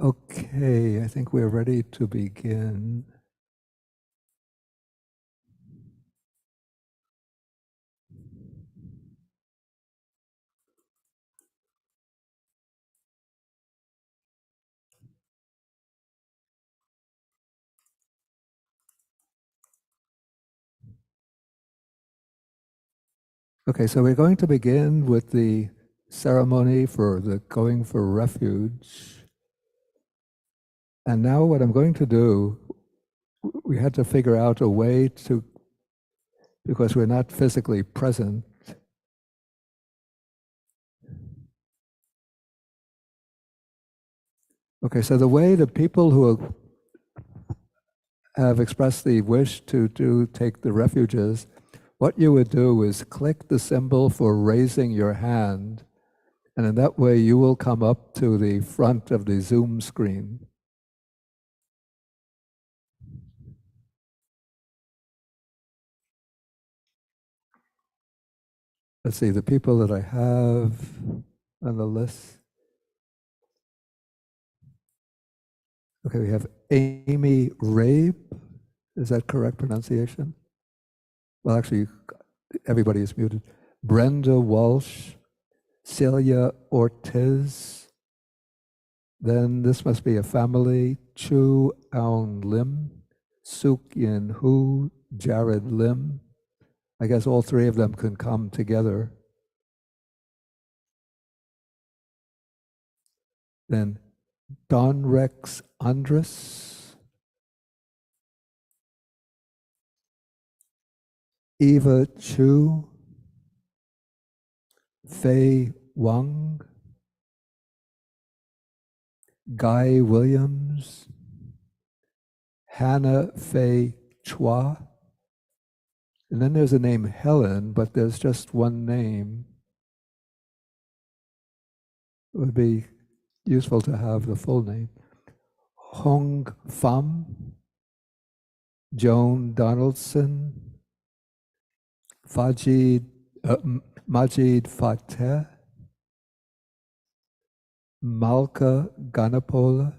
Okay, I think we're ready to begin. Okay, so we're going to begin with the ceremony for the going for refuge. And now what I'm going to do, we had to figure out a way to, because we're not physically present, okay, so the way the people who have expressed the wish to take the refuges, what you would do is click the symbol for raising your hand, and in that way you will come up to the front of the Zoom screen. Let's see, the people that I have on the list. Okay, we have Amy Rabe. Is that correct pronunciation? Well, actually, everybody is muted. Brenda Walsh, Celia Ortiz. Then this must be a family. Chu Aun Lim, Suk Yin Hu, Jared Lim. I guess all three of them can come together. Then Don Rex Andres, Eva Chu, Fei Wang, Guy Williams, Hannah Fei Chua, and then there's a name Helen, but there's just one name. It would be useful to have the full name. Hong Pham, Joan Donaldson, Majid Fateh, Malka Ganapola,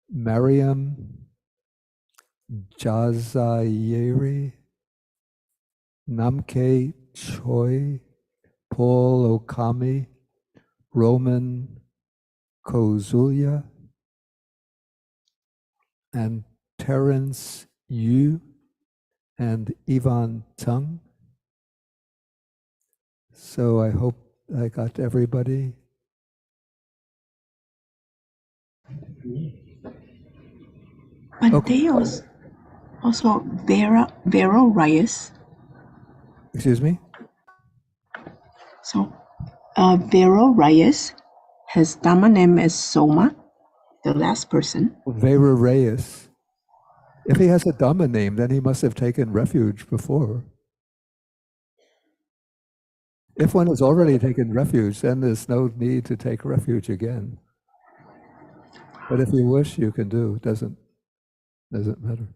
Mariam Jazayeri, Namke Choi, Paul Okami, Roman Kozulia, and Terence Yu, and Ivan Tung. So I hope I got everybody. But okay. They also Vero Reyes. Excuse me? So Vero Reyes, his Dhamma name is Soma, the last person. Vera Reyes. If he has a Dhamma name, then he must have taken refuge before. If one has already taken refuge, then there's no need to take refuge again. But if you wish, you can do. Doesn't matter.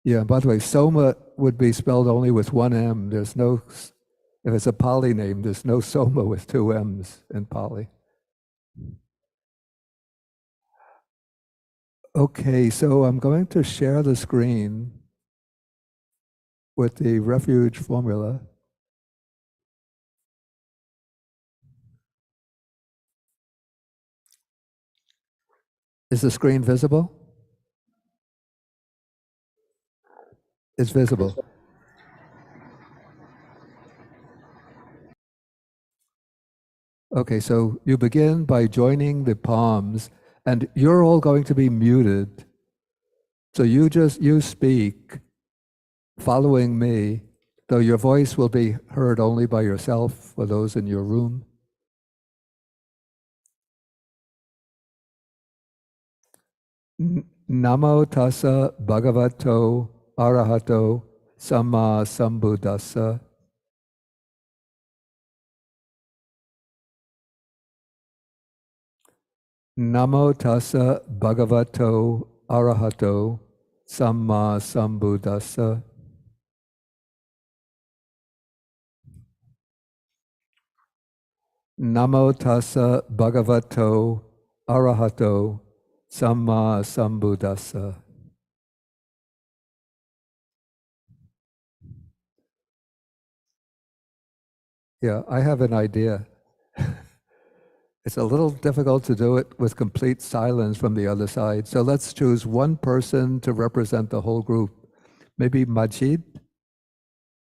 Yeah, by the way, Soma would be spelled only with one M. There's no, if it's a Pali name, there's no Soma with two M's in Pali. Okay, so I'm going to share the screen with the refuge formula. Is the screen visible? It's visible. Okay, so you begin by joining the palms, and you're all going to be muted. So you speak following me, though your voice will be heard only by yourself for those in your room. Namo tassa bhagavato arahato samma sambuddhassa. Namo tassa bhagavato arahato samma sambuddhassa. Namo tassa bhagavato arahato samma sambuddhassa. Yeah, I have an idea. It's a little difficult to do it with complete silence from the other side. So let's choose one person to represent the whole group. Maybe Majid,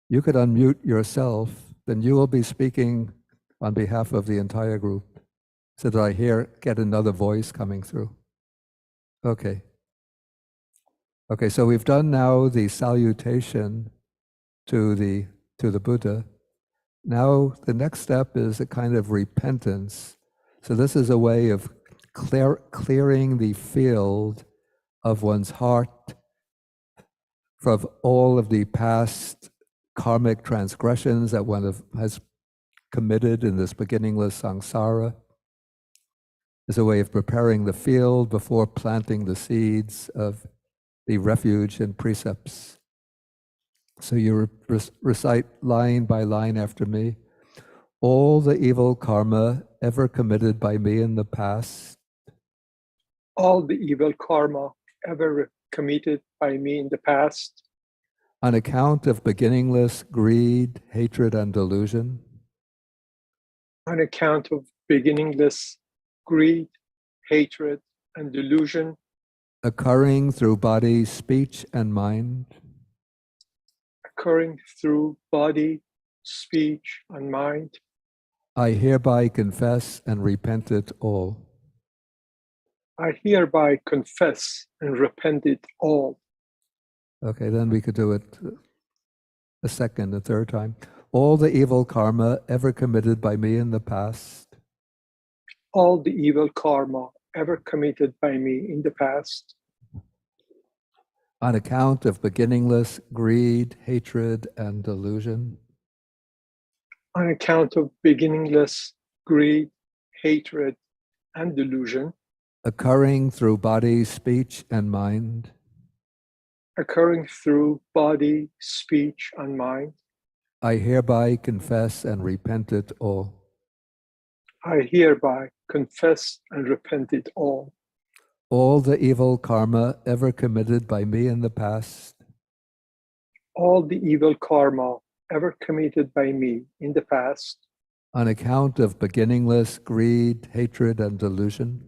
you could unmute yourself, then you will be speaking on behalf of the entire group so that get another voice coming through. Okay. Okay, so we've done now the salutation to the Buddha. Now the next step is a kind of repentance. So this is a way of clearing the field of one's heart from all of the past karmic transgressions that one has committed in this beginningless samsara. Is a way of preparing the field before planting the seeds of the refuge and precepts. So you recite line by line after me. All the evil karma ever committed by me in the past, all the evil karma ever committed by me in the past, on account of beginningless greed, hatred, and delusion, on account of beginningless greed, hatred, and delusion, occurring through body, speech, and mind, occurring through body, speech, and mind, I hereby confess and repent it all. I hereby confess and repent it all. Okay, then we could do it a second, a third time. All the evil karma ever committed by me in the past, all the evil karma ever committed by me in the past, on account of beginningless greed, hatred, and delusion, on account of beginningless greed, hatred, and delusion, occurring through body, speech, and mind, occurring through body, speech, and mind, I hereby confess and repent it all. I hereby confess and repent it all. All the evil karma ever committed by me in the past, all the evil karma ever committed by me in the past, on account of beginningless greed, hatred, and delusion,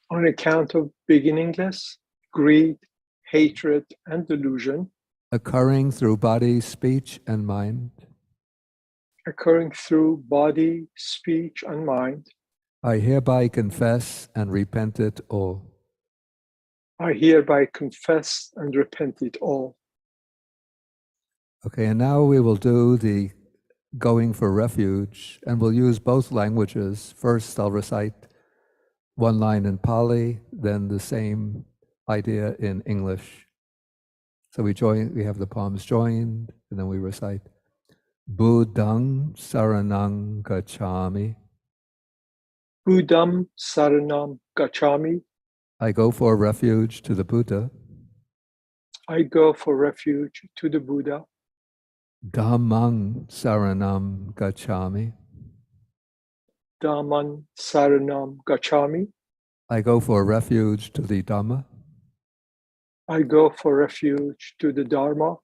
on account of beginningless greed, hatred, and delusion, occurring through body, speech, and mind, occurring through body, speech, and mind, I hereby confess and repent it all. I hereby confess and repent it all. Okay, and now we will do the going for refuge, and we'll use both languages. First, I'll recite one line in Pali, then the same idea in English. So we have the poems joined, and then we recite Buddhang Saranang Gacchami. Buddham Saranam Gacchami. I go for refuge to the Buddha. I go for refuge to the Buddha. Dhammang Saranam Gacchami. Dhamman Saranam Gacchami. I go for refuge to the Dhamma. I go for refuge to the Dharma.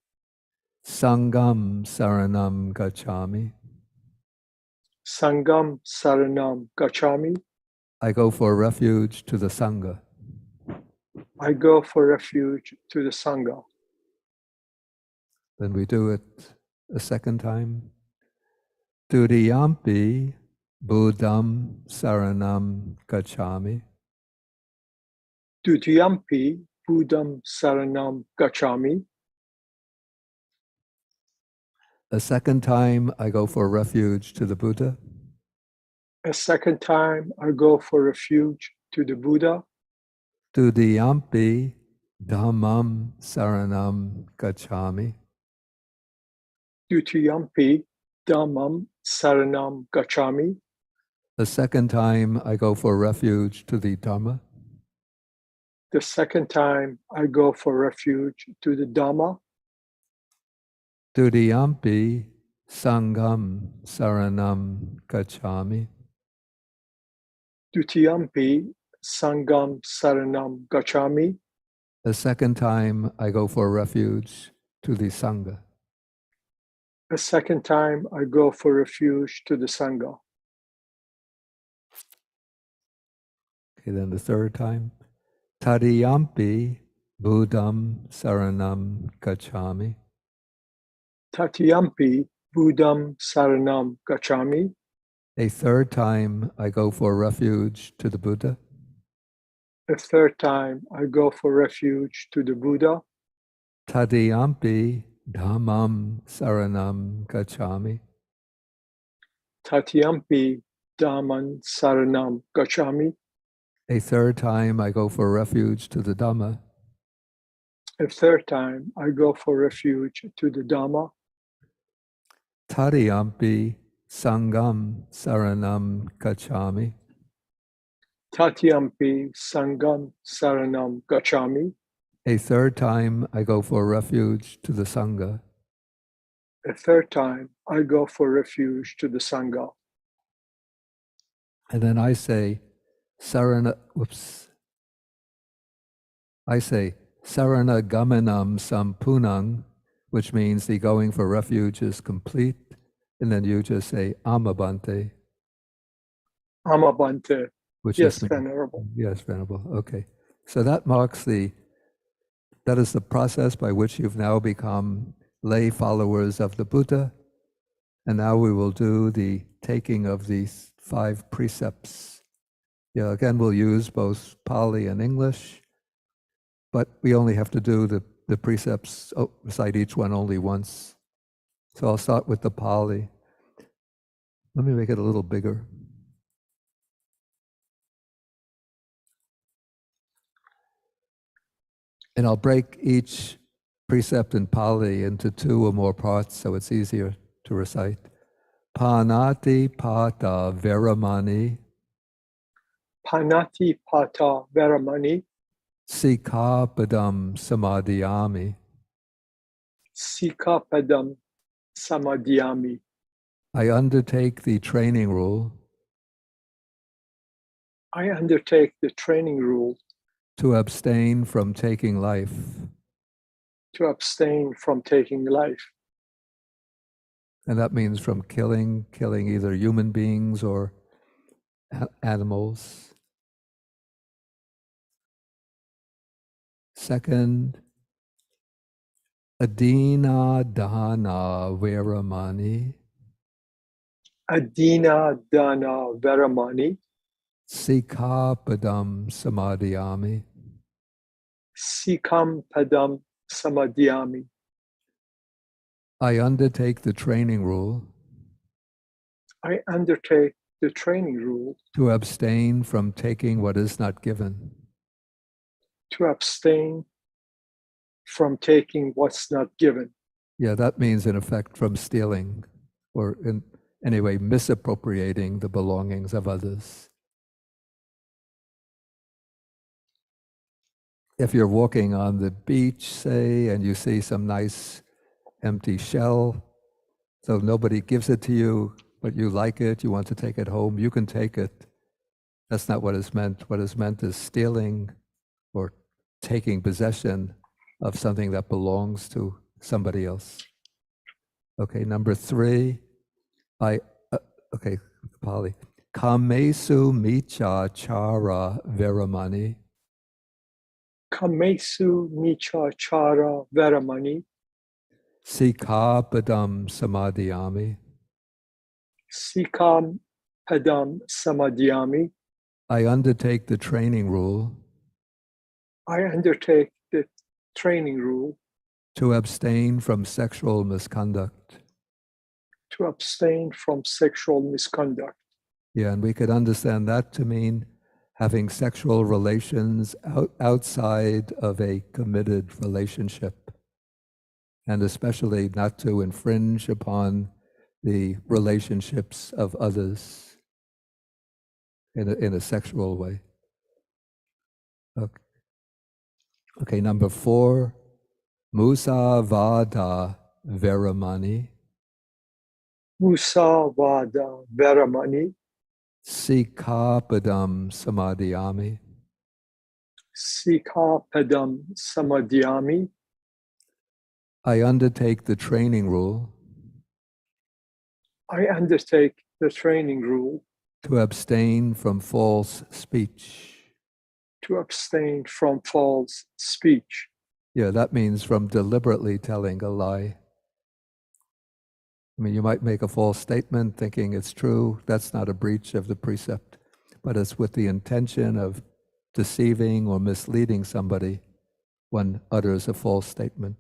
Sangam Saranam Gacchami. Sangam Saranam Gacchami. I go for refuge to the Sangha. I go for refuge to the Sangha. Then we do it a second time. Dudiyampi Buddham Saranam Gacchami. Dutiyampi Buddham Saranam Gacchami. A second time, I go for refuge to the Buddha. A second time, I go for refuge to the Buddha. Dudiyampi Dhammam Saranam Gacchami. Dutiyampi Dhammam Saranam Gacchami. The second time, I go for refuge to the Dhamma. The second time, I go for refuge to the Dhamma. Dudiyampi Sangam saranam gacchami. Dutiyampi Sangam Saranam Gachami. The second time I go for refuge to the Sangha. The second time I go for refuge to the Sangha. Okay, then the third time. Tadiyampi Buddham Saranam Gacchami. Tatiyampi Buddham Saranam Gachami. A third time I go for refuge to the Buddha. The third time I go for refuge to the Buddha. Tadiyampi Dhammam Saranam Gacchami. Tatiyampi Dhamman Saranam Gachami. A third time I go for refuge to the Dhamma. A third time I go for refuge to the Dhamma. Tadiyampi Sangam Saranam Gacchami. Tatiyampi Sangam Saranam Gachami. A third time I go for refuge to the Sangha. A third time I go for refuge to the Sangha. And then I say, I say, Sarana Gamanam Sampunang, which means the going for refuge is complete. And then you just say, Amabante, Amabante. which Yes, just means, Venerable. yes, Venerable. Okay. So that marks that is the process by which you've now become lay followers of the Buddha. And now we will do the taking of these 5 precepts. Yeah, again, we'll use both Pali and English, but we only have to do the precepts, recite each one only once. So I'll start with the Pali. Let me make it a little bigger. And I'll break each precept in Pali into 2 or more parts so it's easier to recite. Panati pata veramani Panati Pata Veramani. sikapadam samadhiyami. Sikapadam Samadhyami. I undertake the training rule I undertake the training rule to abstain from taking life. to abstain from taking life. And that means from killing either human beings or animals. Second, adina dana veramani Adina Dana Veramani. sikapadam samadhiyami. Sikam Padam Samadhyami. I undertake the training rule I undertake the training rule to abstain from taking what is not given. to abstain from taking what's not given. Yeah, that means in effect from stealing or in any way misappropriating the belongings of others. If you're walking on the beach, say, and you see some nice empty shell, so nobody gives it to you, but you like it, you want to take it home, you can take it. That's not what is meant. What is meant is stealing or taking possession of something that belongs to somebody else. Okay, number 3, okay, Pali. Kamesu micha chara veramani Kamesu Nicha Chara Veramani. sikapadam samadhiyami. Sikam Padam Samadhyami. I undertake the training rule I undertake the training rule to abstain from sexual misconduct. to abstain from sexual misconduct. Yeah, and we could understand that to mean having sexual relations outside of a committed relationship, and especially not to infringe upon the relationships of others in a sexual way. Okay, number 4, Musa Vada Veramani Musavada Veramani, Sikapadam Samadhyami. Sikapadam Samadhyami. I undertake the training rule I undertake the training rule to abstain from false speech. to abstain from false speech. Yeah, that means from deliberately telling a lie. I mean, you might make a false statement thinking it's true. That's not a breach of the precept, but it's with the intention of deceiving or misleading somebody. One utters a false statement.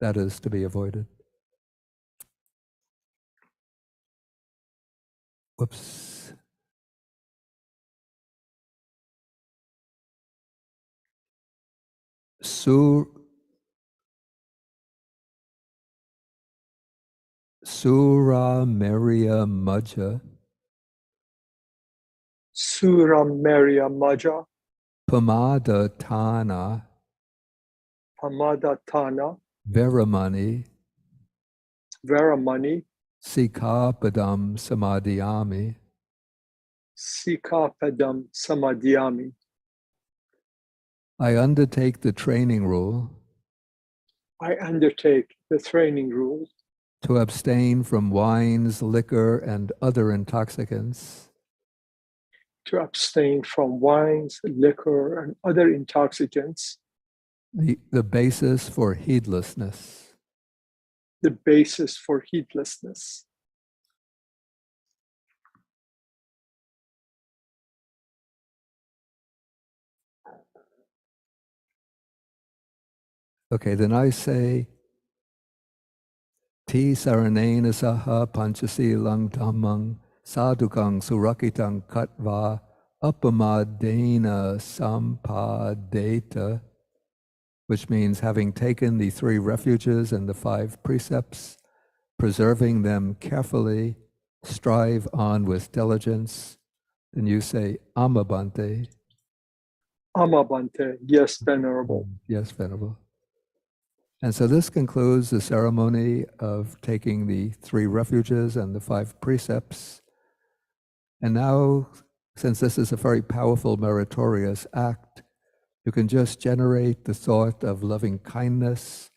That is to be avoided. Whoops. Sura Maria Majja Suramarya Maja, Pamada Tana Pamadatana, Veramani Veramani, Sikapadam Samadhyami. Sikapadam Samadhyami. I undertake the training rule I undertake the training rule to abstain from wines, liquor, and other intoxicants, to abstain from wines, liquor, and other intoxicants, the basis for heedlessness. the basis for heedlessness. Okay, then I say, Ti saranena saha panchasilang dhammang sadhukang surakitang katva apamadena sampadeta, which means having taken the 3 refuges and the 5 precepts, preserving them carefully, strive on with diligence. Then you say, Amabante. Amabante, yes, Venerable. Yes, Venerable. And so this concludes the ceremony of taking the 3 refuges and the 5 precepts. And now, since this is a very powerful meritorious act, you can just generate the thought of loving kindness,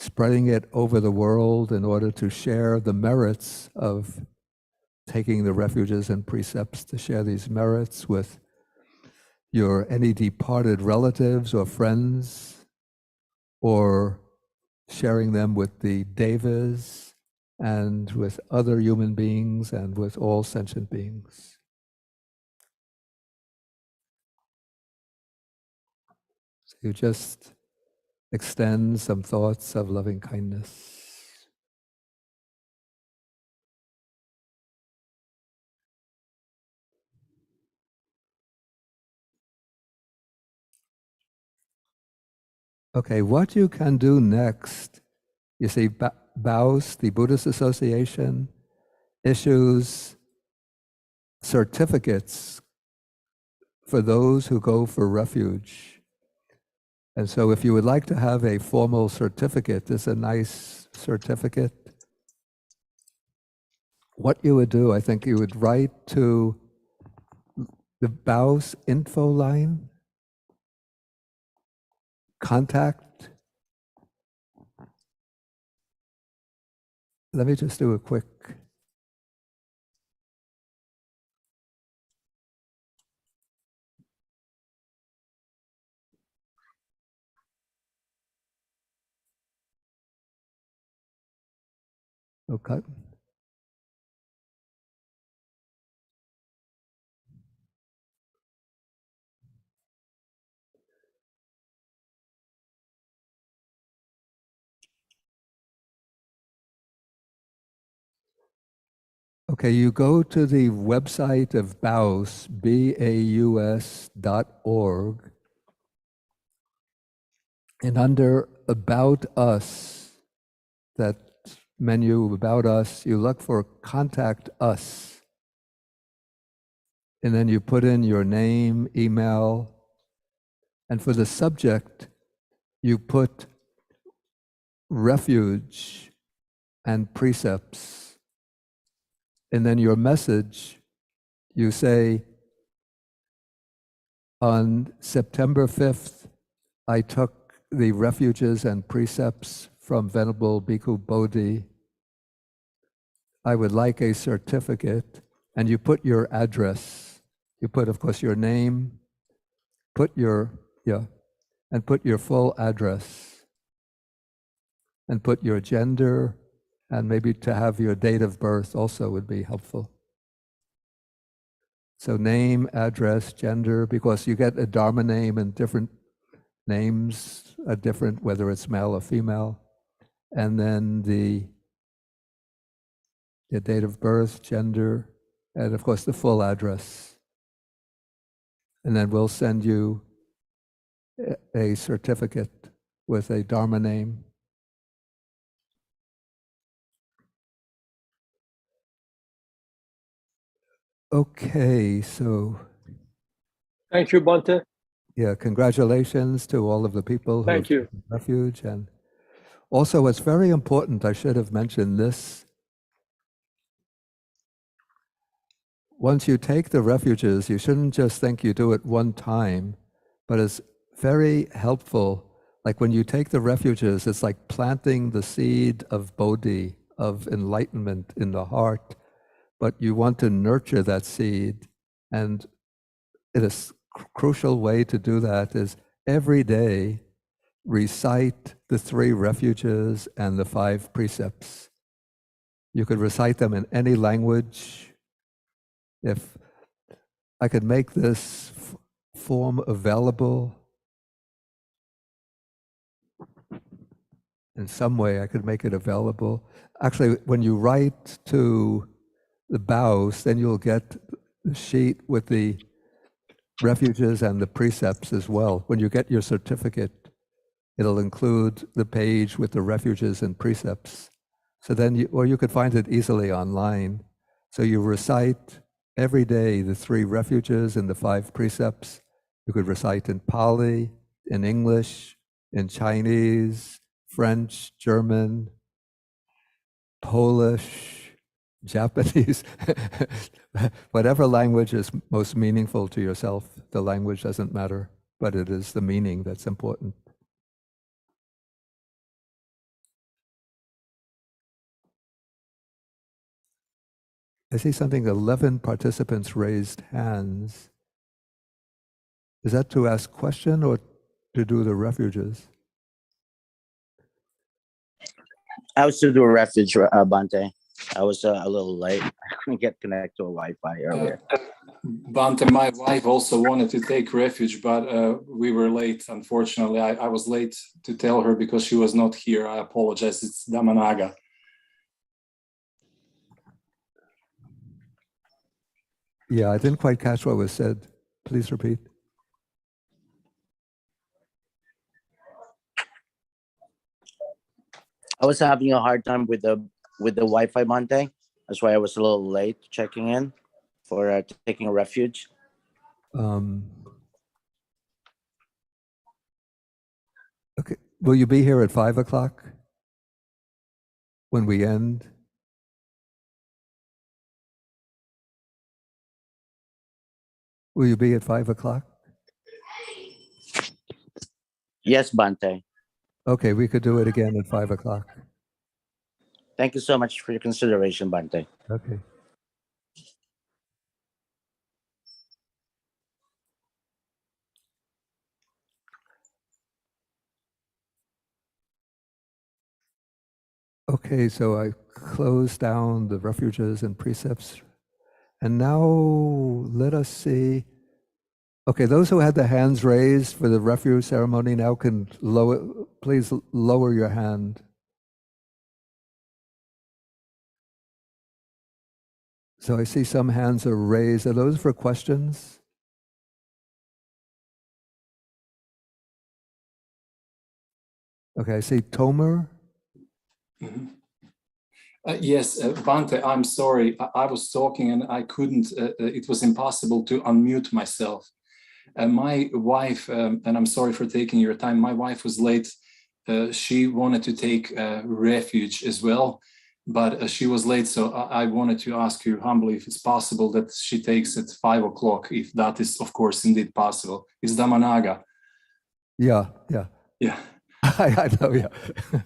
spreading it over the world in order to share the merits of taking the refuges and precepts, to share these merits with your any departed relatives or friends, or sharing them with the devas and with other human beings and with all sentient beings. So you just extend some thoughts of loving kindness. Okay, what you can do next, you see, BAUS, the Buddhist Association, issues certificates for those who go for refuge. And so if you would like to have a formal certificate, this is a nice certificate. What you would do, I think you would write to the BAUS info line, contact. Let me just do a quick. Okay. Okay, you go to the website of BAUS, BAUS.org, and under About Us, that menu About Us, you look for Contact Us. And then you put in your name, email, and for the subject, you put refuge and precepts. And then your message, you say, on September 5th, I took the refuges and precepts from Venerable Bhikkhu Bodhi. I would like a certificate, and you put your address. You put, of course, your name, put your, and put your full address, and put your gender, and maybe to have your date of birth also would be helpful. So name, address, gender, because you get a Dharma name and different names are different, whether it's male or female. And then the date of birth, gender, and of course the full address. And then we'll send you a certificate with a Dharma name. Okay, so Thank you, Bhante. yeah, congratulations to all of the people who have Thank you. taken refuge. And also, it's very important, I should have mentioned this. Once you take the refuges, you shouldn't just think you do it one time, but it's very helpful. Like when you take the refuges, it's like planting the seed of Bodhi, of enlightenment in the heart, but you want to nurture that seed. And a crucial way to do that is every day recite the 3 refuges and the 5 precepts. You could recite them in any language. If I could make this form available in some way, I could make it available. Actually, when you write to the bows, then you'll get the sheet with the refuges and the precepts as well. When you get your certificate, it'll include the page with the refuges and precepts. So then, or you could find it easily online. So you recite every day the 3 refuges and the 5 precepts. You could recite in Pali, in English, in Chinese, French, German, Polish, Japanese, whatever language is most meaningful to yourself. The language doesn't matter, but it is the meaning that's important. I see something, 11 participants raised hands. Is that to ask question or to do the refuges? I was to do a refuge, Bante. I was a little late. I couldn't get connected to a Wi-Fi earlier. Bante, my wife also wanted to take refuge, but we were late, unfortunately. I was late to tell her because she was not here. I apologize. It's Damanaga. Yeah, I didn't quite catch what was said. Please repeat. I was having a hard time with the Wi-Fi, Bante. That's why I was a little late checking in for taking a refuge. Okay, will you be here at 5 o'clock when we end? Will you be at 5 o'clock? Yes, Bante. Okay, we could do it again at 5 o'clock. Thank you so much for your consideration, Bante. Okay. Okay, so I close down the refuges and precepts. And now let us see. Okay, those who had the hands raised for the refuge ceremony now can please lower your hand. So I see some hands are raised. Are those for questions? Okay, I see Tomer. Mm-hmm. Yes, Bante, I'm sorry. I was talking and I couldn't, it was impossible to unmute myself. My wife, and I'm sorry for taking your time, my wife was late. She wanted to take refuge as well. but she was late, so I wanted to ask you humbly if it's possible that she takes at 5 o'clock, if that is, of course, indeed possible. It's Damanaga. Yeah. Yeah. I know, yeah.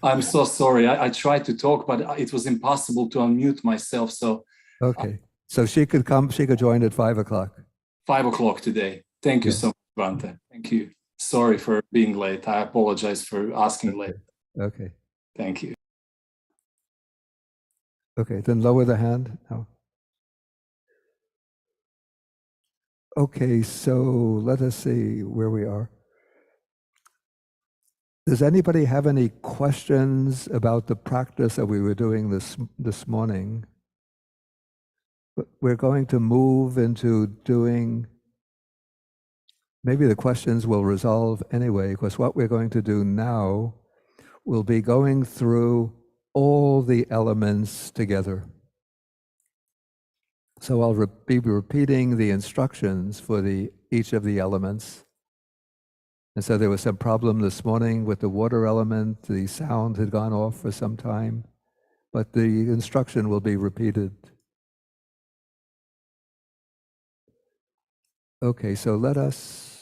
I'm so sorry. I tried to talk, but it was impossible to unmute myself. So Okay. So she could join at 5 o'clock. 5 o'clock today. Thank you Yeah. so much, Bante. Thank you. Sorry for being late. I apologize for asking late. Okay. Thank you. Okay, then lower the hand now. Okay, so let us see where we are. Does anybody have any questions about the practice that we were doing this morning? We're going to move into doing, maybe the questions will resolve anyway, because what we're going to do now will be going through all the elements together. So I'll be repeating the instructions for each of the elements. And so there was some problem this morning with the water element. The sound had gone off for some time, but the instruction will be repeated. Okay, so let us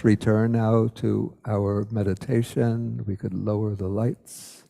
return now to our meditation. We could lower the lights.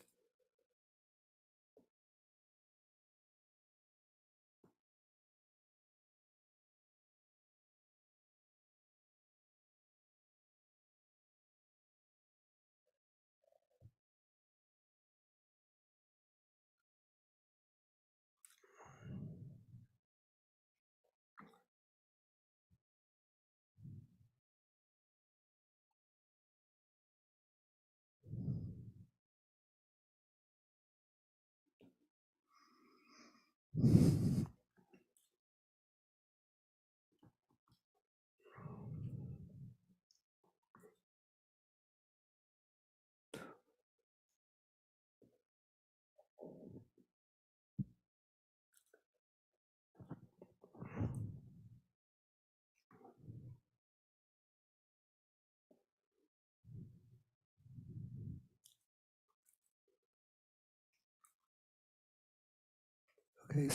Okay,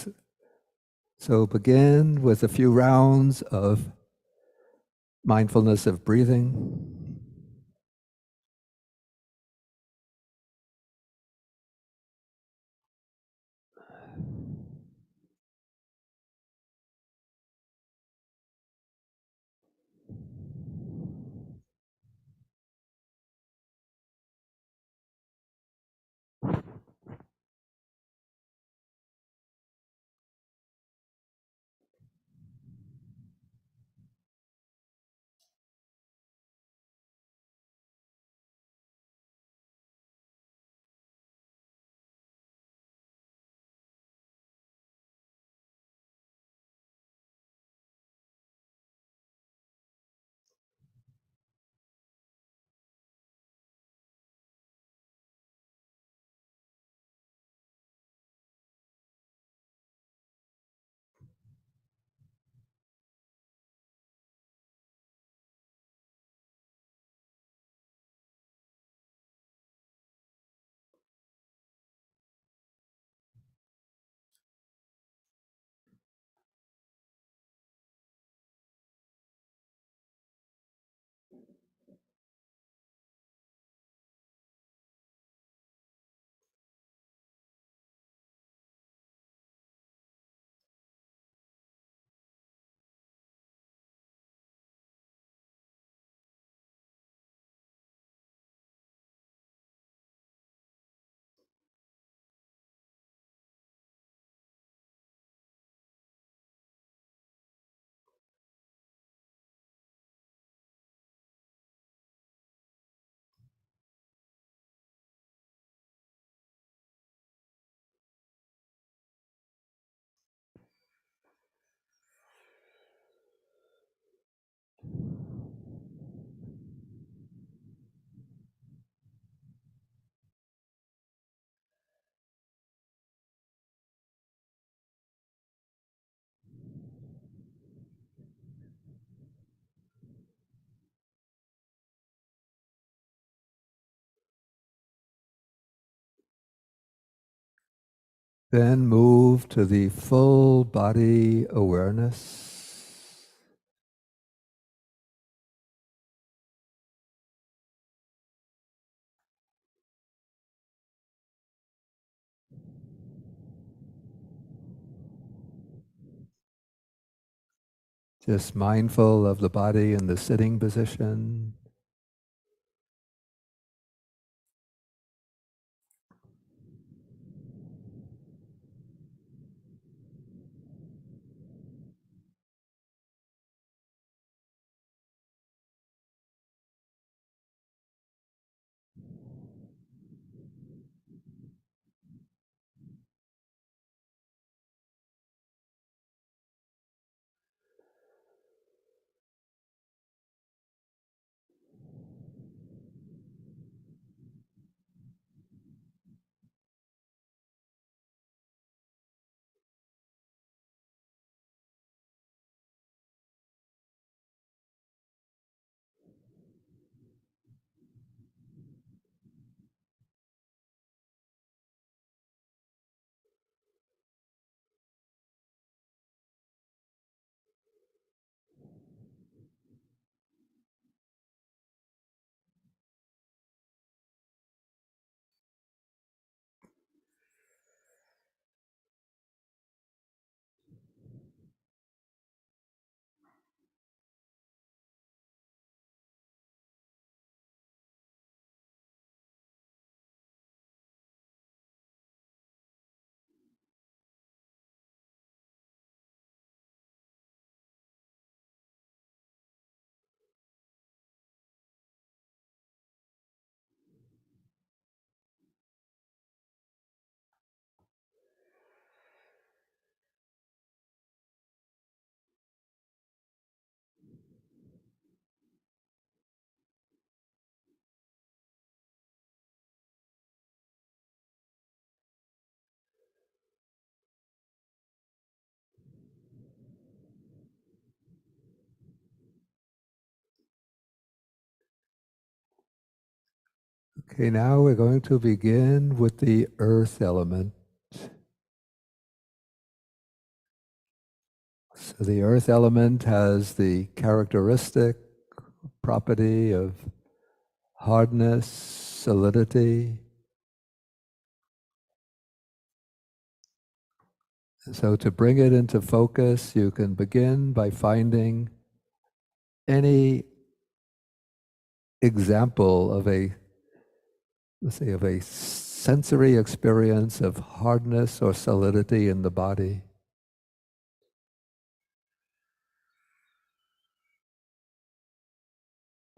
so begin with a few rounds of mindfulness of breathing. Then move to the full body awareness. Just mindful of the body in the sitting position. Okay, now we're going to begin with the earth element. So the earth element has the characteristic property of hardness, solidity. So to bring it into focus, you can begin by finding any example of a, let's say, of a sensory experience of hardness or solidity in the body.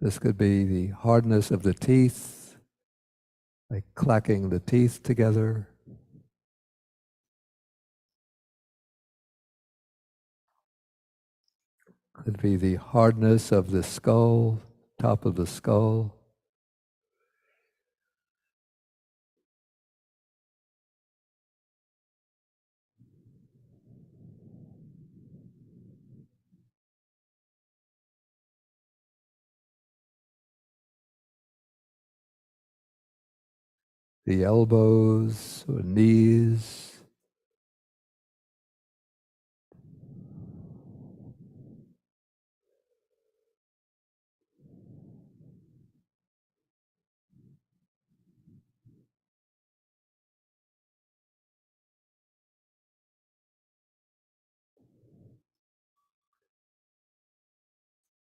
This could be the hardness of the teeth, like clacking the teeth together. Could be the hardness of the skull, top of the skull. The elbows or knees.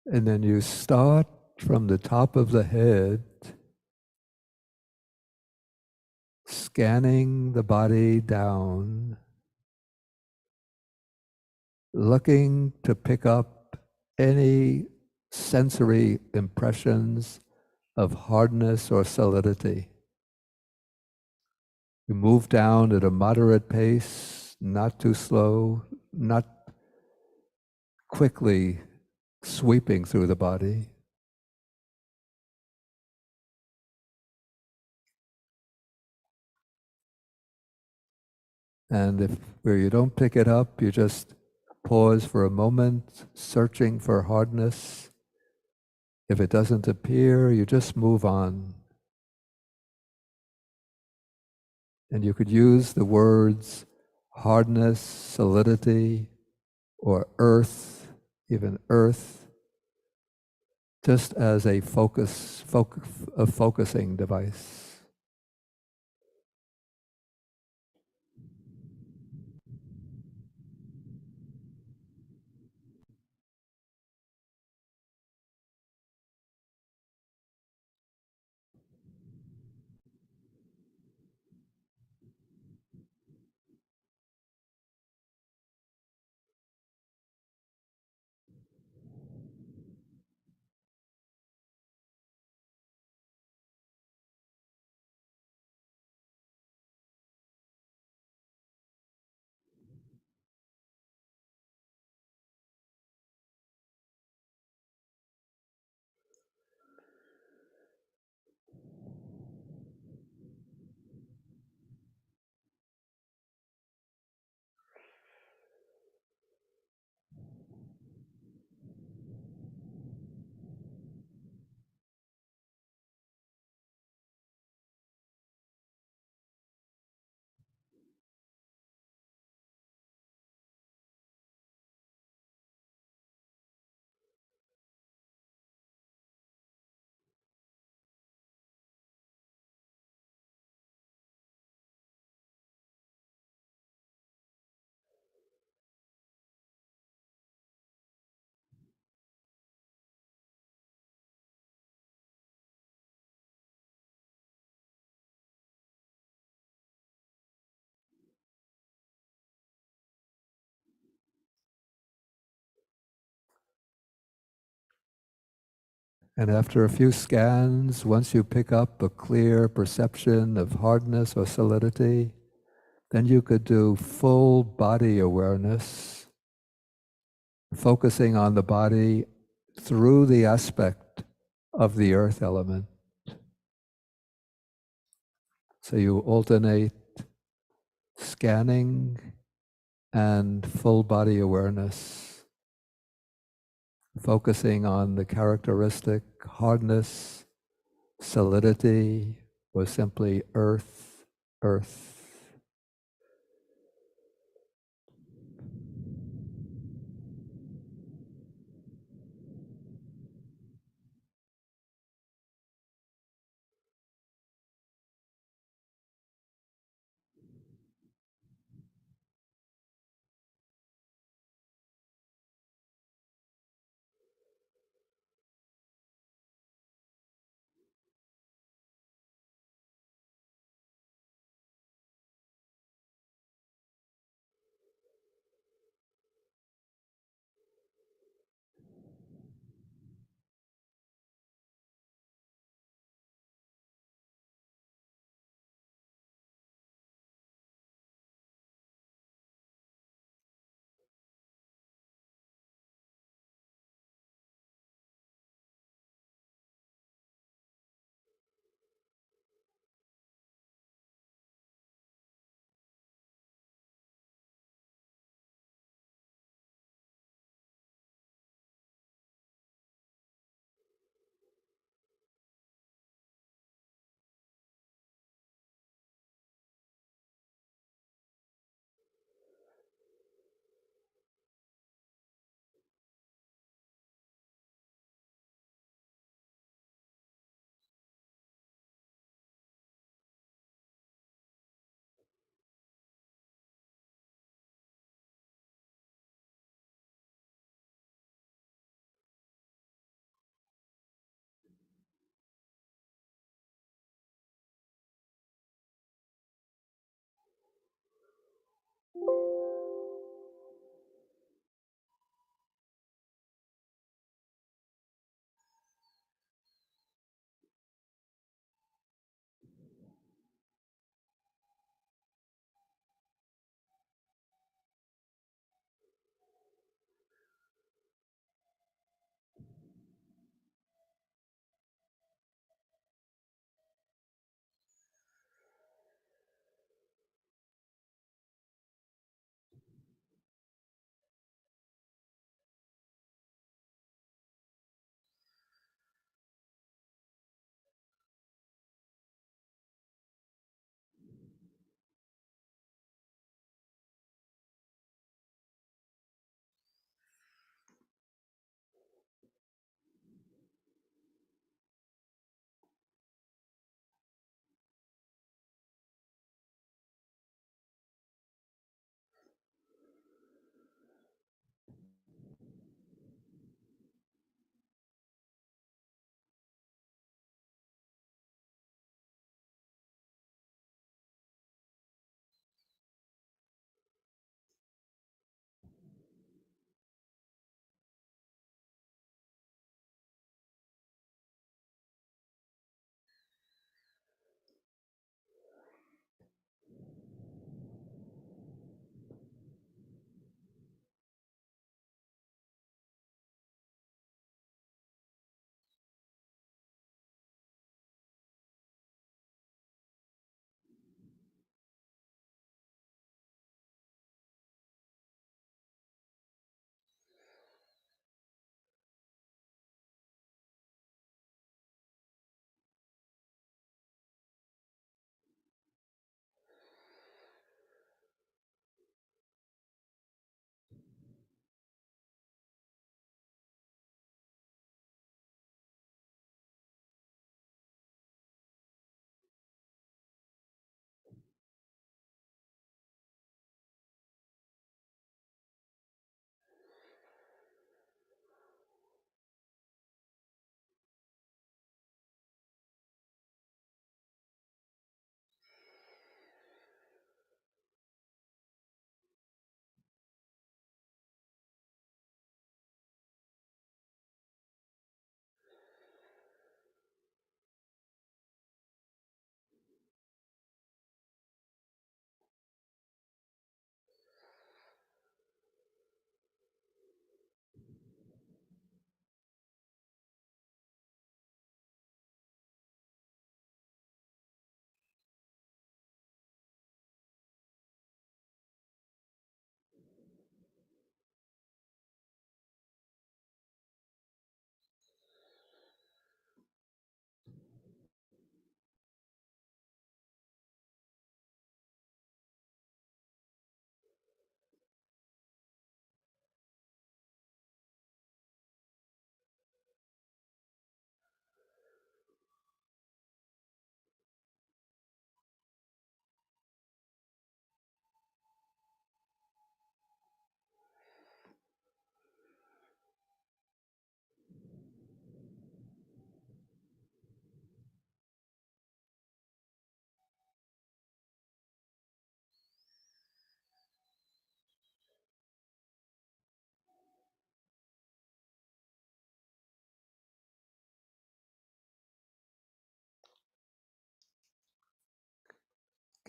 And then you start from the top of the head, scanning the body down, looking to pick up any sensory impressions of hardness or solidity. You move down at a moderate pace, not too slow, not quickly sweeping through the body. And if where you don't pick it up, you just pause for a moment, searching for hardness. If it doesn't appear, you just move on. And you could use the words hardness, solidity, or earth, even earth, just as a focusing device. And after a few scans, once you pick up a clear perception of hardness or solidity, then you could do full body awareness, focusing on the body through the aspect of the earth element. So you alternate scanning and full body awareness, focusing on the characteristic hardness, solidity, or simply earth, earth.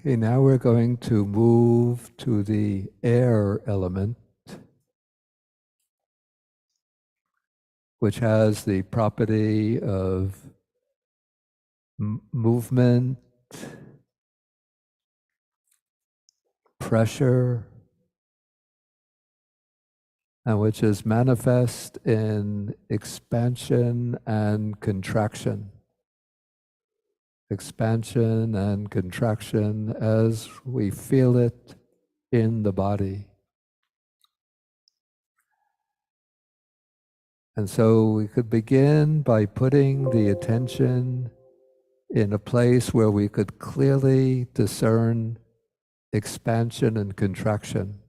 Okay, now we're going to move to the air element, which has the property of movement, pressure, and which is manifest in expansion and contraction. Expansion and contraction as we feel it in the body. And so we could begin by putting the attention in a place where we could clearly discern expansion and contraction.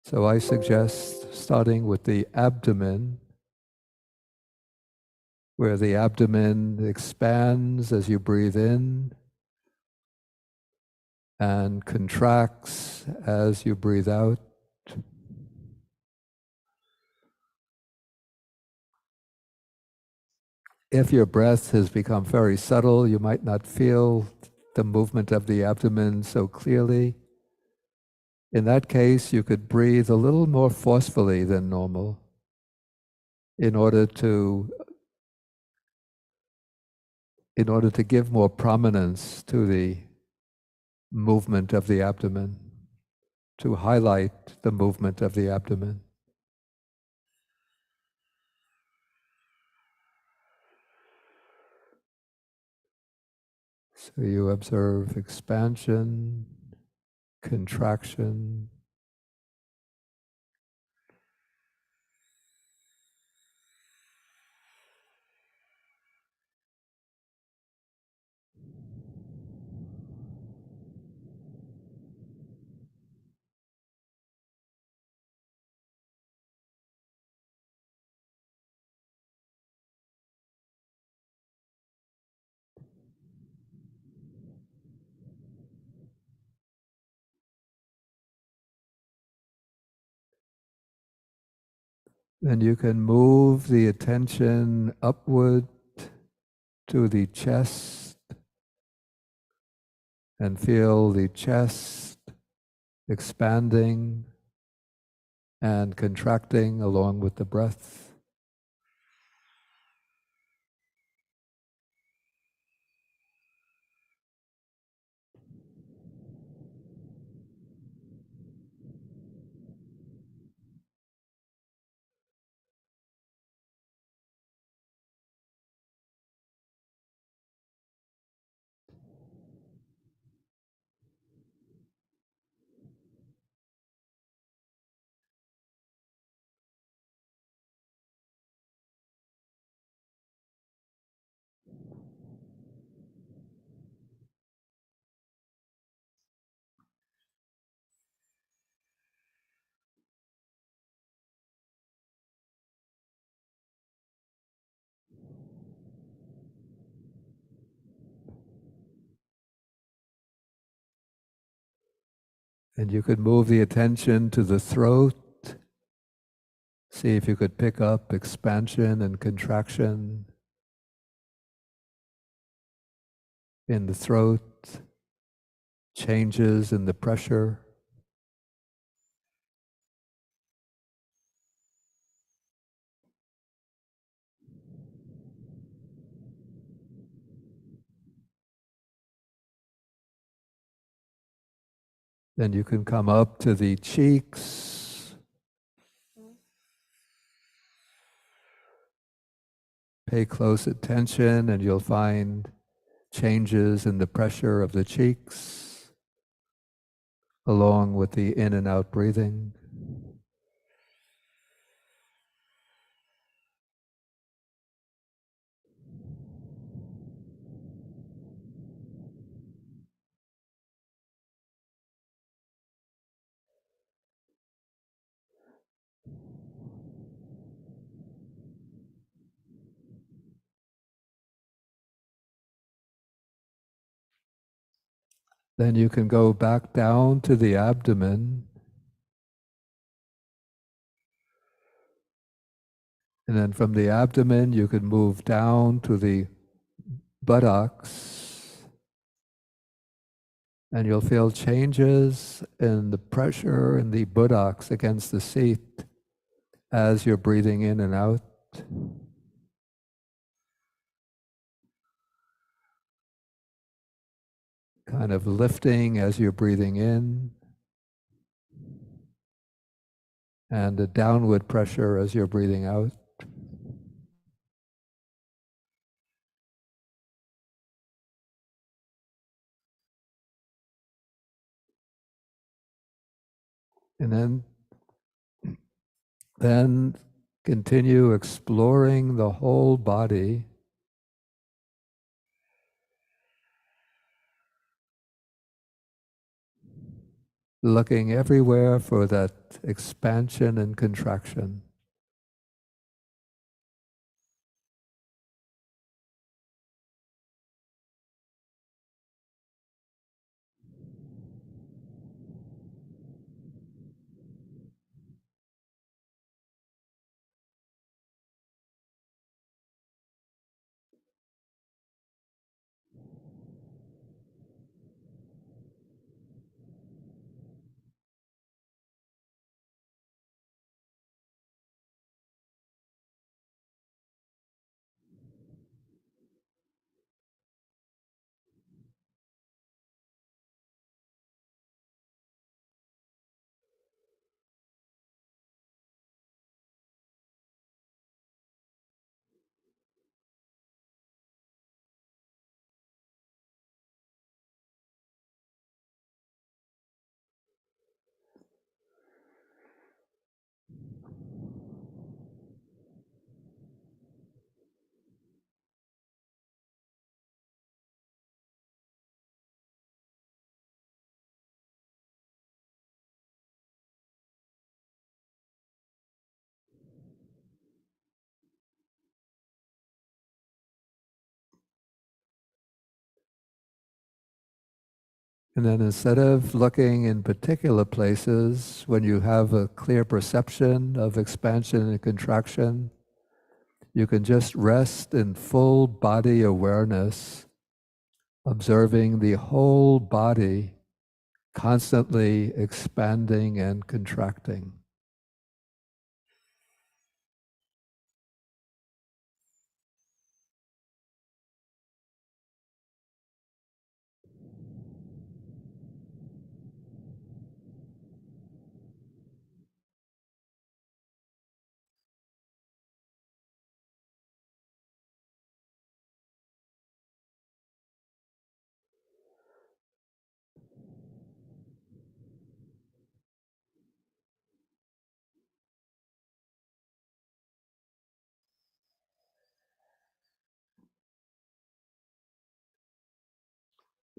So I suggest starting with the abdomen, where the abdomen expands as you breathe in and contracts as you breathe out. If your breath has become very subtle, you might not feel the movement of the abdomen so clearly. In that case, you could breathe a little more forcefully than normal in order to give more prominence to the movement of the abdomen, to highlight the movement of the abdomen. So you observe expansion, contraction, then you can move the attention upward to the chest and feel the chest expanding and contracting along with the breath. And you could move the attention to the throat. See if you could pick up expansion and contraction in the throat, changes in the pressure. Then you can come up to the cheeks. Pay close attention and you'll find changes in the pressure of the cheeks along with the in and out breathing. Then you can go back down to the abdomen. And then from the abdomen, you can move down to the buttocks. And you'll feel changes in the pressure in the buttocks against the seat as you're breathing in and out. Kind of lifting as you're breathing in, and a downward pressure as you're breathing out. And then continue exploring the whole body, looking everywhere for that expansion and contraction. And then instead of looking in particular places, when you have a clear perception of expansion and contraction, you can just rest in full body awareness, observing the whole body constantly expanding and contracting.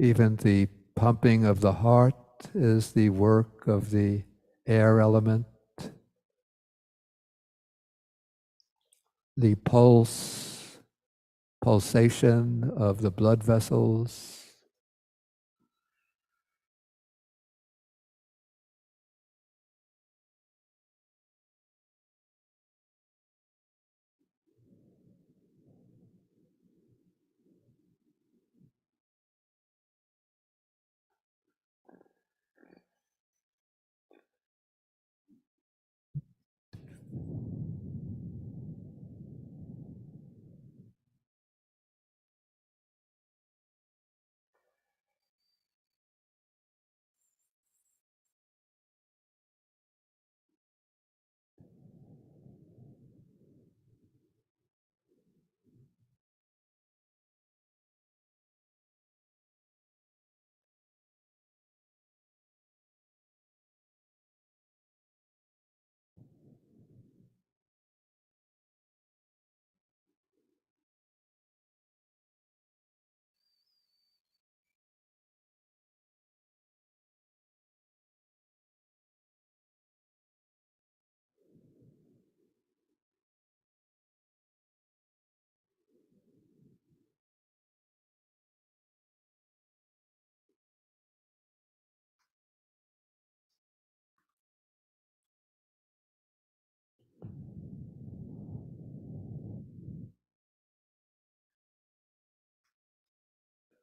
Even the pumping of the heart is the work of the air element. The pulsation of the blood vessels.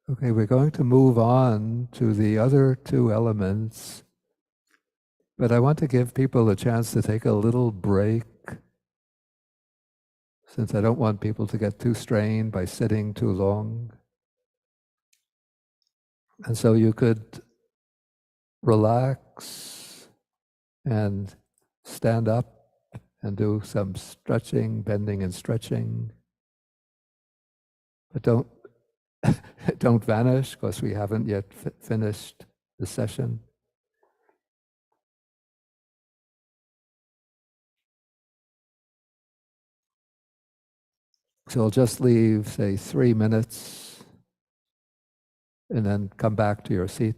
Okay, we're going to move on to the other two elements, but I want to give people a chance to take a little break, since I don't want people to get too strained by sitting too long. And so you could relax and stand up and do some stretching, bending and stretching. But don't vanish, because we haven't yet finished the session. So I'll just leave, say, 3 minutes and then come back to your seat.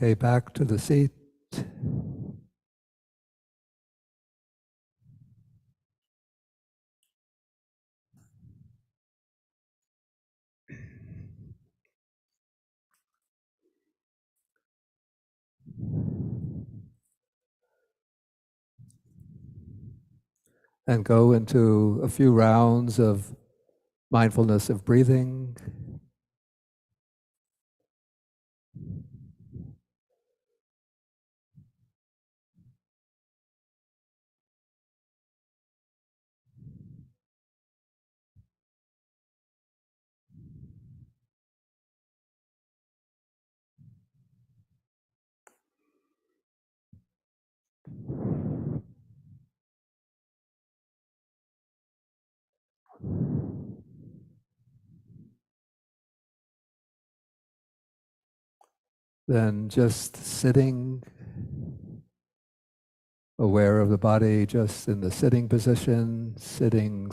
Okay, back to the seat. And go into a few rounds of mindfulness of breathing. Then just sitting, aware of the body, just in the sitting position, sitting.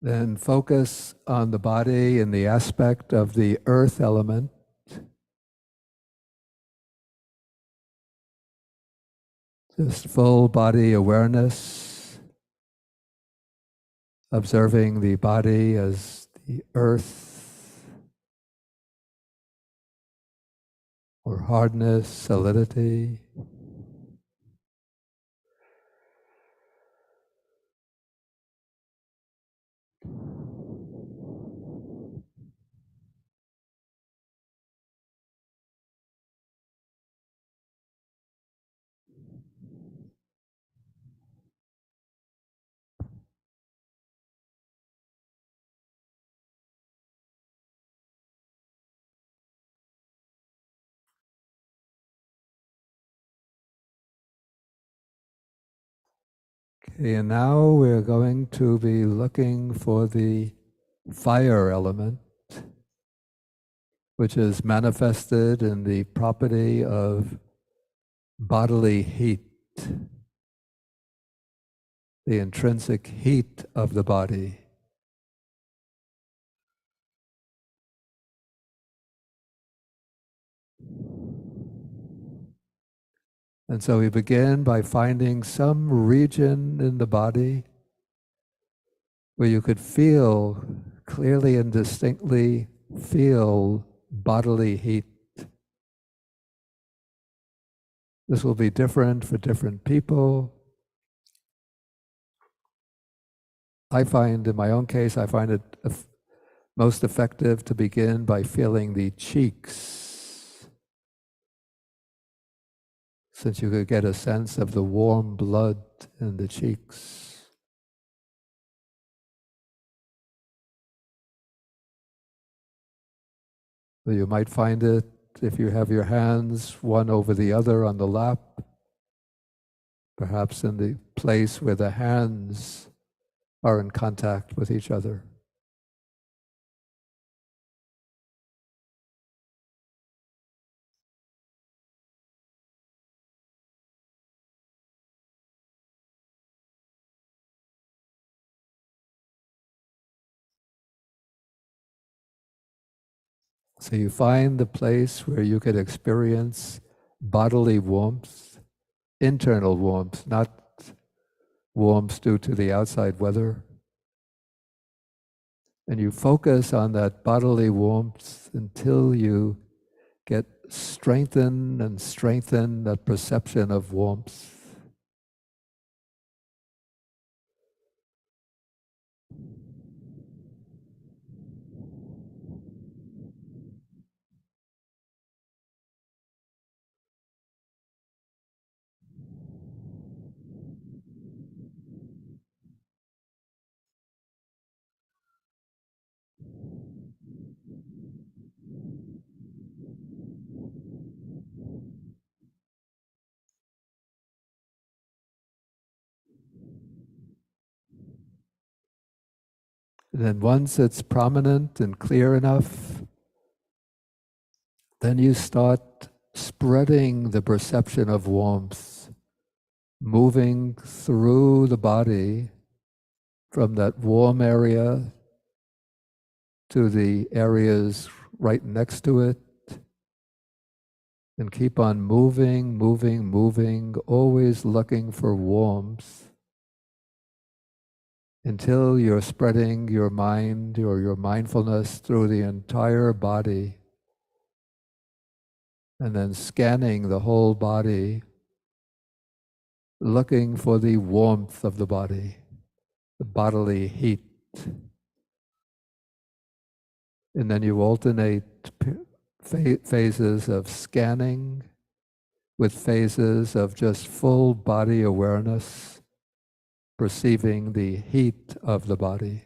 Then focus on the body in the aspect of the earth element. Just full body awareness, observing the body as the earth, or hardness, solidity. Okay, and now we're going to be looking for the fire element, which is manifested in the property of bodily heat, the intrinsic heat of the body. And so we begin by finding some region in the body where you could feel clearly and distinctly feel bodily heat. This will be different for different people. I find, in my own case, I find it most effective to begin by feeling the cheeks, since you could get a sense of the warm blood in the cheeks. So you might find it if you have your hands one over the other on the lap, perhaps in the place where the hands are in contact with each other. So you find the place where you could experience bodily warmth, internal warmth, not warmth due to the outside weather. And you focus on that bodily warmth until you get strengthened and strengthen that perception of warmth. And then once it's prominent and clear enough, then you start spreading the perception of warmth, moving through the body from that warm area to the areas right next to it, and keep on moving, moving, moving, always looking for warmth until you're spreading your mind or your mindfulness through the entire body, and then scanning the whole body, looking for the warmth of the body, the bodily heat. And then you alternate phases of scanning with phases of just full body awareness, perceiving the heat of the body.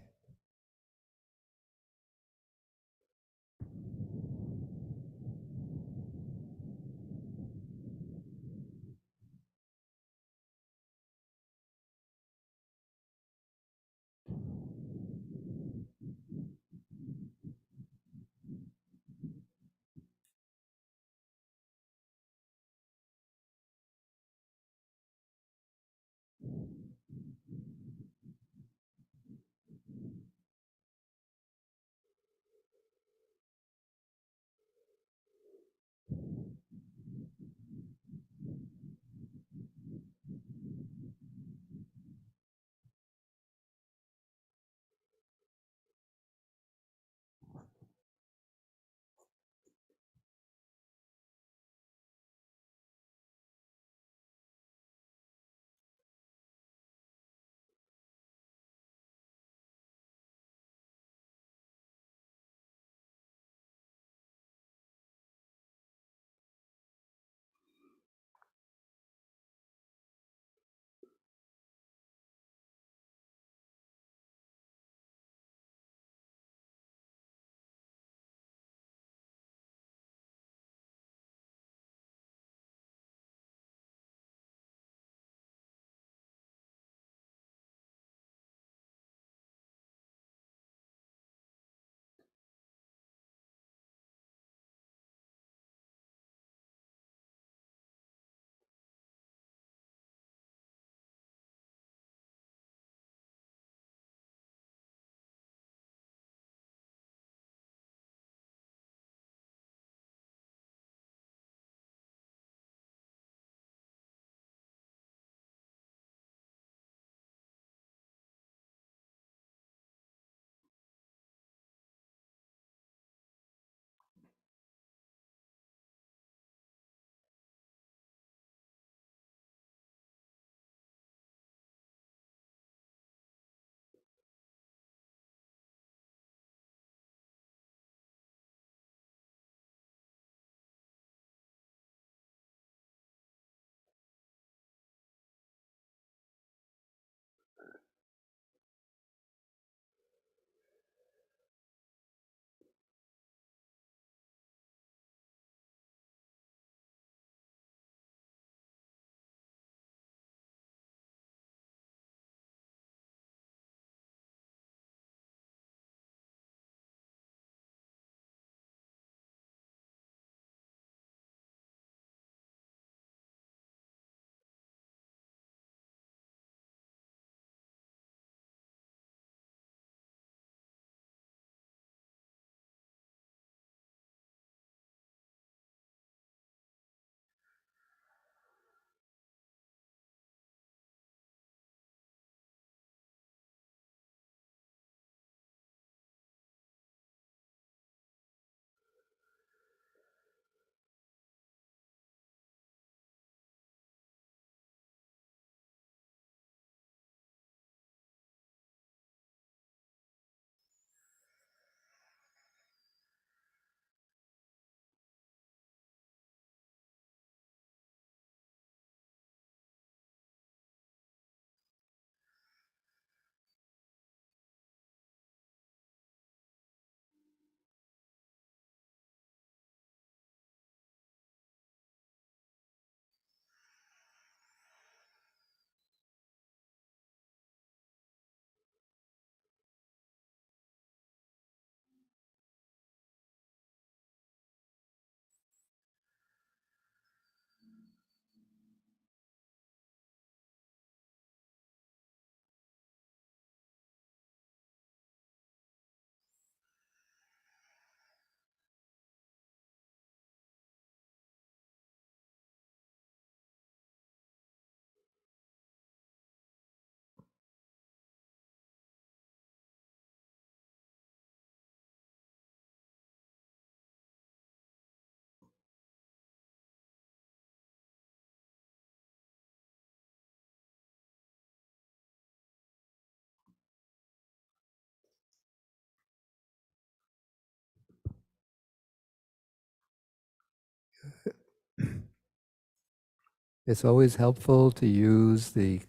it's always helpful to use the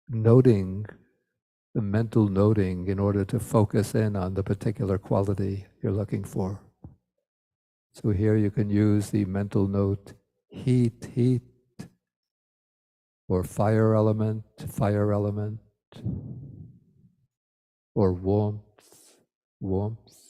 noting, the mental noting, in order to focus in on the particular quality you're looking for. So here you can use the mental note heat, heat, or fire element, or warmth, warmth.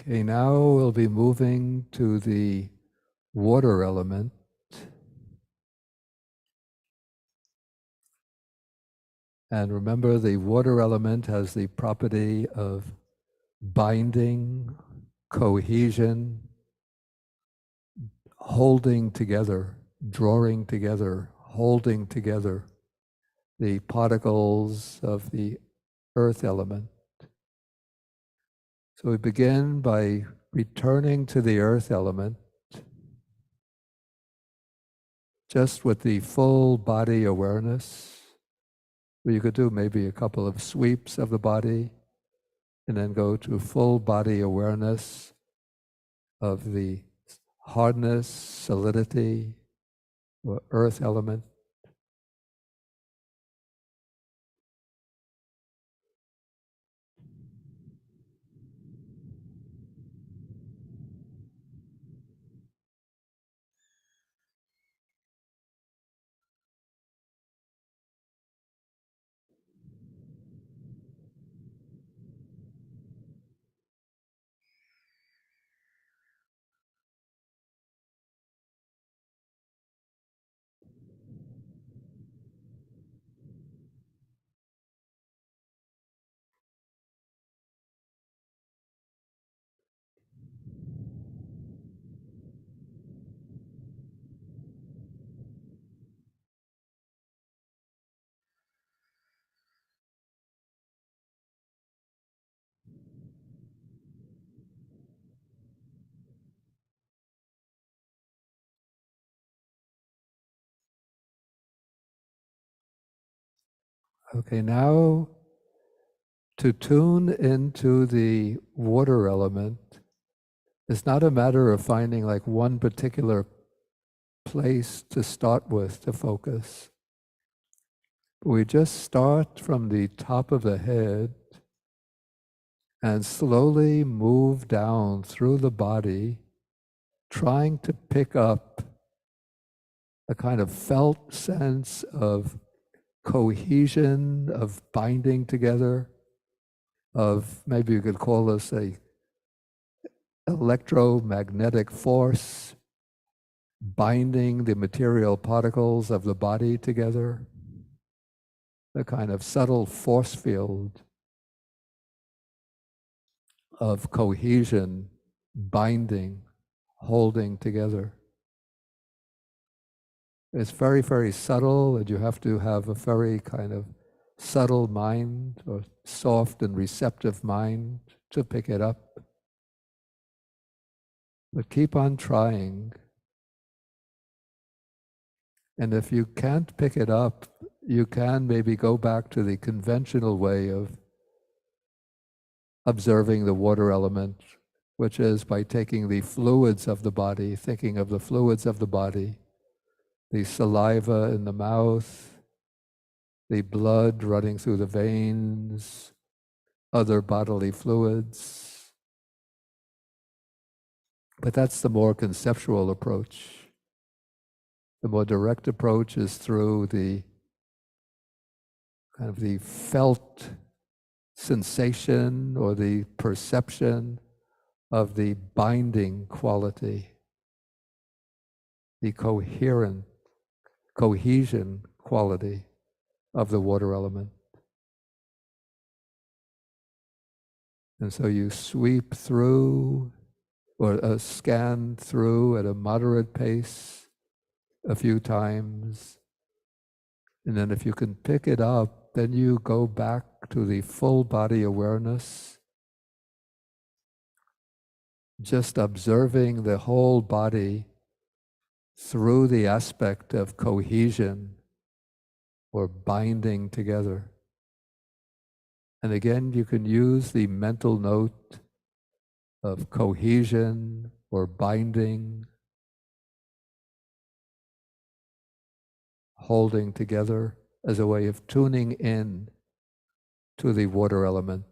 Okay, now we'll be moving to the water element. And remember, the water element has the property of binding, cohesion, holding together, drawing together, holding together the particles of the earth element. So we begin by returning to the earth element just with the full body awareness. You could do maybe a couple of sweeps of the body and then go to full body awareness of the hardness, solidity, or earth element. Okay, now to tune into the water element, it's not a matter of finding like one particular place to start with to focus. We just start from the top of the head and slowly move down through the body, trying to pick up a kind of felt sense of cohesion, of binding together, of maybe you could call this a electromagnetic force binding the material particles of the body together, a kind of subtle force field of cohesion, binding, holding together. It's very, very subtle, and you have to have a very kind of subtle mind or soft and receptive mind to pick it up. But keep on trying. And if you can't pick it up, you can maybe go back to the conventional way of observing the water element, which is by taking the fluids of the body, thinking of the fluids of the body, the saliva in the mouth, the blood running through the veins, other bodily fluids. But that's the more conceptual approach. The more direct approach is through the kind of the felt sensation or the perception of the binding quality, the cohesion quality of the water element. And so you sweep through or scan through at a moderate pace a few times. And then if you can pick it up, then you go back to the full body awareness, just observing the whole body through the aspect of cohesion or binding together. And again, you can use the mental note of cohesion or binding, holding together as a way of tuning in to the water element.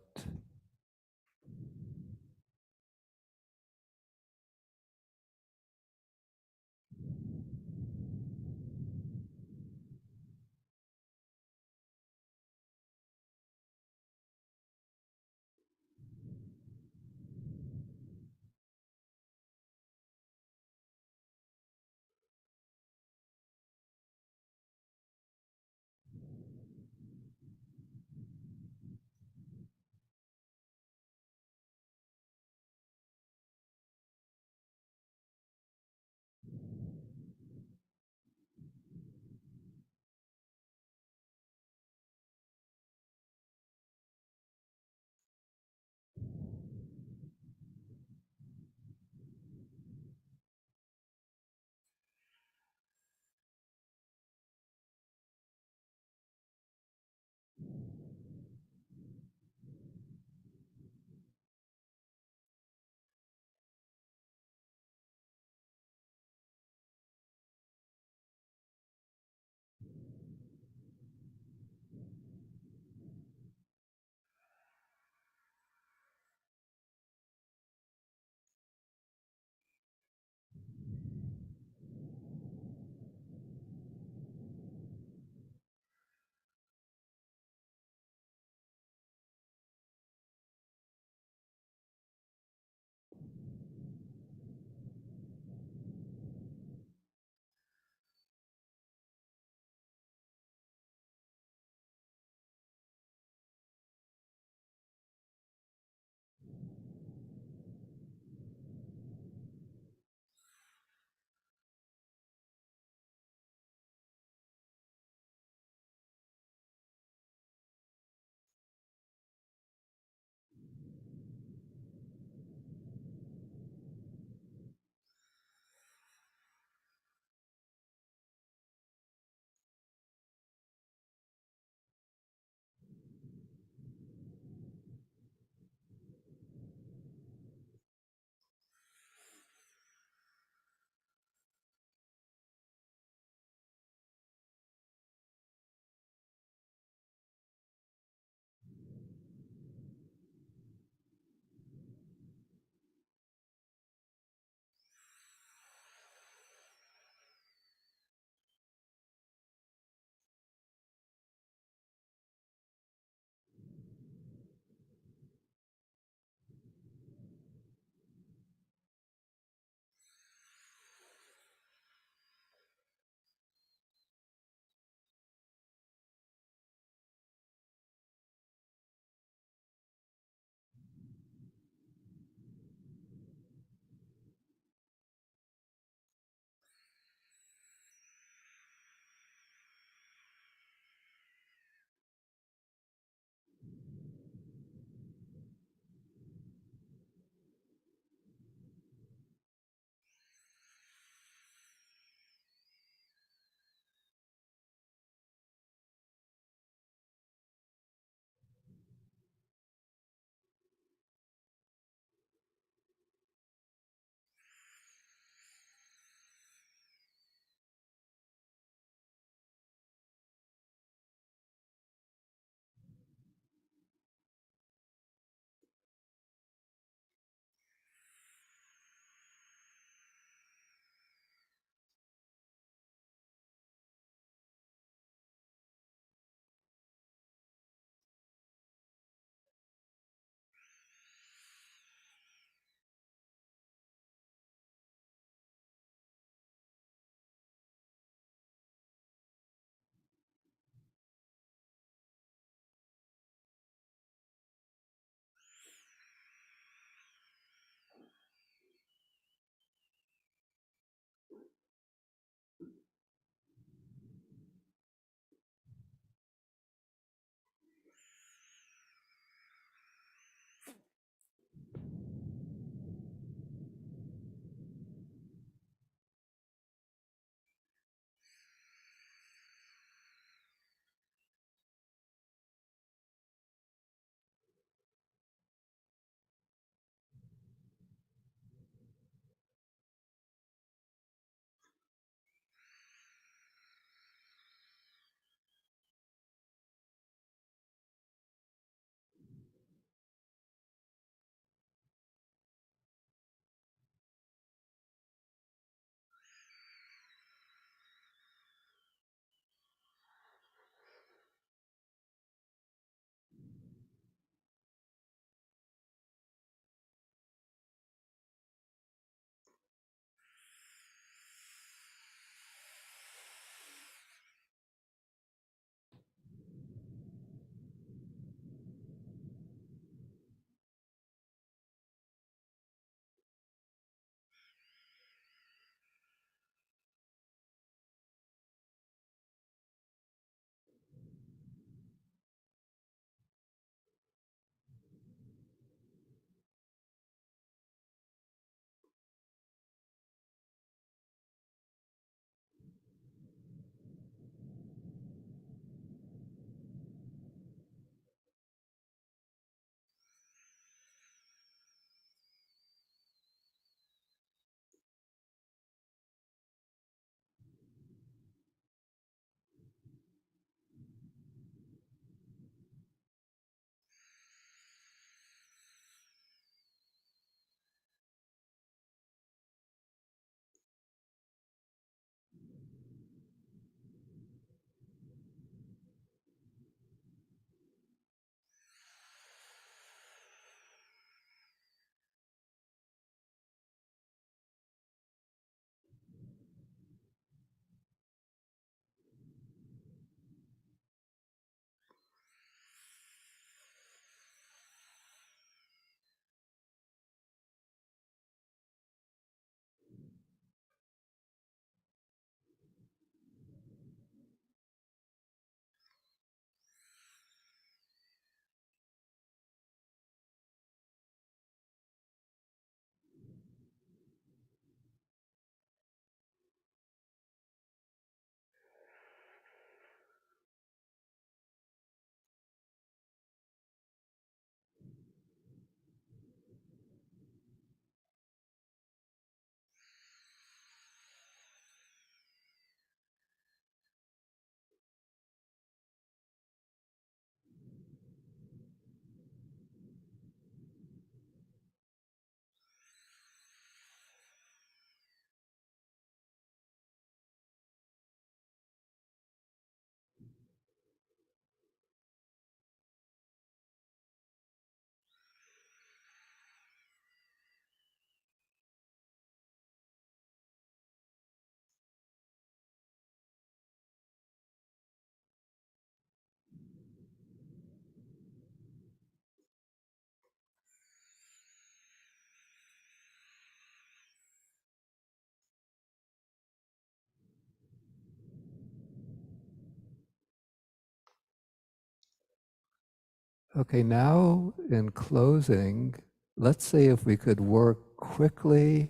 Okay, now in closing, let's see if we could work quickly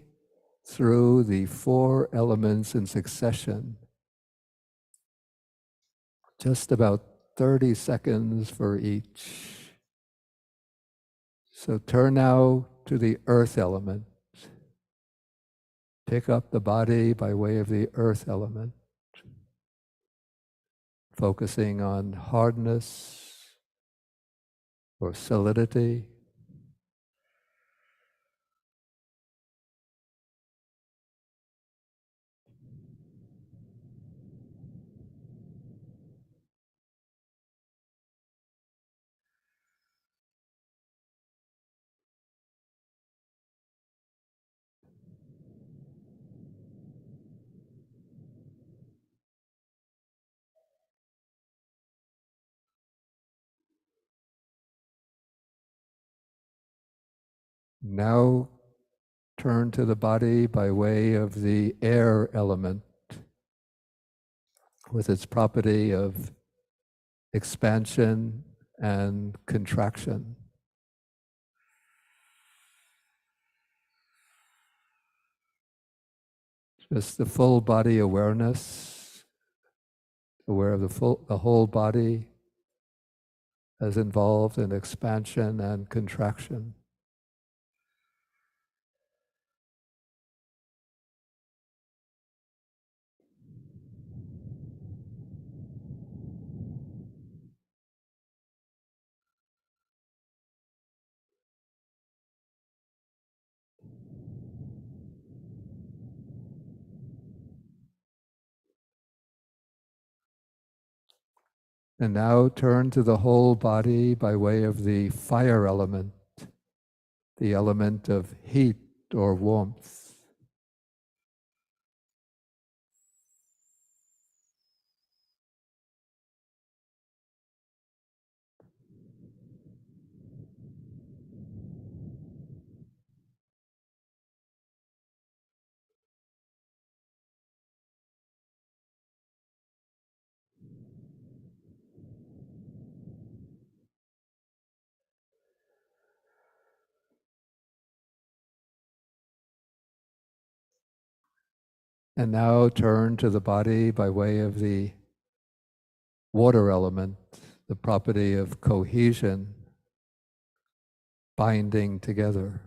through the 4 elements in succession. Just about 30 seconds for each. So turn now to the earth element. Pick up the body by way of the earth element, focusing on hardness or solidity. Now turn to the body by way of the air element with its property of expansion and contraction. Just the full body awareness, aware of the whole body as involved in expansion and contraction. And now turn to the whole body by way of the fire element, the element of heat or warmth. And now turn to the body by way of the water element, the property of cohesion, binding together.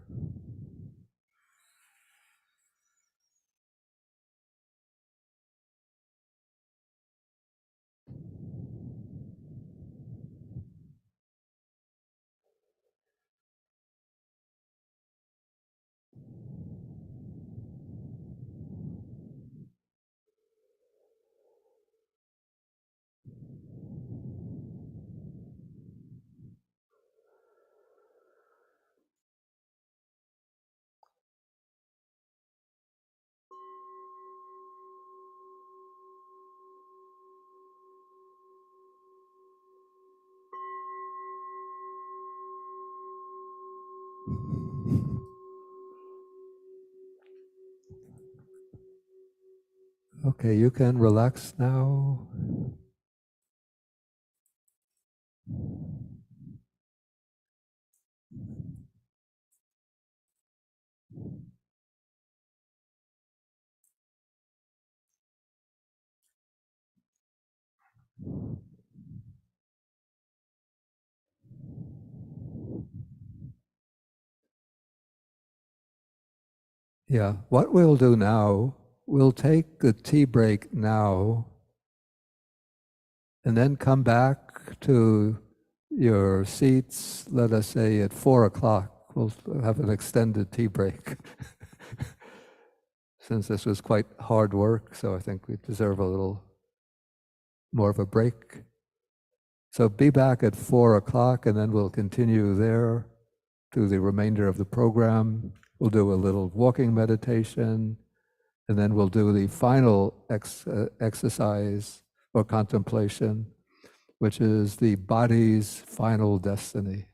Okay, you can relax now. Yeah, what we'll do now, we'll take the tea break now and then come back to your seats, let us say at 4 o'clock. We'll have an extended tea break. Since this was quite hard work, so I think we deserve a little more of a break. So be back at 4 o'clock and then we'll continue there to the remainder of the program. We'll do a little walking meditation and then we'll do the final exercise or contemplation, which is the body's final destiny.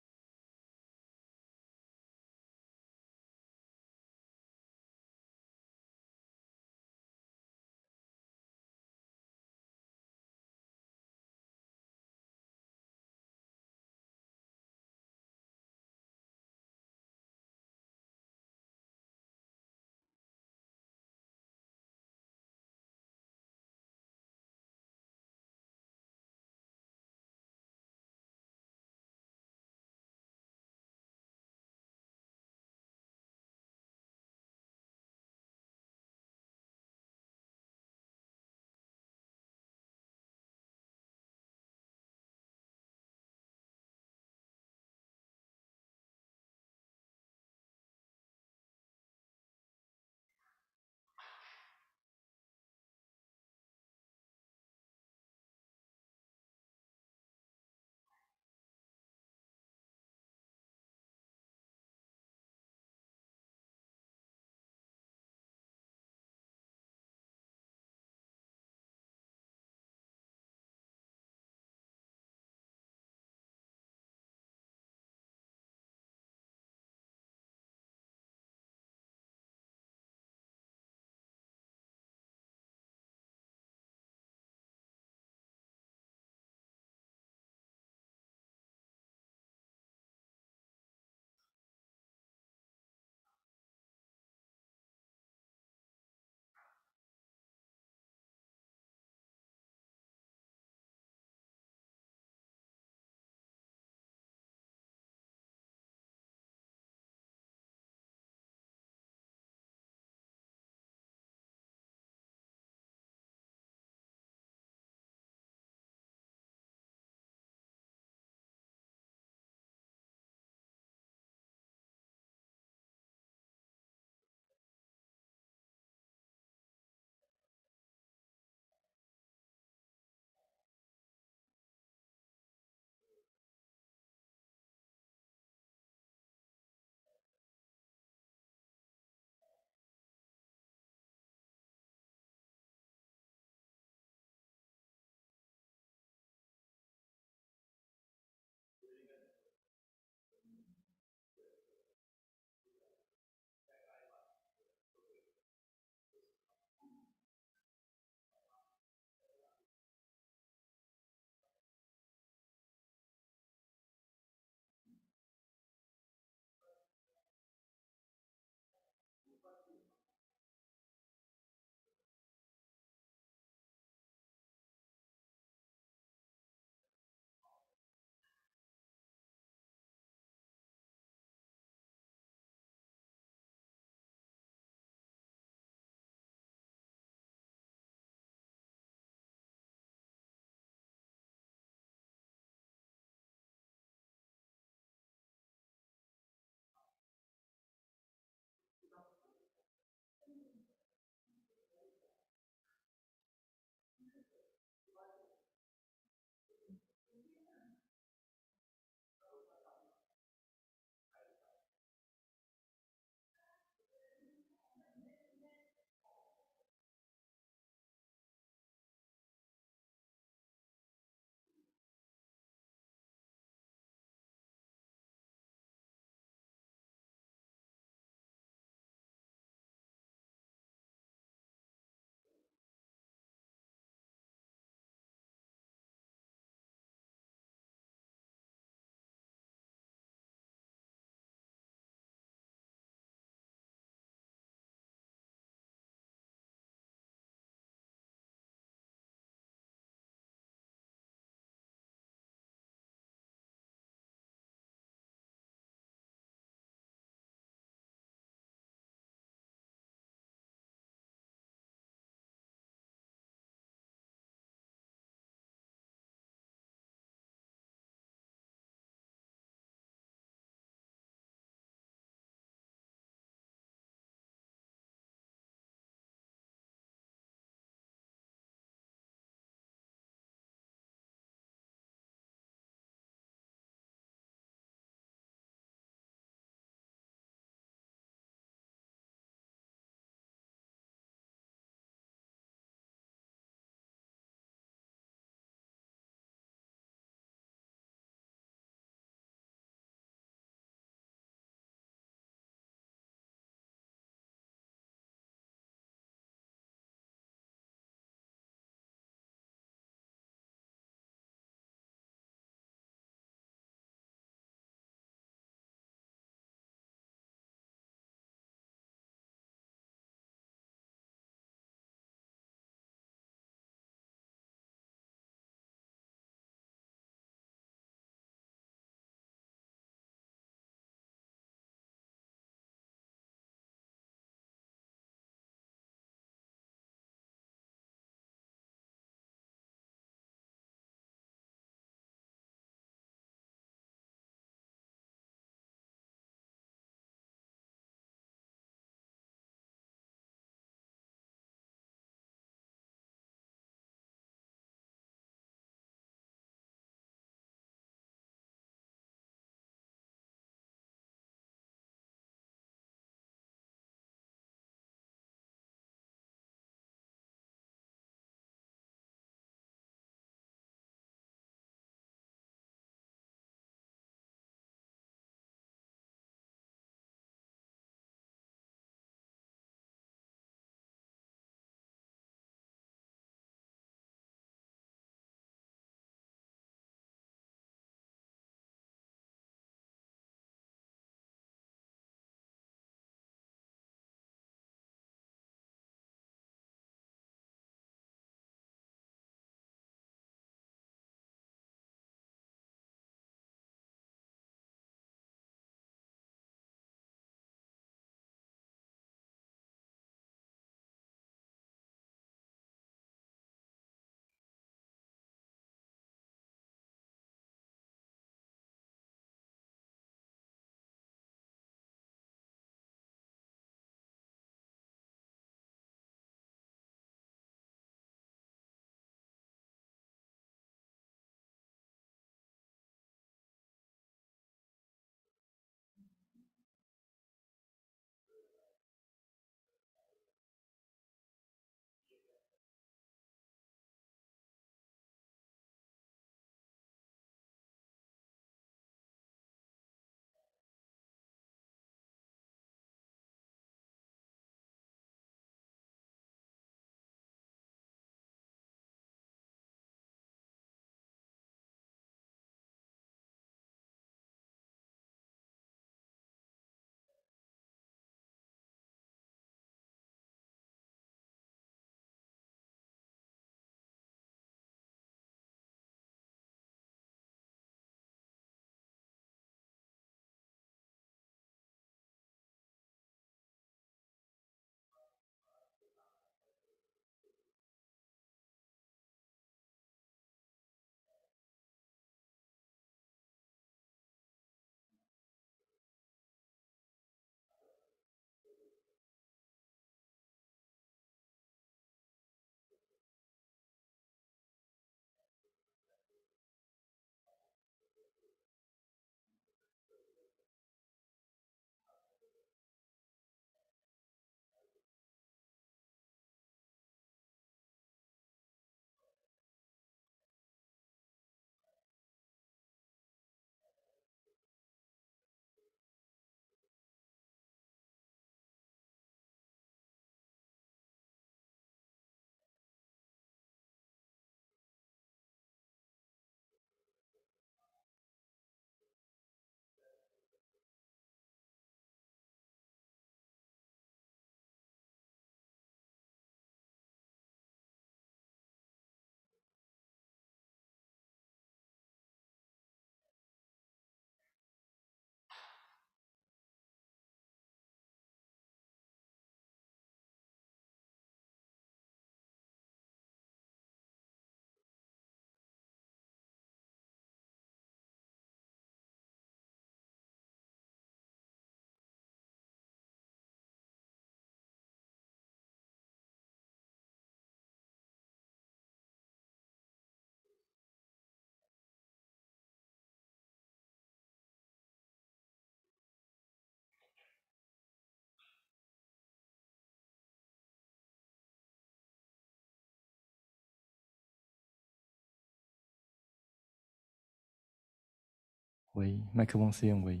喂，麦克风试用，喂，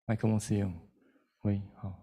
麦克风试用，喂，好。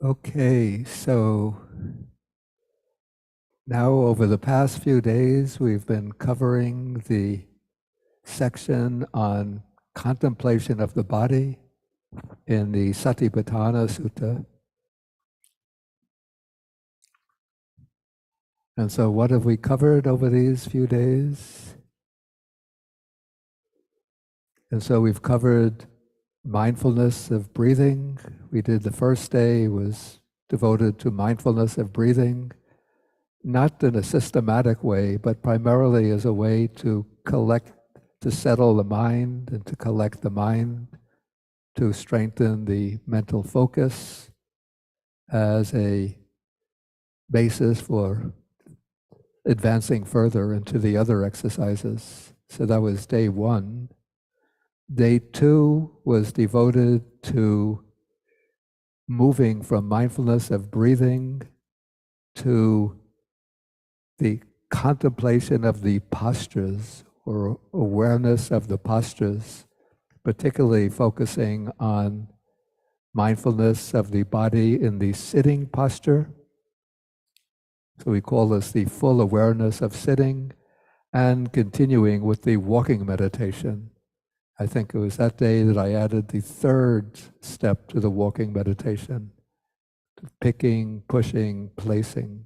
Okay, so now over the past few days, we've been covering the section on contemplation of the body in the Satipatthana Sutta. And so what have we covered over these few days? And so we've covered mindfulness of breathing. We did the first day was devoted to mindfulness of breathing, not in a systematic way, but primarily as a way to settle the mind and to collect the mind, to strengthen the mental focus as a basis for advancing further into the other exercises. So that was day one. Day two was devoted to moving from mindfulness of breathing to the contemplation of the postures or awareness of the postures, particularly focusing on mindfulness of the body in the sitting posture. So we call this the full awareness of sitting, and continuing with the walking meditation. I think it was that day that I added the third step to the walking meditation, picking, pushing, placing.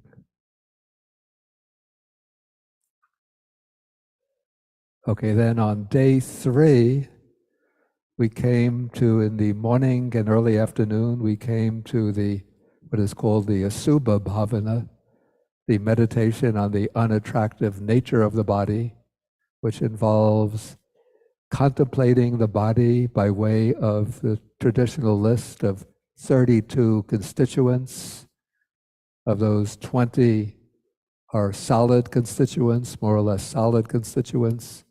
Okay, then on day three, we came to, in the morning and early afternoon, we came to the, what is called the Asubha Bhavana, the meditation on the unattractive nature of the body, which involves contemplating the body by way of the traditional list of 32 constituents. Of those, 20 are solid constituents, more or less solid constituents,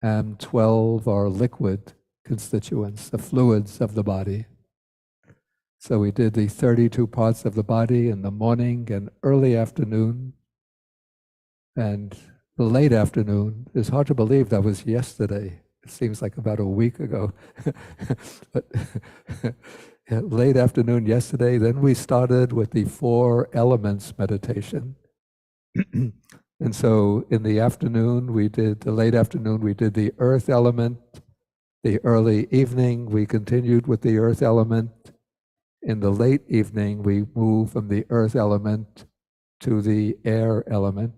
and 12 are liquid constituents, the fluids of the body. So we did the 32 parts of the body in the morning and early afternoon, and the late afternoon. It's hard to believe that was yesterday. It seems like about a week ago. But yeah, late afternoon yesterday, then we started with the 4 elements meditation. And so in the afternoon, the late afternoon, we did the earth element. The early evening, we continued with the earth element. In the late evening, we moved from the earth element to the air element.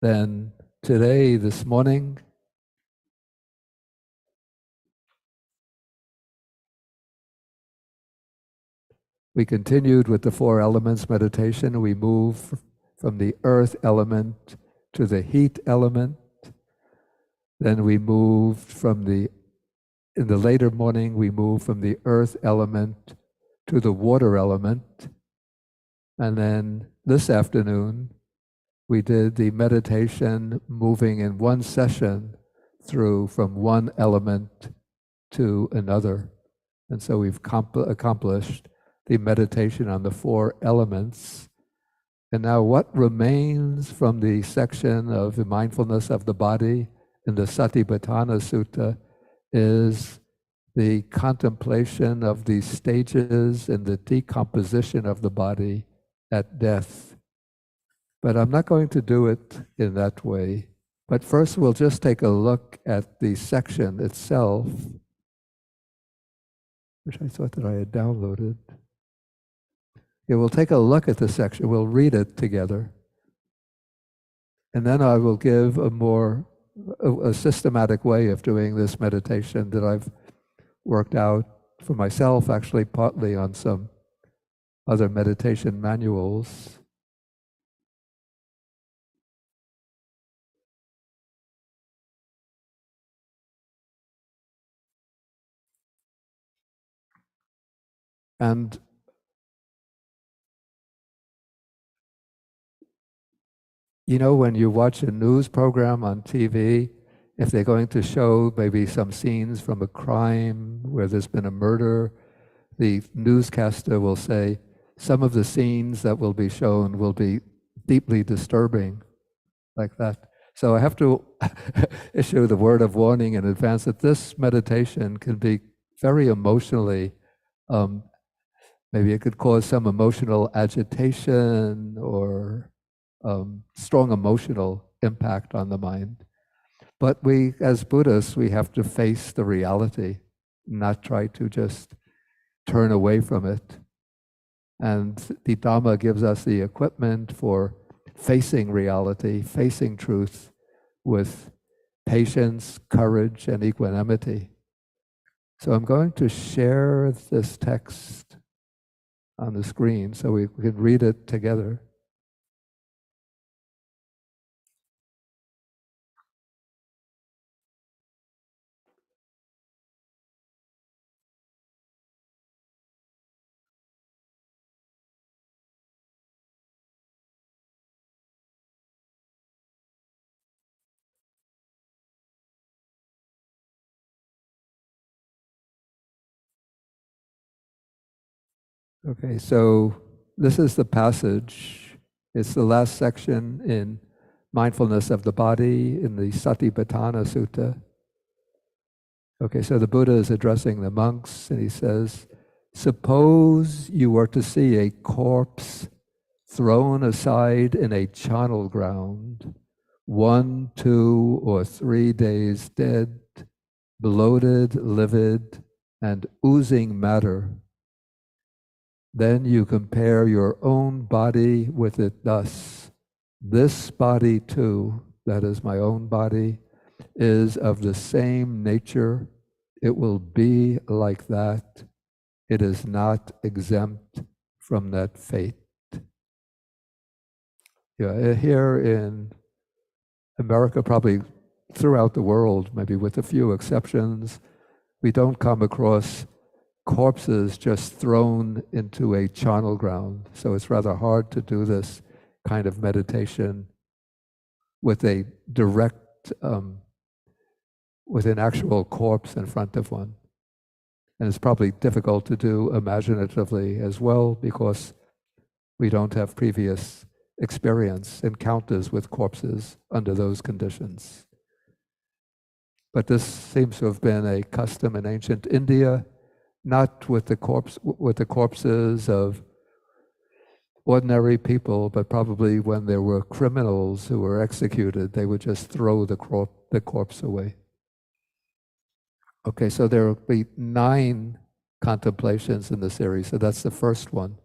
Then today, this morning, we continued with the 4 elements meditation. We moved from the earth element to the heat element. Then we moved in the later morning, we moved from the earth element to the water element. And then this afternoon, we did the meditation moving in one session through from one element to another. And so we've accomplished the meditation on the 4 elements. And now what remains from the section of the mindfulness of the body in the Satipatthana Sutta is the contemplation of the stages in the decomposition of the body at death. But I'm not going to do it in that way. But first we'll just take a look at the section itself, which I thought that I had downloaded. Yeah, we'll take a look at the section. We'll read it together. And then I will give a systematic way of doing this meditation that I've worked out for myself, actually partly on some other meditation manuals. And you know, when you watch a news program on TV, if they're going to show maybe some scenes from a crime where there's been a murder, the newscaster will say, some of the scenes that will be shown will be deeply disturbing, like that. So I have to issue the word of warning in advance that this meditation can be very emotionally Maybe it could cause some emotional agitation or strong emotional impact on the mind. But we, as Buddhists, we have to face the reality, not try to just turn away from it. And the Dhamma gives us the equipment for facing reality, facing truth with patience, courage, and equanimity. So I'm going to share this text on the screen so we can read it together. Okay, so this is the passage. It's the last section in Mindfulness of the Body in the Satipatthana Sutta. Okay, so the Buddha is addressing the monks and he says, suppose you were to see a corpse thrown aside in a charnel ground, 1, 2, or 3 days dead, bloated, livid, and oozing matter. Then you compare your own body with it thus. This body too, that is my own body, is of the same nature. It will be like that. It is not exempt from that fate. Yeah, here in America, probably throughout the world, maybe with a few exceptions, we don't come across corpses just thrown into a charnel ground. So it's rather hard to do this kind of meditation with a direct, with an actual corpse in front of one. And it's probably difficult to do imaginatively as well because we don't have previous experience, encounters with corpses under those conditions. But this seems to have been a custom in ancient India, not with the corpses of ordinary people, but probably when there were criminals who were executed, they would just throw the corpse away. Okay, so there will be 9 contemplations in the series. So that's the first one.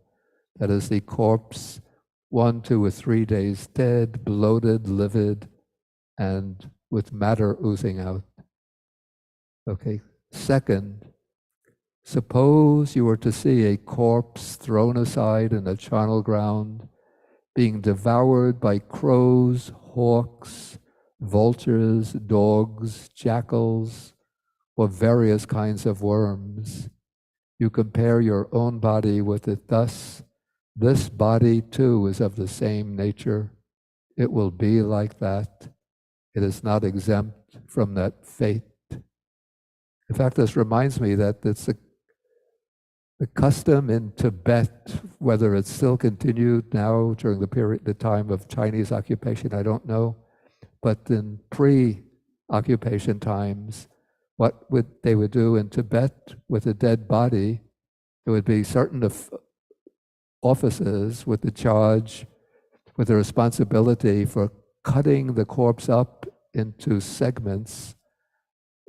That is the corpse, 1, 2, or 3 days dead, bloated, livid, and with matter oozing out. Okay, second, suppose you were to see a corpse thrown aside in a charnel ground, being devoured by crows, hawks, vultures, dogs, jackals, or various kinds of worms. You compare your own body with it thus. This body too is of the same nature. It will be like that. It is not exempt from that fate. In fact, this reminds me that it's the custom in Tibet, whether it's still continued now during the time of Chinese occupation, I don't know, but in pre-occupation times, what they would do in Tibet with a dead body, there would be certain officers with the charge, with the responsibility for cutting the corpse up into segments,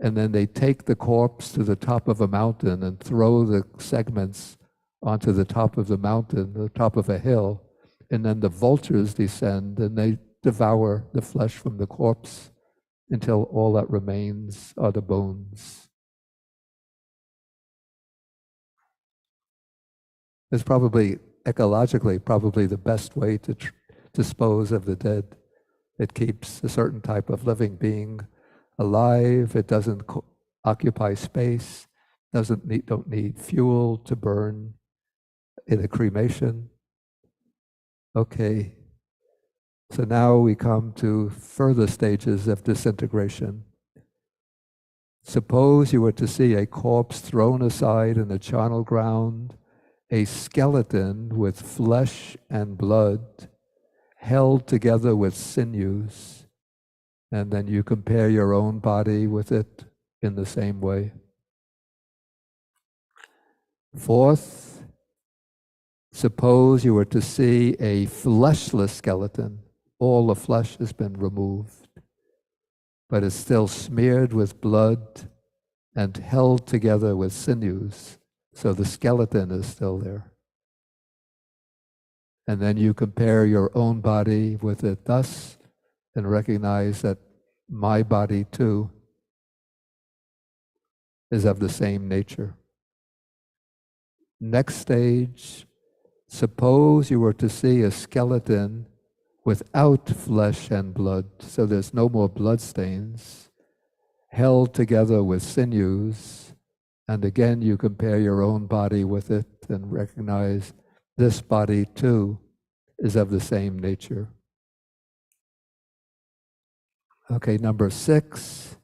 and then they take the corpse to the top of a mountain and throw the segments onto the top of the mountain, the top of a hill, and then the vultures descend and they devour the flesh from the corpse until all that remains are the bones. It's probably ecologically probably the best way to dispose of the dead. It keeps a certain type of living being alive. It doesn't occupy space. Don't need fuel to burn in a cremation. Okay. So now we come to further stages of disintegration. Suppose you were to see a corpse thrown aside in the charnel ground, a skeleton with flesh and blood, held together with sinews, and then you compare your own body with it in the same way. Fourth, Suppose you were to see a fleshless skeleton. All the flesh has been removed, but it's still smeared with blood and held together with sinews. So the skeleton is still there. And then you compare your own body with it thus and recognize that my body too is of the same nature. Next stage, suppose you were to see a skeleton without flesh and blood, so there's no more blood stains, held together with sinews, and again you compare your own body with it and recognize this body too is of the same nature. Okay, number 6.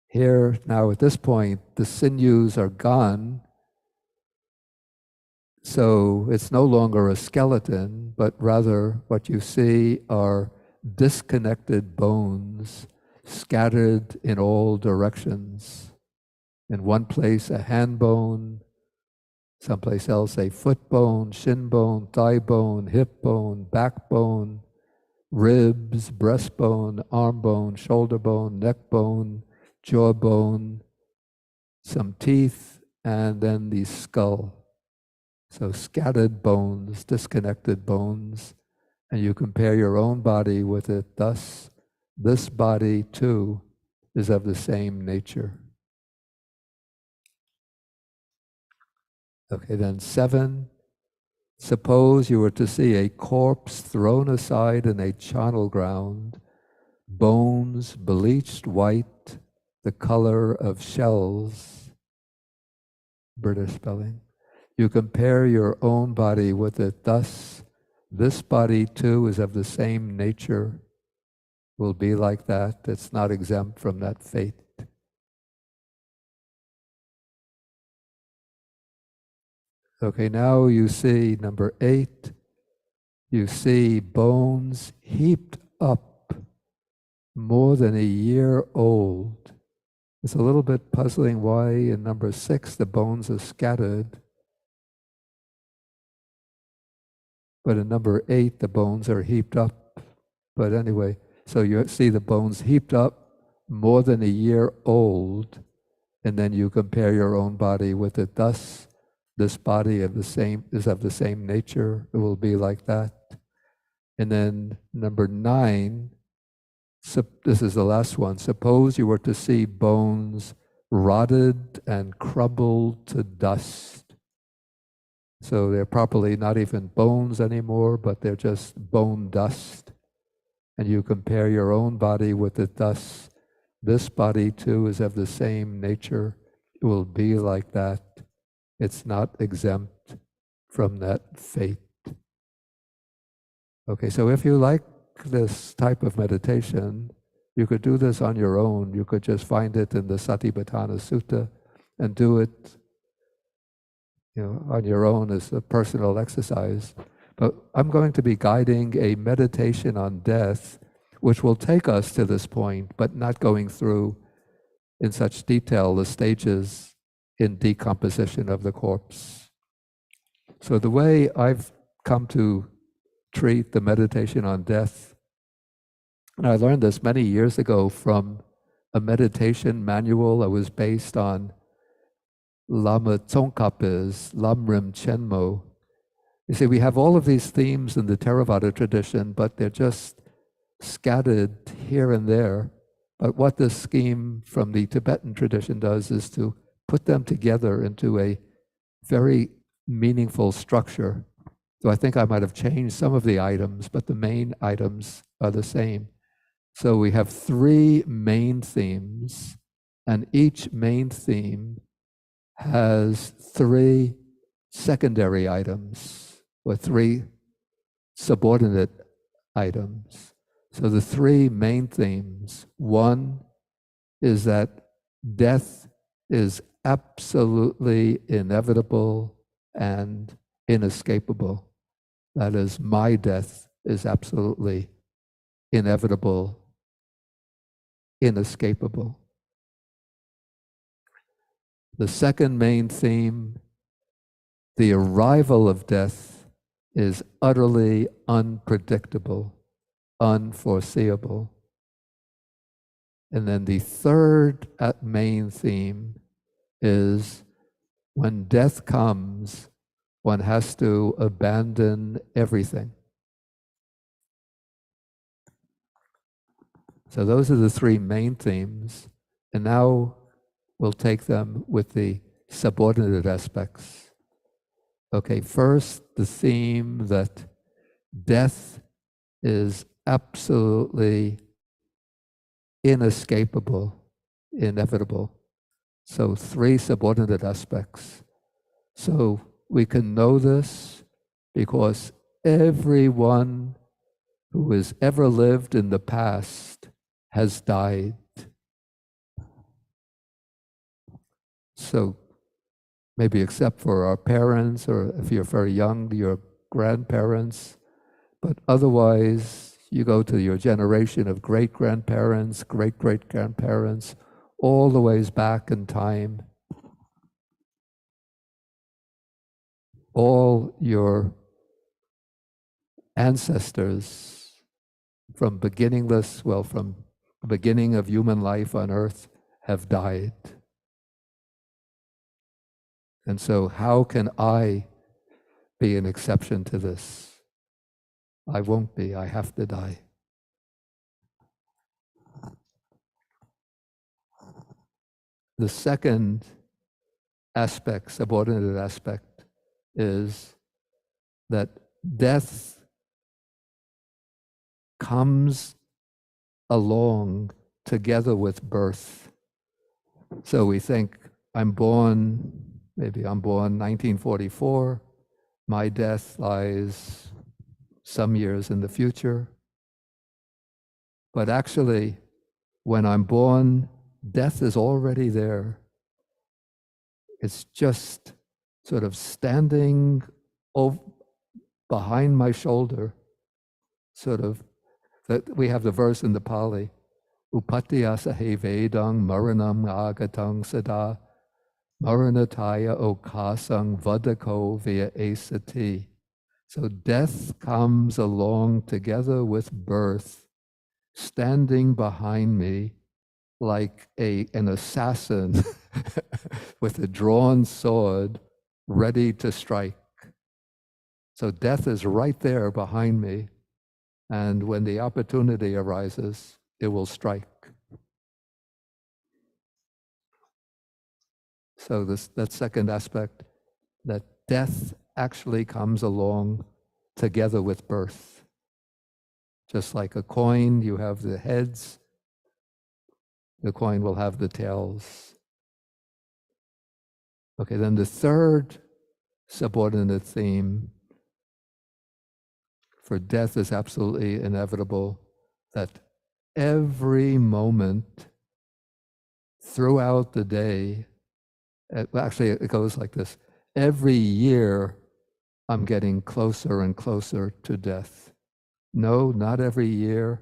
Here, now at this point, the sinews are gone, so it's no longer a skeleton, but rather what you see are disconnected bones scattered in all directions. In one place, a hand bone, someplace else, a foot bone, shin bone, thigh bone, hip bone, back bone, ribs, breastbone, arm bone, shoulder bone, neck bone, jawbone, some teeth, and then the skull. So scattered bones, disconnected bones, and you compare your own body with it. Thus, this body too is of the same nature. Okay, then 7. Suppose you were to see a corpse thrown aside in a charnel ground, bones bleached white, the color of shells, British spelling. You compare your own body with it. Thus, this body too is of the same nature, will be like that. It's not exempt from that fate. Okay, now you see number 8, you see bones heaped up more than a year old. It's a little bit puzzling why in number 6 the bones are scattered, but in number 8 the bones are heaped up. But anyway, so you see the bones heaped up more than a year old, and then you compare your own body with it. Thus, this body is of the same nature. It will be like that. And then number 9, this is the last one. Suppose you were to see bones rotted and crumbled to dust. So they're properly not even bones anymore, but they're just bone dust. And you compare your own body with it thus. This body too is of the same nature. It will be like that. It's not exempt from that fate. Okay, so if you like this type of meditation, you could do this on your own. You could just find it in the Satipatthana Sutta and do it, on your own as a personal exercise. But I'm going to be guiding a meditation on death, which will take us to this point, but not going through in such detail the stages in decomposition of the corpse. So the way I've come to treat the meditation on death, and I learned this many years ago from a meditation manual that was based on Lama Tsongkhapa's Lamrim Chenmo. You see, we have all of these themes in the Theravada tradition, but they're just scattered here and there. But what this scheme from the Tibetan tradition does is to put them together into a very meaningful structure. So I think I might have changed some of the items, but the main items are the same. So we have 3 main themes, and each main theme has 3 secondary items or 3 subordinate items. So the 3 main themes, 1 is that death is absolutely inevitable and inescapable. That is, my death is absolutely inevitable, inescapable. The second main theme the arrival of death is utterly unpredictable, unforeseeable. And then the third main theme is when death comes, one has to abandon everything. So those are the three main themes. And now we'll take them with the subordinate aspects. Okay, first, the theme that death is absolutely inescapable, inevitable. So three subordinate aspects. So we can know this because everyone who has ever lived in the past has died. So maybe except for our parents, or if you're very young, your grandparents, but otherwise you go to your generation of great-grandparents, great-great-grandparents, all the ways back in time. All your ancestors from the beginning of human life on earth have died. And so how can I be an exception to this? I won't be, I have to die. The second aspect, subordinate aspect, is that death comes along together with birth. So we think, maybe I'm born 1944, my death lies some years in the future. But actually, when I'm born, death is already there. It's just sort of standing behind my shoulder, sort of, that we have the verse in the Pali, Upatiyasa he vedang maranam agatang sada maranataya okasang vadako via asati. So death comes along together with birth, standing behind me like an assassin with a drawn sword ready to strike. So death is right there behind me, and when the opportunity arises, it will strike. So that second aspect, that death actually comes along together with birth. Just like a coin, you have the heads, the coin will have the tails. Okay, then the third subordinate theme for death is absolutely inevitable, that every moment throughout the day, actually it goes like this, every year I'm getting closer and closer to death. No, not every year.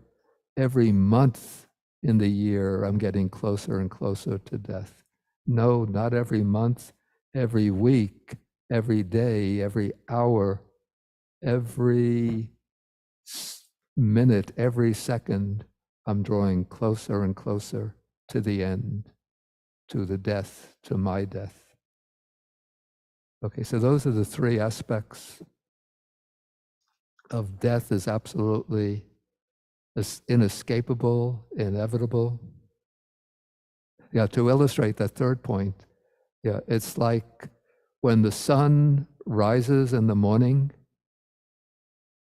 Every month in the year, I'm getting closer and closer to death. No, not every month. Every week, every day, every hour, every minute, every second, I'm drawing closer and closer to the end, to the death, to my death. Okay, so those are the three aspects of death is absolutely inescapable, inevitable. Yeah, to illustrate that third point, yeah, it's like when the sun rises in the morning,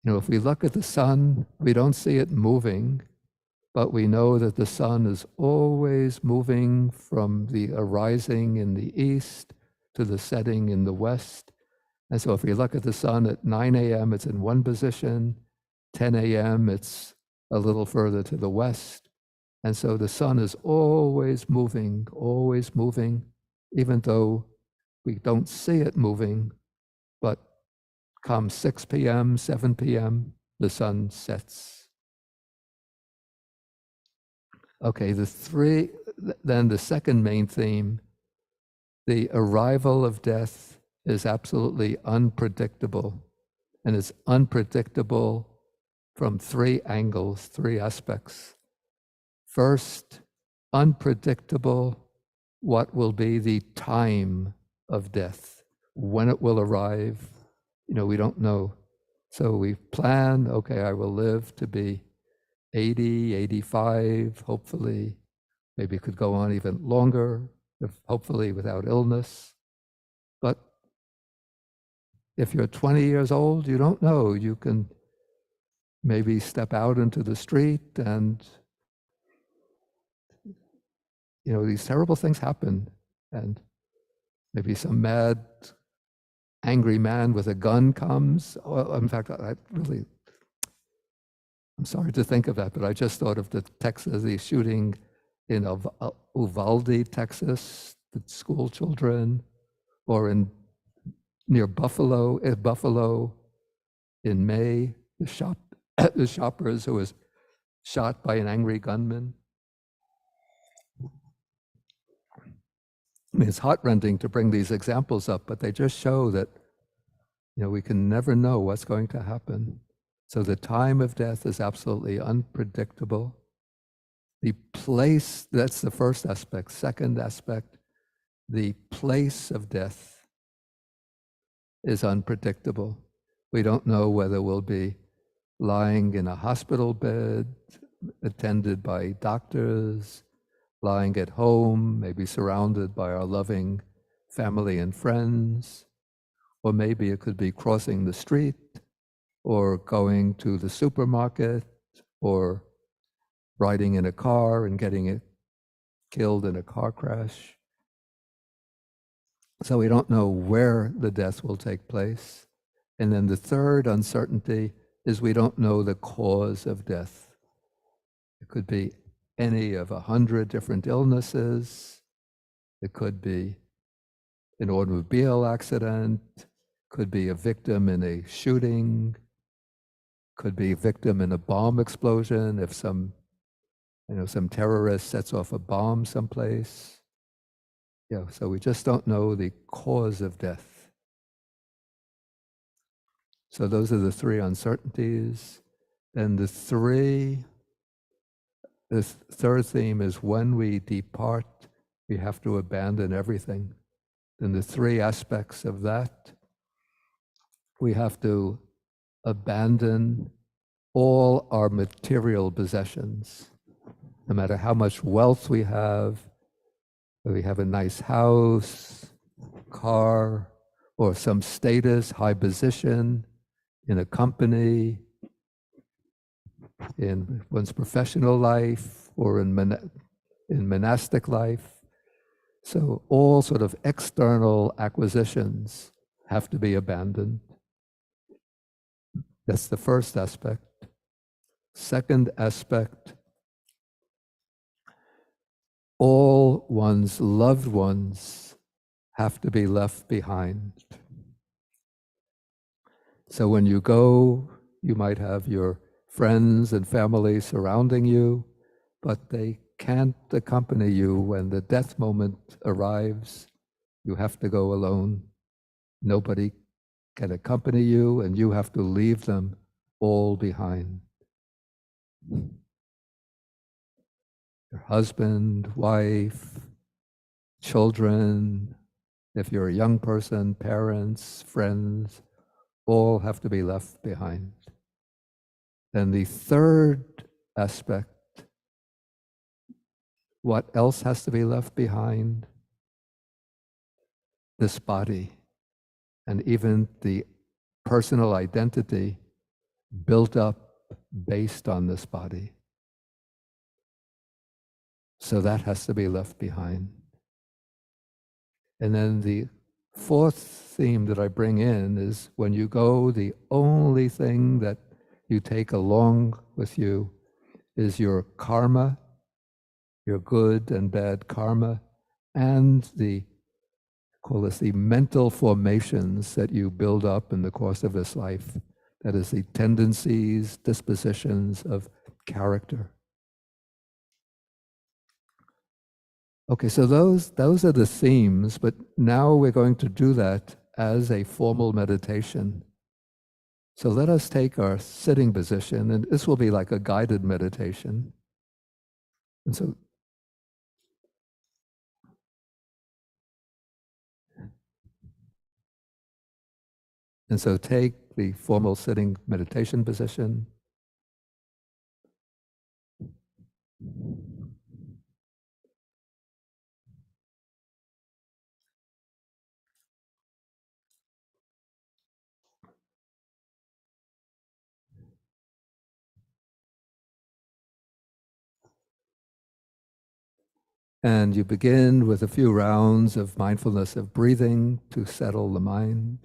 if we look at the sun, we don't see it moving, but we know that the sun is always moving from the arising in the east to the setting in the west. And so if we look at the sun at 9 a.m., it's in one position, 10 a.m., it's a little further to the west. And so the sun is always moving, even though we don't see it moving, but come 6 p.m., 7 p.m., the sun sets. Okay, then the second main theme, the arrival of death is absolutely unpredictable. And it's unpredictable from three angles, three aspects. First, unpredictable what will be the time of death, when it will arrive. We don't know. So we plan, okay, I will live to be 80, 85, hopefully. Maybe it could go on even longer, hopefully without illness. But if you're 20 years old, you don't know. You can maybe step out into the street and, these terrible things happen. And maybe some mad, angry man with a gun comes. Well, in fact, I'm sorry to think of that, but I just thought of the shooting in Uvalde, Texas, the school children, or near Buffalo, in May, the shoppers who was shot by an angry gunman. I mean, it's heartrending to bring these examples up, but they just show that, we can never know what's going to happen. So the time of death is absolutely unpredictable. The place, that's the first aspect. Second aspect, the place of death is unpredictable. We don't know whether we'll be lying in a hospital bed, attended by doctors, lying at home, maybe surrounded by our loving family and friends, or maybe it could be crossing the street, or going to the supermarket, or riding in a car and getting killed in a car crash. So we don't know where the death will take place. And then the third uncertainty is we don't know the cause of death. It could be any of 100 different illnesses. It could be an automobile accident, could be a victim in a shooting, could be a victim in a bomb explosion if some terrorist sets off a bomb someplace. So we just don't know the cause of death. So those are the three uncertainties. Then the third theme is when we depart, we have to abandon everything. Then the three aspects of that, we have to abandon all our material possessions. No matter how much wealth we have a nice house, car, or some status, high position in a company, in one's professional life, or in monastic life. So all sort of external acquisitions have to be abandoned. That's the first aspect. Second aspect, all one's loved ones have to be left behind. So when you go, you might have your friends and family surrounding you, but they can't accompany you when the death moment arrives. You have to go alone. Nobody can accompany you, and you have to leave them all behind. Your husband, wife, children, if you're a young person, parents, friends, all have to be left behind. Then the third aspect, what else has to be left behind? This body, and even the personal identity built up based on this body. So that has to be left behind. And then the fourth theme that I bring in is when you go, the only thing that you take along with you is your karma, your good and bad karma, and the mental formations that you build up in the course of this life. That is the tendencies, dispositions of character. Okay, so those are the themes, but now we're going to do that as a formal meditation. So let us take our sitting position, and this will be like a guided meditation. And so take the formal sitting meditation position. And you begin with a few rounds of mindfulness of breathing to settle the mind.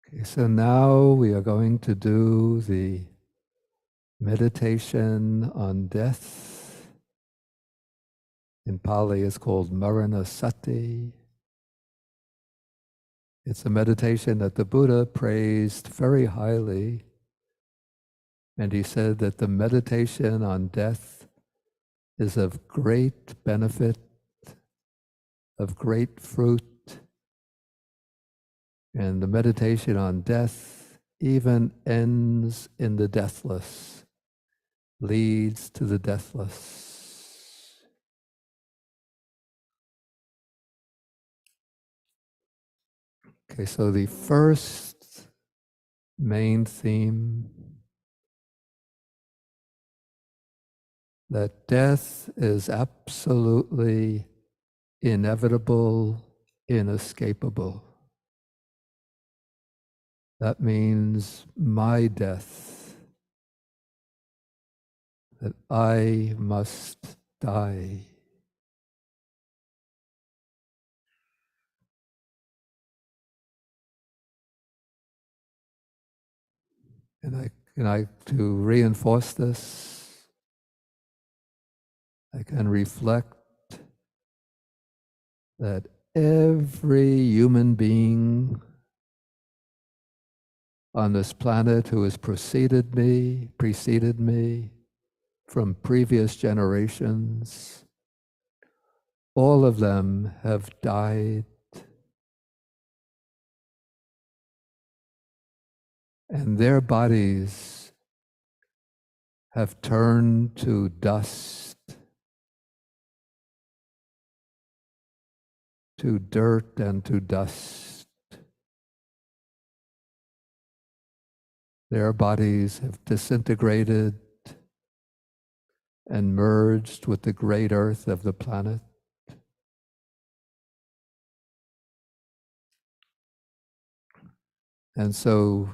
Okay, so now we are going to do the meditation on death. In Pali, it's called Maranasati. It's a meditation that the Buddha praised very highly. And he said that the meditation on death is of great benefit, of great fruit. And the meditation on death even ends in the deathless, leads to the deathless. Okay, so the first main theme, that death is absolutely inevitable, inescapable. That means my death, that I must die. And to reinforce this, I can reflect that every human being on this planet who has preceded me from previous generations, all of them have died. And their bodies have turned to dust, to dirt and to dust. Their bodies have disintegrated and merged with the great earth of the planet. And so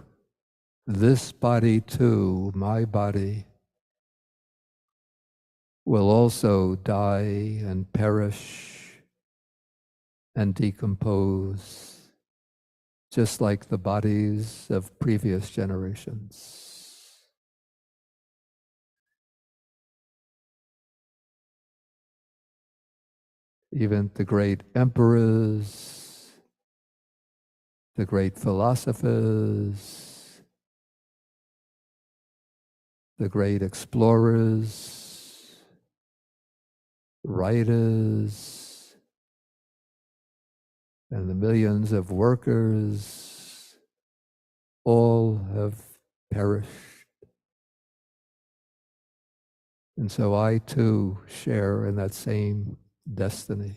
this body too, my body, will also die and perish and decompose, just like the bodies of previous generations. Even the great emperors, the great philosophers, the great explorers, writers, and the millions of workers, all have perished. And so I too share in that same destiny.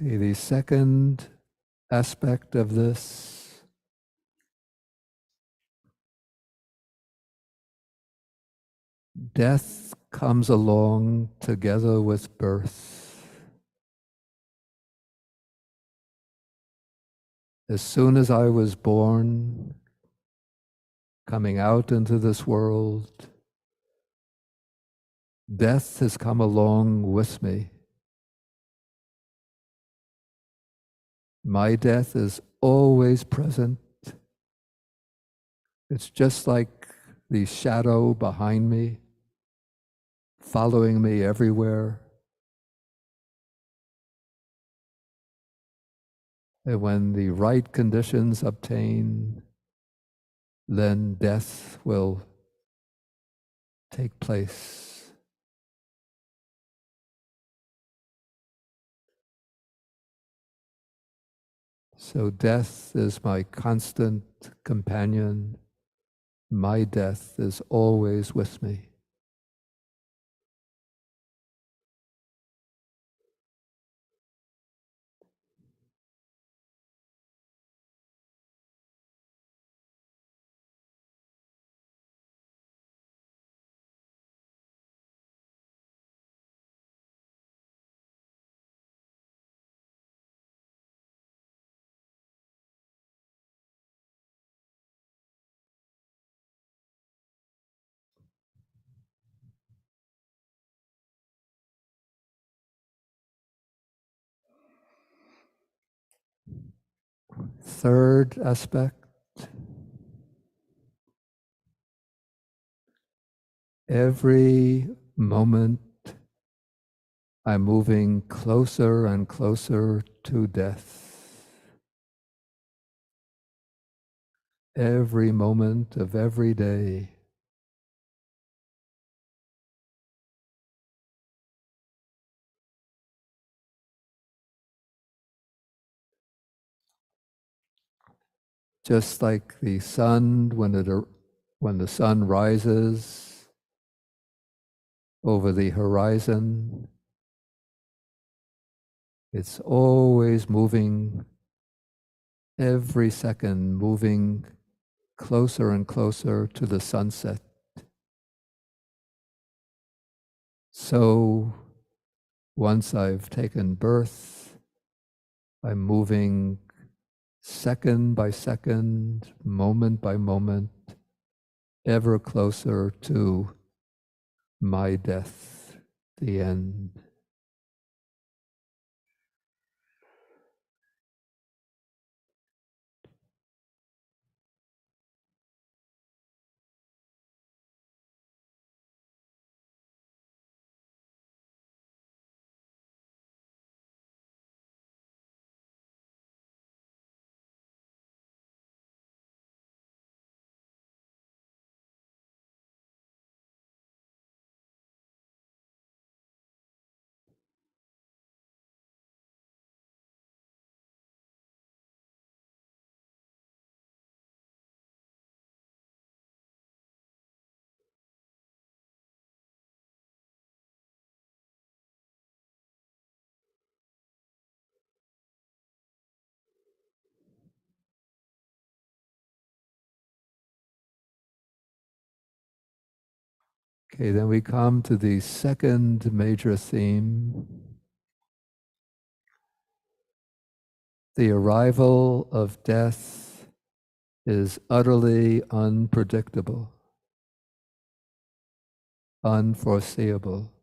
Okay, the second aspect of this death comes along together with birth. As soon as I was born, coming out into this world, death has come along with me. My death is always present. It's just like the shadow behind me, following me everywhere. And when the right conditions obtain, then death will take place. So death is my constant companion. My death is always with me. Third aspect, every moment I'm moving closer and closer to death. Every moment of every day. Just like the sun when the sun rises over the horizon, it's always moving, every second moving closer and closer to the sunset. So once I've taken birth, I'm moving second by second, moment by moment, ever closer to my death, the end. Okay, then we come to the second major theme, the arrival of death is utterly unpredictable, unforeseeable.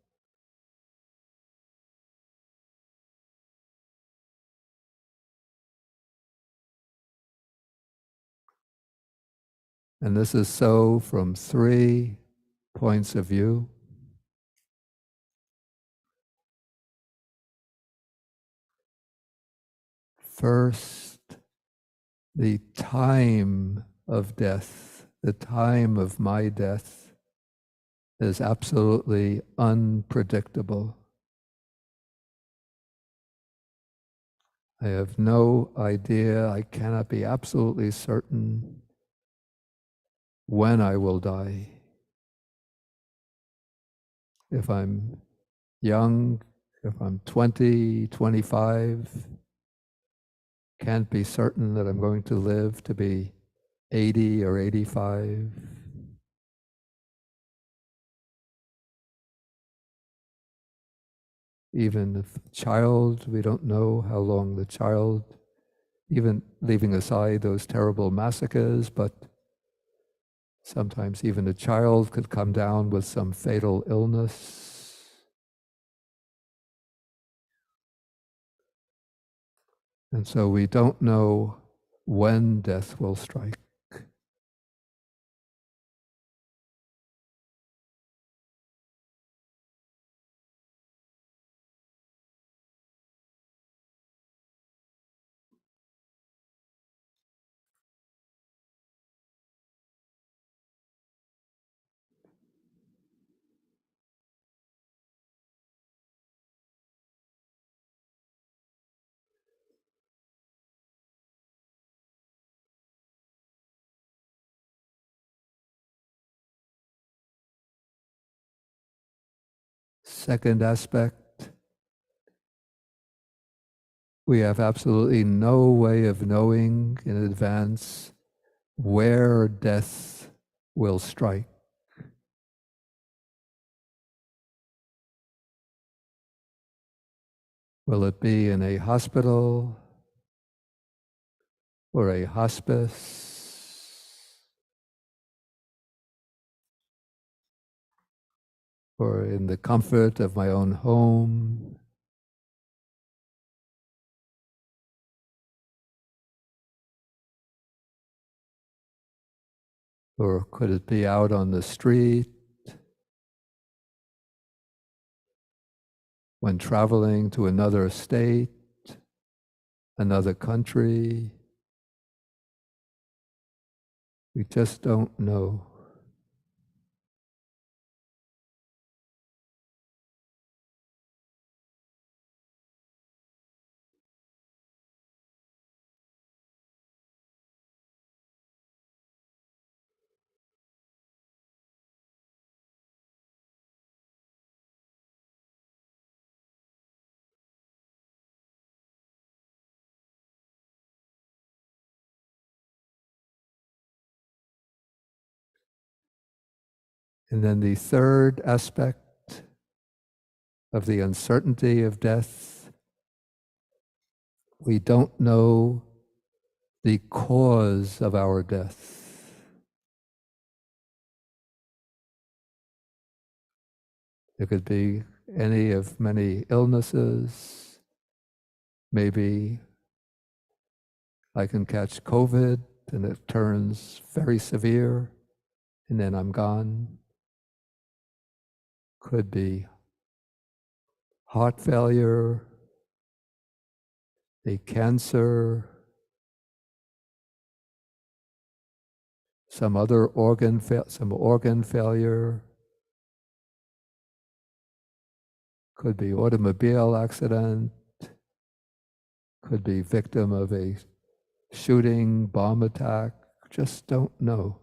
And this is so from 3 points of view. First, the time of death, the time of my death is absolutely unpredictable. I have no idea, I cannot be absolutely certain when I will die. If I'm young, If I'm 20, 25, can't be certain that I'm going to live to be 80 or 85. Even if a child, we don't know how long the child, even leaving aside those terrible massacres, but sometimes even a child could come down with some fatal illness. And so we don't know when death will strike. Second aspect, we have absolutely no way of knowing in advance where death will strike. Will it be in a hospital or a hospice or in the comfort of my own home? Or could it be out on the street when traveling to another state, another country? We just don't know. And then the third aspect of the uncertainty of death, we don't know the cause of our death. It could be any of many illnesses. Maybe I can catch COVID and it turns very severe and then I'm gone. Could be heart failure, a cancer, some other organ failure. Could be automobile accident, could be victim of a shooting, bomb attack, just don't know.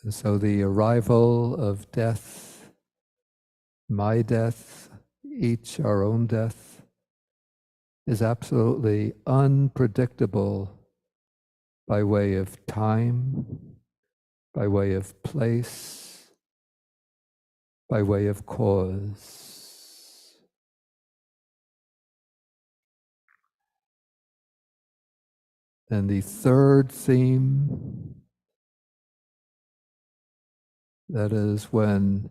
And so the arrival of death, my death, each our own death, is absolutely unpredictable by way of time, by way of place, by way of cause. And the third theme, that is when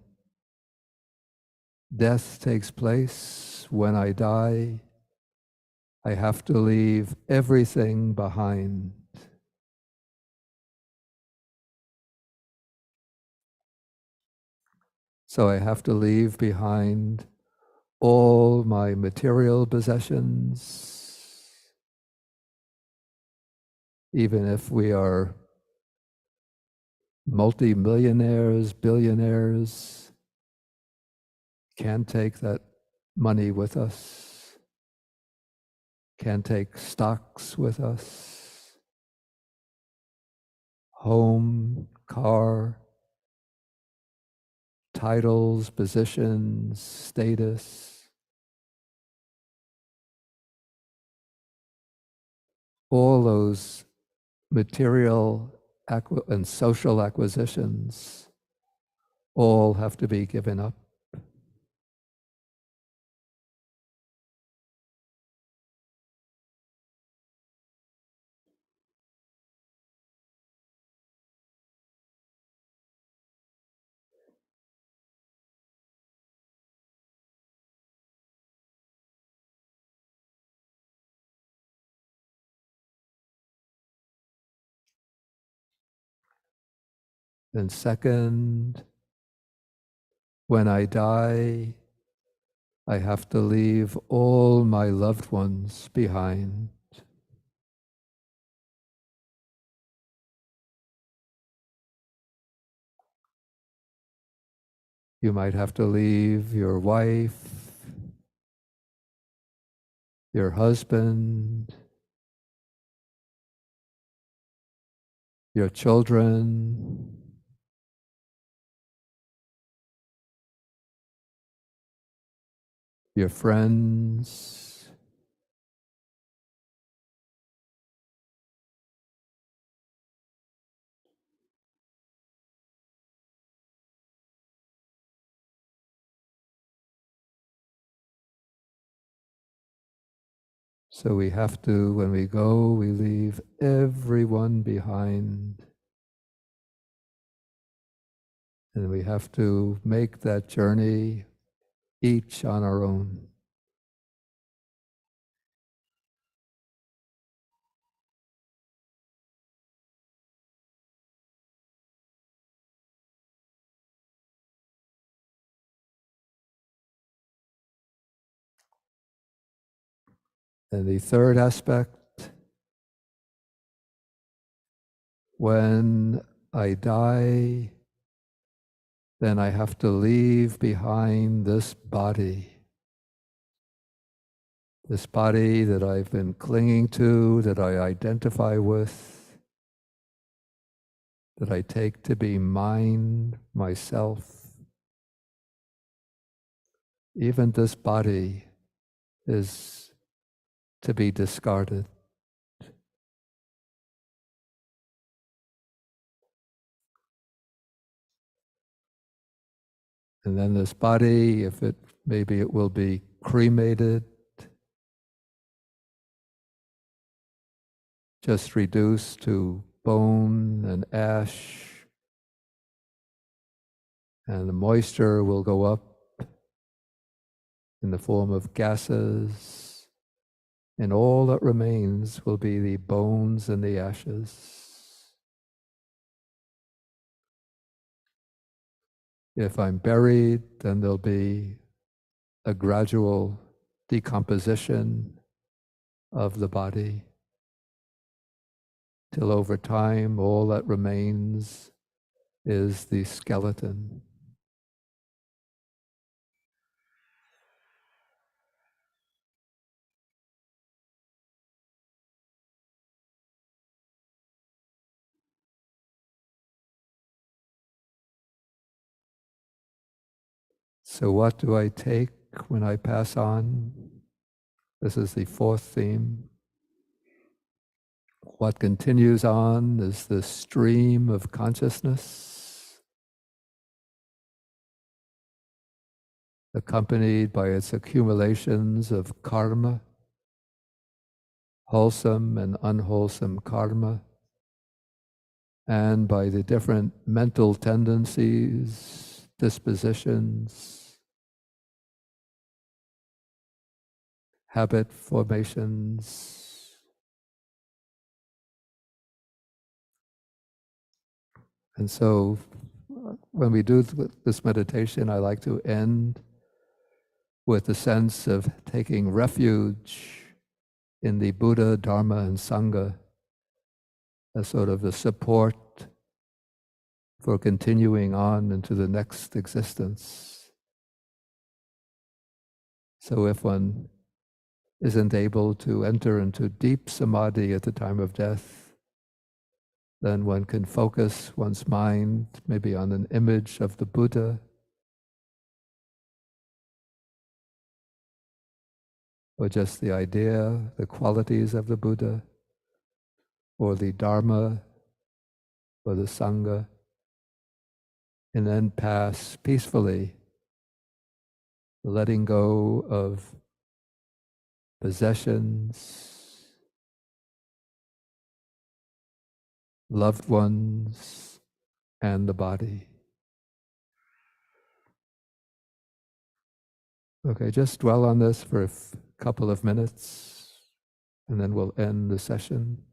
death takes place, when I die, I have to leave everything behind. So I have to leave behind all my material possessions, even if we are multi-millionaires, billionaires, can't take that money with us. can take stocks with us, home, car, titles, positions, status, all those material and social acquisitions all have to be given up. And second, when I die, I have to leave all my loved ones behind. You might have to leave your wife, your husband, your children, your friends, so we have to, when we go, we leave everyone behind. And we have to make that journey each on our own. And the third aspect, when I die, then I have to leave behind this body that I've been clinging to, that I identify with, that I take to be mine, myself. Even this body is to be discarded. And then this body, maybe it will be cremated, just reduced to bone and ash, and the moisture will go up in the form of gases, and all that remains will be the bones and the ashes. If I'm buried, then there'll be a gradual decomposition of the body, till over time all that remains is the skeleton. So what do I take when I pass on? This is the fourth theme. What continues on is the stream of consciousness, accompanied by its accumulations of karma, wholesome and unwholesome karma, and by the different mental tendencies, dispositions, habit formations. And so when we do this meditation, I like to end with the sense of taking refuge in the Buddha, Dharma, and Sangha as sort of the support for continuing on into the next existence. So if one isn't able to enter into deep samadhi at the time of death, then one can focus one's mind maybe on an image of the Buddha, or just the idea, the qualities of the Buddha, or the Dharma, or the Sangha, and then pass peacefully, letting go of possessions, loved ones, and the body. Okay, just dwell on this for a couple of minutes, and then we'll end the session.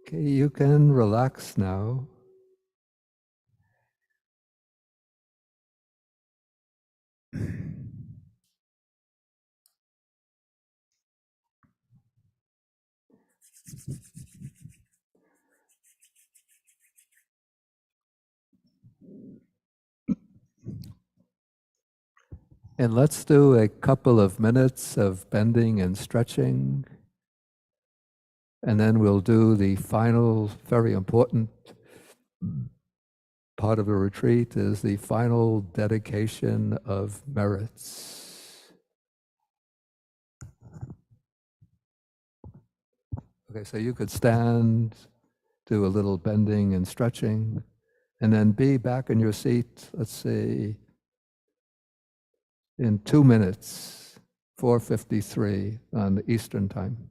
Okay, you can relax now. And let's do a couple of minutes of bending and stretching. And then we'll do the final, very important part of the retreat is the final dedication of merits. Okay, so you could stand, do a little bending and stretching, and then be back in your seat, let's say, in 2 minutes, 4:53 on the Eastern time.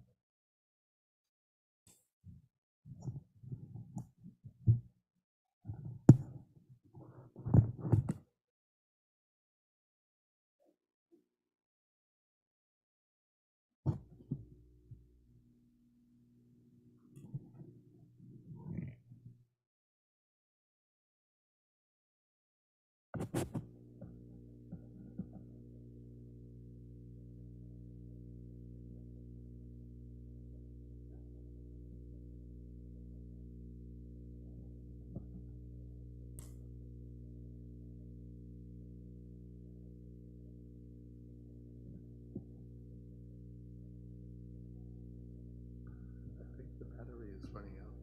The battery is running out.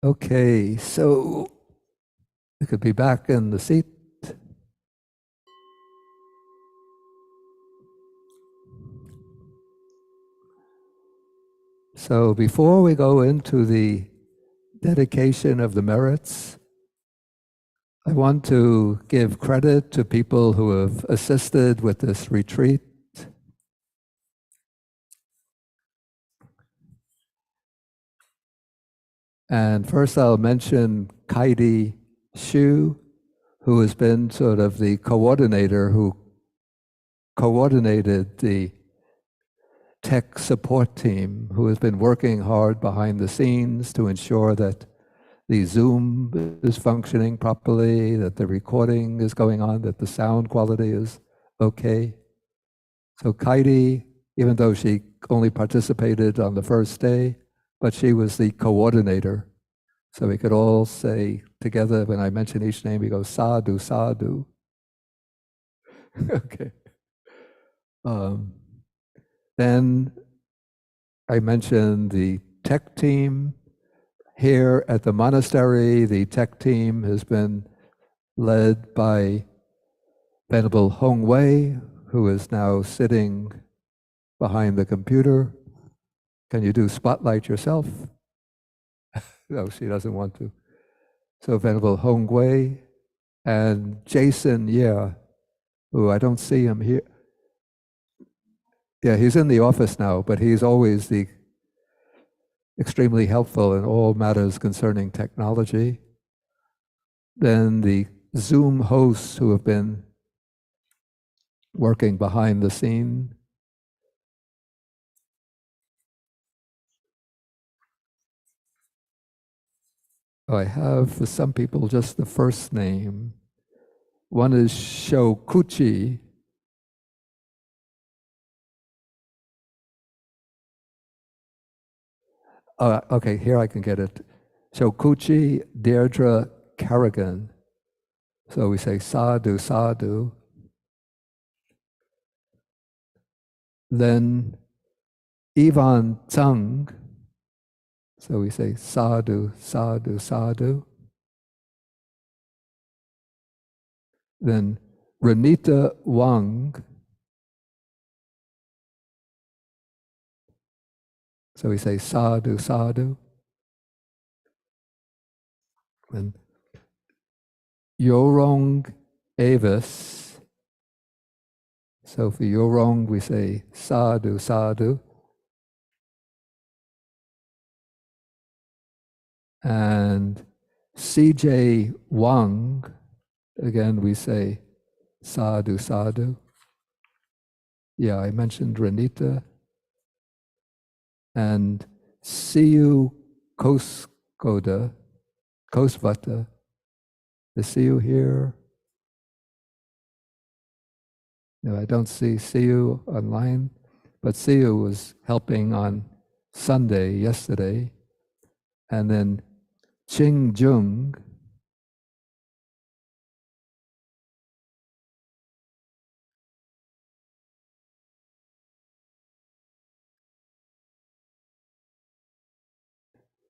Okay, so we could be back in the seat. So before we go into the dedication of the merits, I want to give credit to people who have assisted with this retreat. And first I'll mention Kaidi Shu, who has been sort of the coordinator who coordinated the tech support team, who has been working hard behind the scenes to ensure that the Zoom is functioning properly, that the recording is going on, that the sound quality is okay. So Kaidi, even though she only participated on the first day, but she was the coordinator. So we could all say together, when I mention each name, we go, sadhu, sadhu. Okay. Then I mentioned the tech team. Here at the monastery, the tech team has been led by Venerable Hong Wei, who is now sitting behind the computer. Can you do spotlight yourself? No, she doesn't want to. So Venerable Hong Wei and Jason Ye, who I don't see him here. Yeah, he's in the office now, but he's always extremely helpful in all matters concerning technology. Then the Zoom hosts who have been working behind the scene. I have for some people just the first name. One is Shokuchi. Okay, here I can get it. Chokuchi Deirdre Carrigan. So we say sadhu, sadhu. Then Ivan Tsang. So we say sadhu, sadhu, sadhu. Then Renita Wang. So we say sadhu, sadhu. And Yorong Avis. So for Yorong, we say sadhu, sadhu. And CJ Wang, again, we say sadhu, sadhu. Yeah, I mentioned Renita. And Siu Kosvata. Is Siu here? No, I don't see Siu online, but Siu was helping on Sunday, yesterday. And then Ching Jung.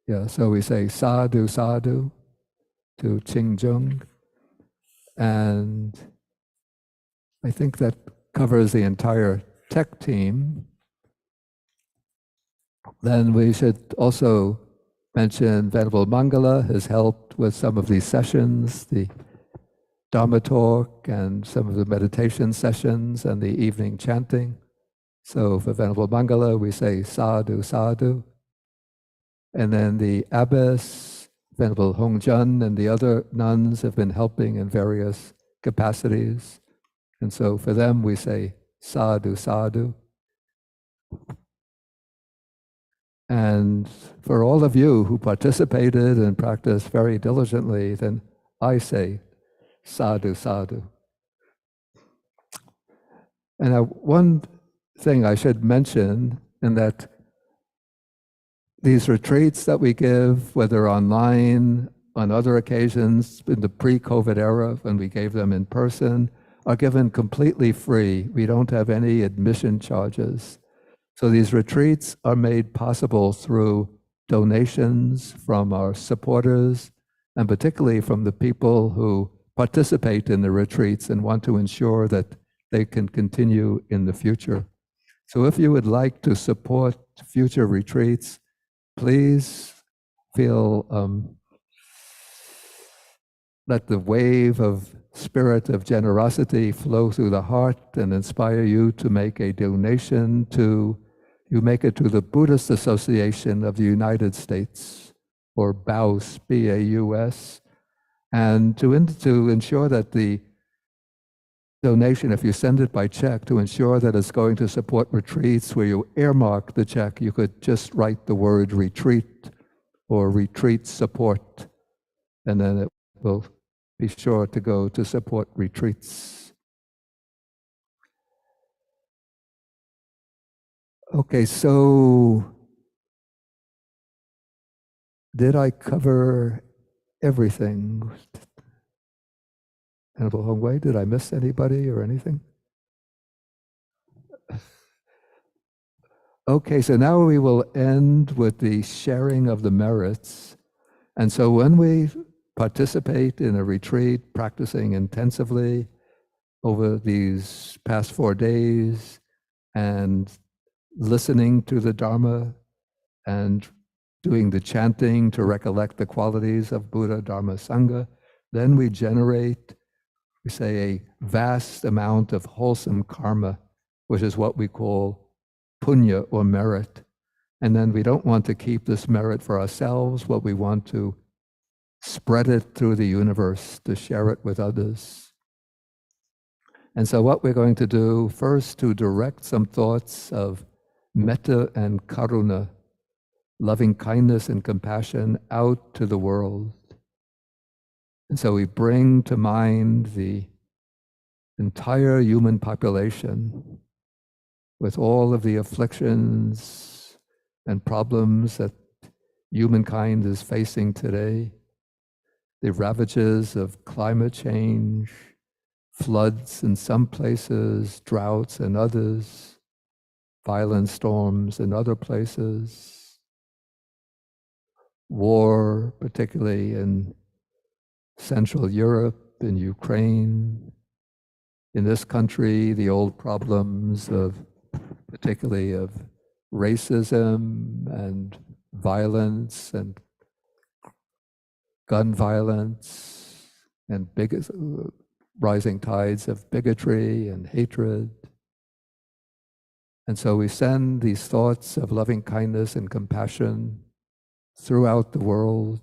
Yeah, so we say sadhu, sadhu to Ching Jung. And I think that covers the entire tech team. Then we should also mention Venerable Mangala has helped with some of these sessions, the Dharma talk and some of the meditation sessions and the evening chanting. So for Venerable Mangala, we say sadhu, sadhu. And then the abbess, Venerable Hongjun, and the other nuns have been helping in various capacities. And so for them, we say sadhu, sadhu. And for all of you who participated and practiced very diligently, then I say sadhu, sadhu. And one thing I should mention, in that these retreats that we give, whether online, on other occasions, in the pre-COVID era, when we gave them in person, are given completely free. We don't have any admission charges. So these retreats are made possible through donations from our supporters, and particularly from the people who participate in the retreats and want to ensure that they can continue in the future. So if you would like to support future retreats, please feel, let the wave of spirit of generosity flow through the heart and inspire you to make a donation to, you make it to the Buddhist Association of the United States, or BAUS, B-A-U-S, and to ensure that the donation, if you send it by check, to ensure that it's going to support retreats where you earmark the check, you could just write the word retreat or retreat support, and then it will be sure to go to support retreats. Okay, so did I cover everything? Venerable Hongwei, did I miss anybody or anything? Okay, so now we will end with the sharing of the merits. And so when we participate in a retreat, practicing intensively over these past 4 days and listening to the Dharma and doing the chanting to recollect the qualities of Buddha, Dharma, Sangha, then we generate, we say, a vast amount of wholesome karma, which is what we call punya or merit. And then we don't want to keep this merit for ourselves, but we want to spread it through the universe, to share it with others. And so what we're going to do first, to direct some thoughts of metta and karuna, loving kindness and compassion, out to the world. And so we bring to mind the entire human population with all of the afflictions and problems that humankind is facing today, the ravages of climate change, floods in some places, droughts in others, violent storms in other places, war, particularly in Central Europe, in Ukraine, in this country, the old problems of, particularly of racism and violence and gun violence and rising tides of bigotry and hatred. And so we send these thoughts of loving kindness and compassion throughout the world,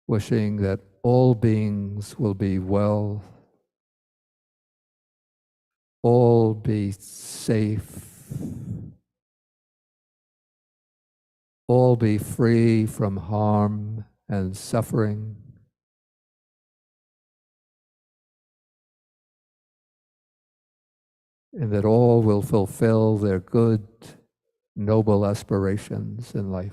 wishing that all beings will be well, all be safe, all be free from harm and suffering, and that all will fulfill their good, noble aspirations in life.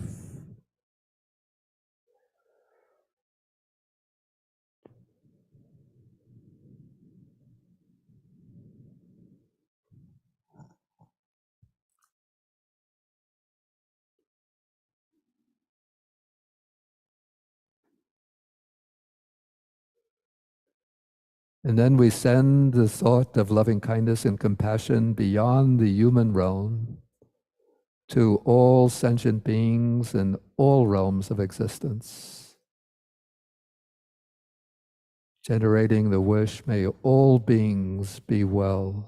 And then we send the thought of loving kindness and compassion beyond the human realm to all sentient beings in all realms of existence, generating the wish, may all beings be well.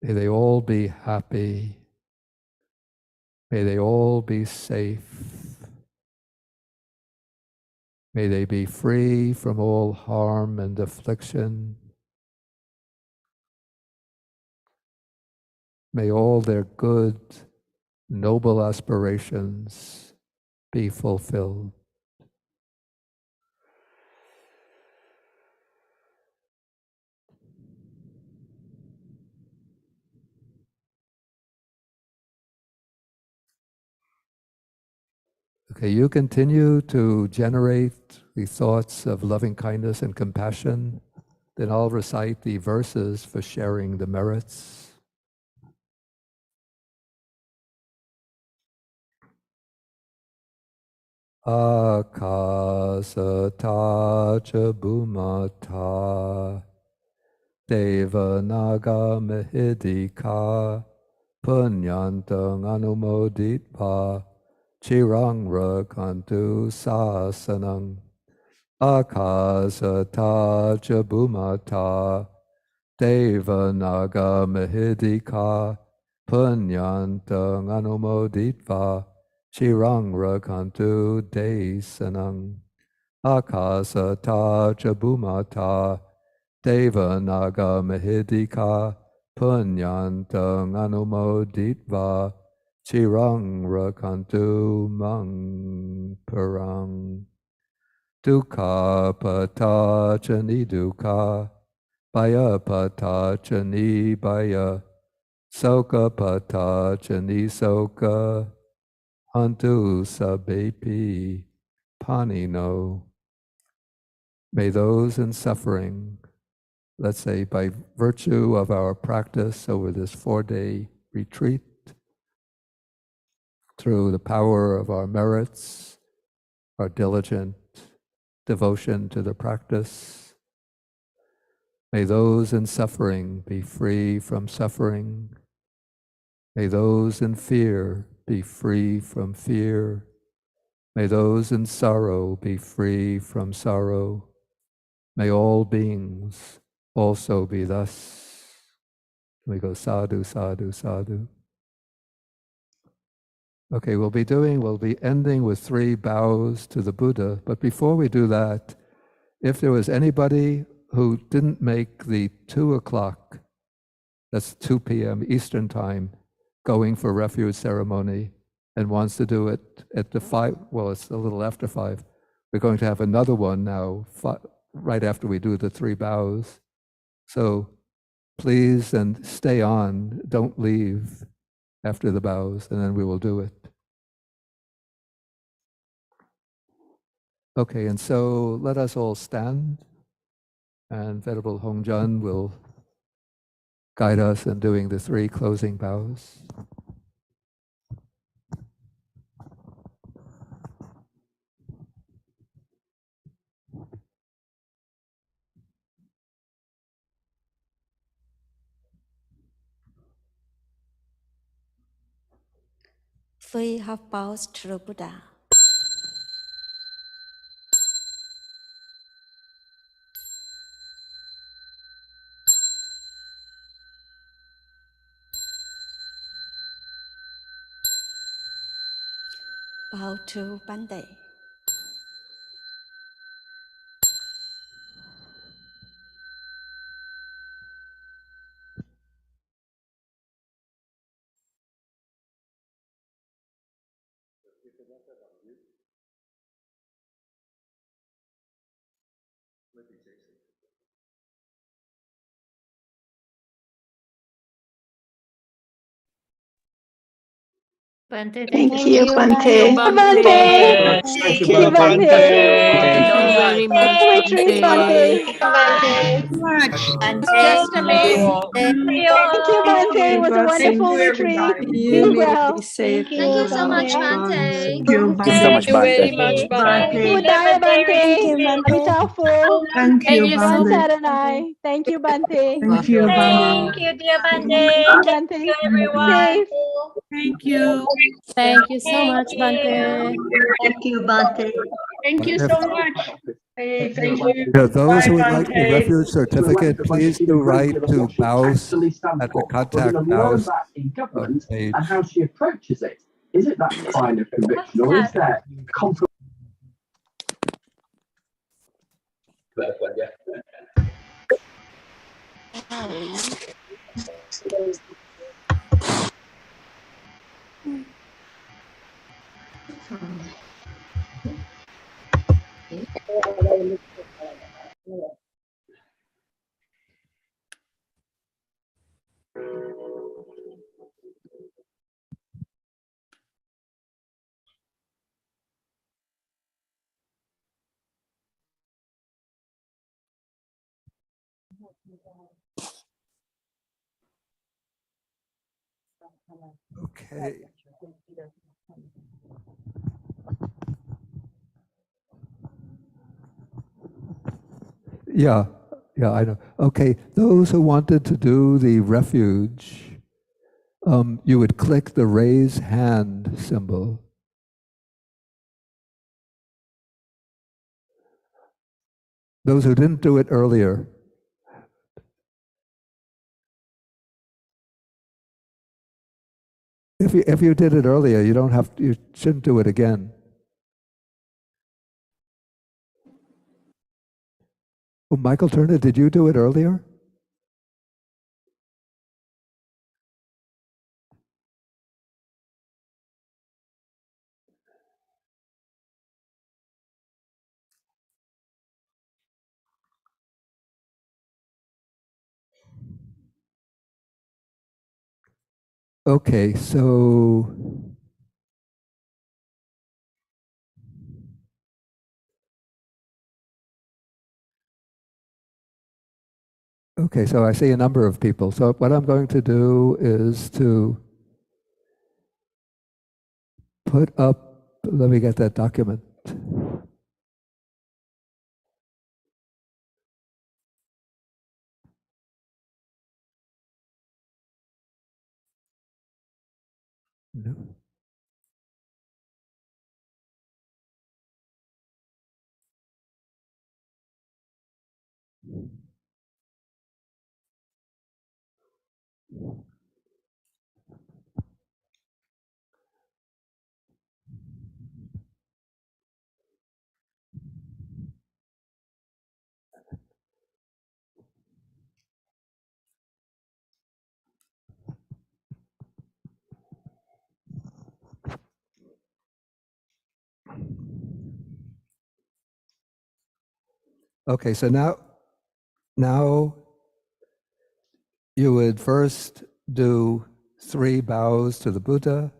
May they all be happy. May they all be safe. May they be free from all harm and affliction. May all their good, noble aspirations be fulfilled. Okay, you continue to generate the thoughts of loving kindness and compassion. Then I'll recite the verses for sharing the merits. Akasata cha bhumata Devanaga Mahidika Punyantang Anumoditpa Chirang Rakantu Sasanang Akasata Jabumata Devanaga Mahidika Punyantang Anumoditpa Chirang Rakantu Desanang Akasata Jabumata Devanaga Mahidika Punyantang Anumoditva Chirang Rakantu Mang Parang Dukkha Pata Chani Dukkha Baya Pata Chani Baya Soka Pata Chani Soka Hantu Sabepi Panino. May those in suffering, let's say by virtue of our practice over this 4-day retreat, through the power of our merits, our diligent devotion to the practice, may those in suffering be free from suffering. May those in fear be free from fear. May those in sorrow be free from sorrow. May all beings also be thus. We go sadhu, sadhu, sadhu. Okay, we'll be ending with 3 bows to the Buddha. But before we do that, if there was anybody who didn't make the 2 o'clock, that's 2 p.m. Eastern time, going for refuge ceremony and wants to do it at the 5, well, it's a little after 5. We're going to have another one now, right after we do the 3 bows. So please, and stay on. Don't leave after the bows, and then we will do it. Okay, and so let us all stand, and Venerable Hongjun will guide us in doing the 3 closing bows. Three half bows to the Buddha. Bow to Bante. Bante, Thank thank you, you. Bante. Bante. Thank you, Bante. Thank you very much, Retreat, Bante. Just amazing. Thank you, Bante. It was a wonderful retreat. Be well. Thank you so much, Bante. Thank you so much, Bante. Budaya, Thank Bante. you, Bante. Amitofo. Thank you, Bon Bande. Saranai. Thank you, Bante. Thank you, Bande. Thank you, dear Thank Bante. you, Thank Bante. you, Be everyone. safe. Thank you. Thank you so much, Bante. Thank you, Bante. Thank you so much. Hey, thank you. Yeah, those Bye, who would like the Bante. refuge certificate, please do write to bows at the contact bows page. And how she approaches it. Is it that kind of conviction, or is there confidence? Okay. Yeah, yeah, I know. Okay, those who wanted to do the refuge, you would click the raise hand symbol. Those who didn't do it earlier, if you did it earlier, you shouldn't do it again. Oh, Michael Turner, did you do it earlier? Okay, so I see a number of people. So what I'm going to do is to put up, let me get that document. No. Okay, so now you would first do 3 bows to the Buddha.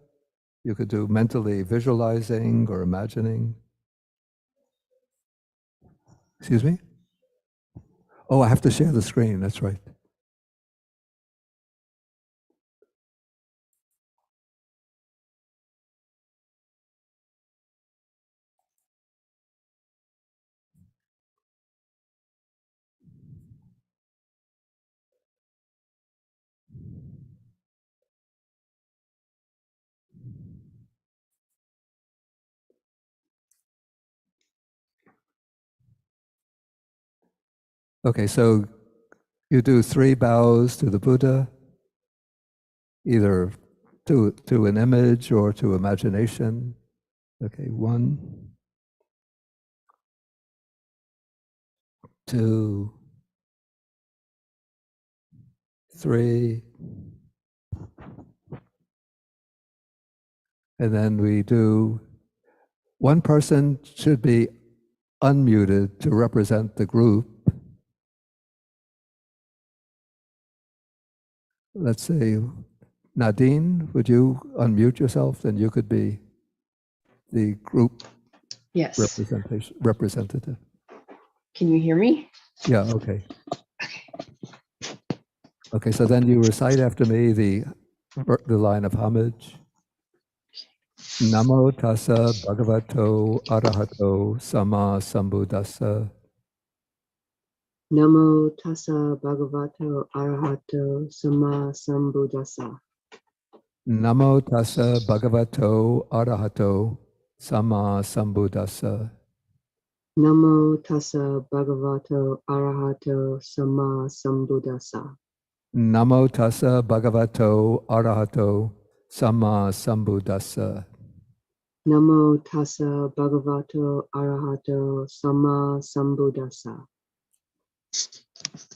You could do mentally visualizing or imagining. Excuse me? Oh, I have to share the screen, that's right. Okay, so you do 3 bows to the Buddha, either to an image or to imagination. Okay, 1, 2, 3, and then we do, one person should be unmuted to represent the group. Let's say, Nadine, would you unmute yourself? Then you could be the group Yes. representative. Can you hear me? Yeah, okay. Okay, so then you recite after me the line of homage. Namo tassa bhagavato arahato sama sambuddhassa. Namo tassa bhagavato arahato sama sambuddhassa. Namo tassa bhagavato arahato sama sambuddhassa. Namo tassa bhagavato arahato sama sambuddhassa. Namo tassa bhagavato arahato sama sambuddhassa. Namo tassa bhagavato arahato sama sambuddhassa.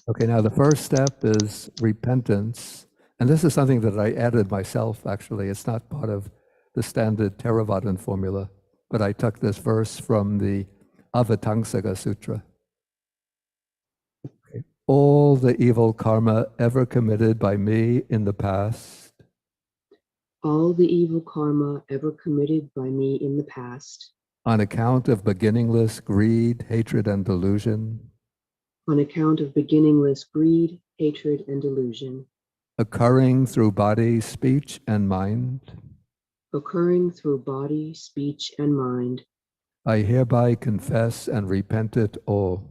Okay, now the first step is repentance. And this is something that I added myself, actually. It's not part of the standard Theravadan formula, but I took this verse from the Avatamsaka Sutra. Okay. All the evil karma ever committed by me in the past, All the evil karma ever committed by me in the past, on account of beginningless greed, hatred, and delusion, on account of beginningless greed, hatred, and delusion, occurring through body, speech, and mind, occurring through body, speech, and mind, I hereby confess and repent it all.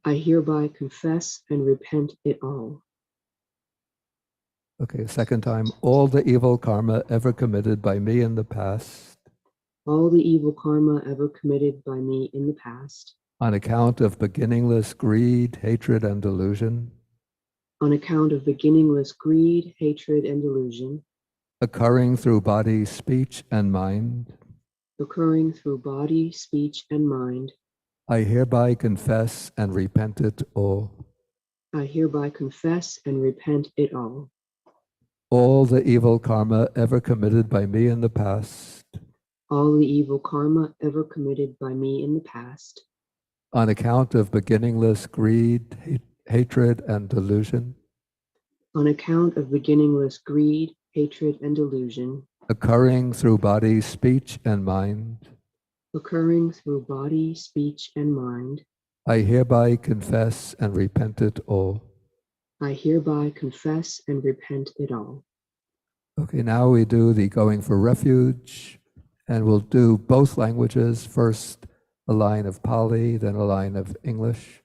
I hereby confess and repent it all. Okay, second time. All the evil karma ever committed by me in the past, All the evil karma ever committed by me in the past, on account of beginningless greed, hatred, and delusion, on account of beginningless greed, hatred, and delusion, occurring through body, speech, and mind, occurring through body, speech, and mind, I hereby confess and repent it all. I hereby confess and repent it all. All the evil karma ever committed by me in the past, All the evil karma ever committed by me in the past, on account of beginningless greed, hatred, and delusion, on account of beginningless greed, hatred, and delusion, occurring through body, speech, and mind, occurring through body, speech, and mind, I hereby confess and repent it all. I hereby confess and repent it all. Okay, now we do the going for refuge, and we'll do both languages. First, a line of Pali, then a line of English.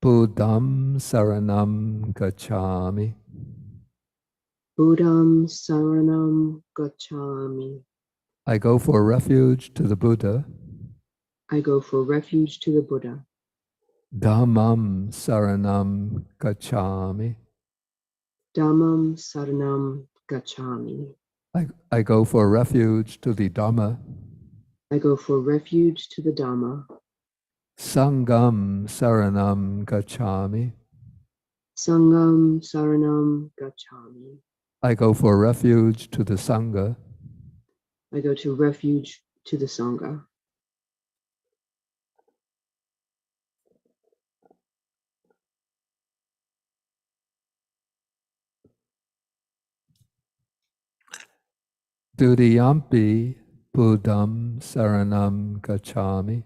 Buddham saranam gacchami. Buddham saranam gacchami. I go for refuge to the Buddha. I go for refuge to the Buddha. Dhammam saranam gacchami. Dhammam saranam gacchami. I go for refuge to the Dhamma. I go for refuge to the Dhamma. Sangam saranam gacchami. Sangam saranam gacchami. I go for refuge to the Sangha. I go to refuge to the Sangha. Dudiyampi Buddham Saranam Gacchami.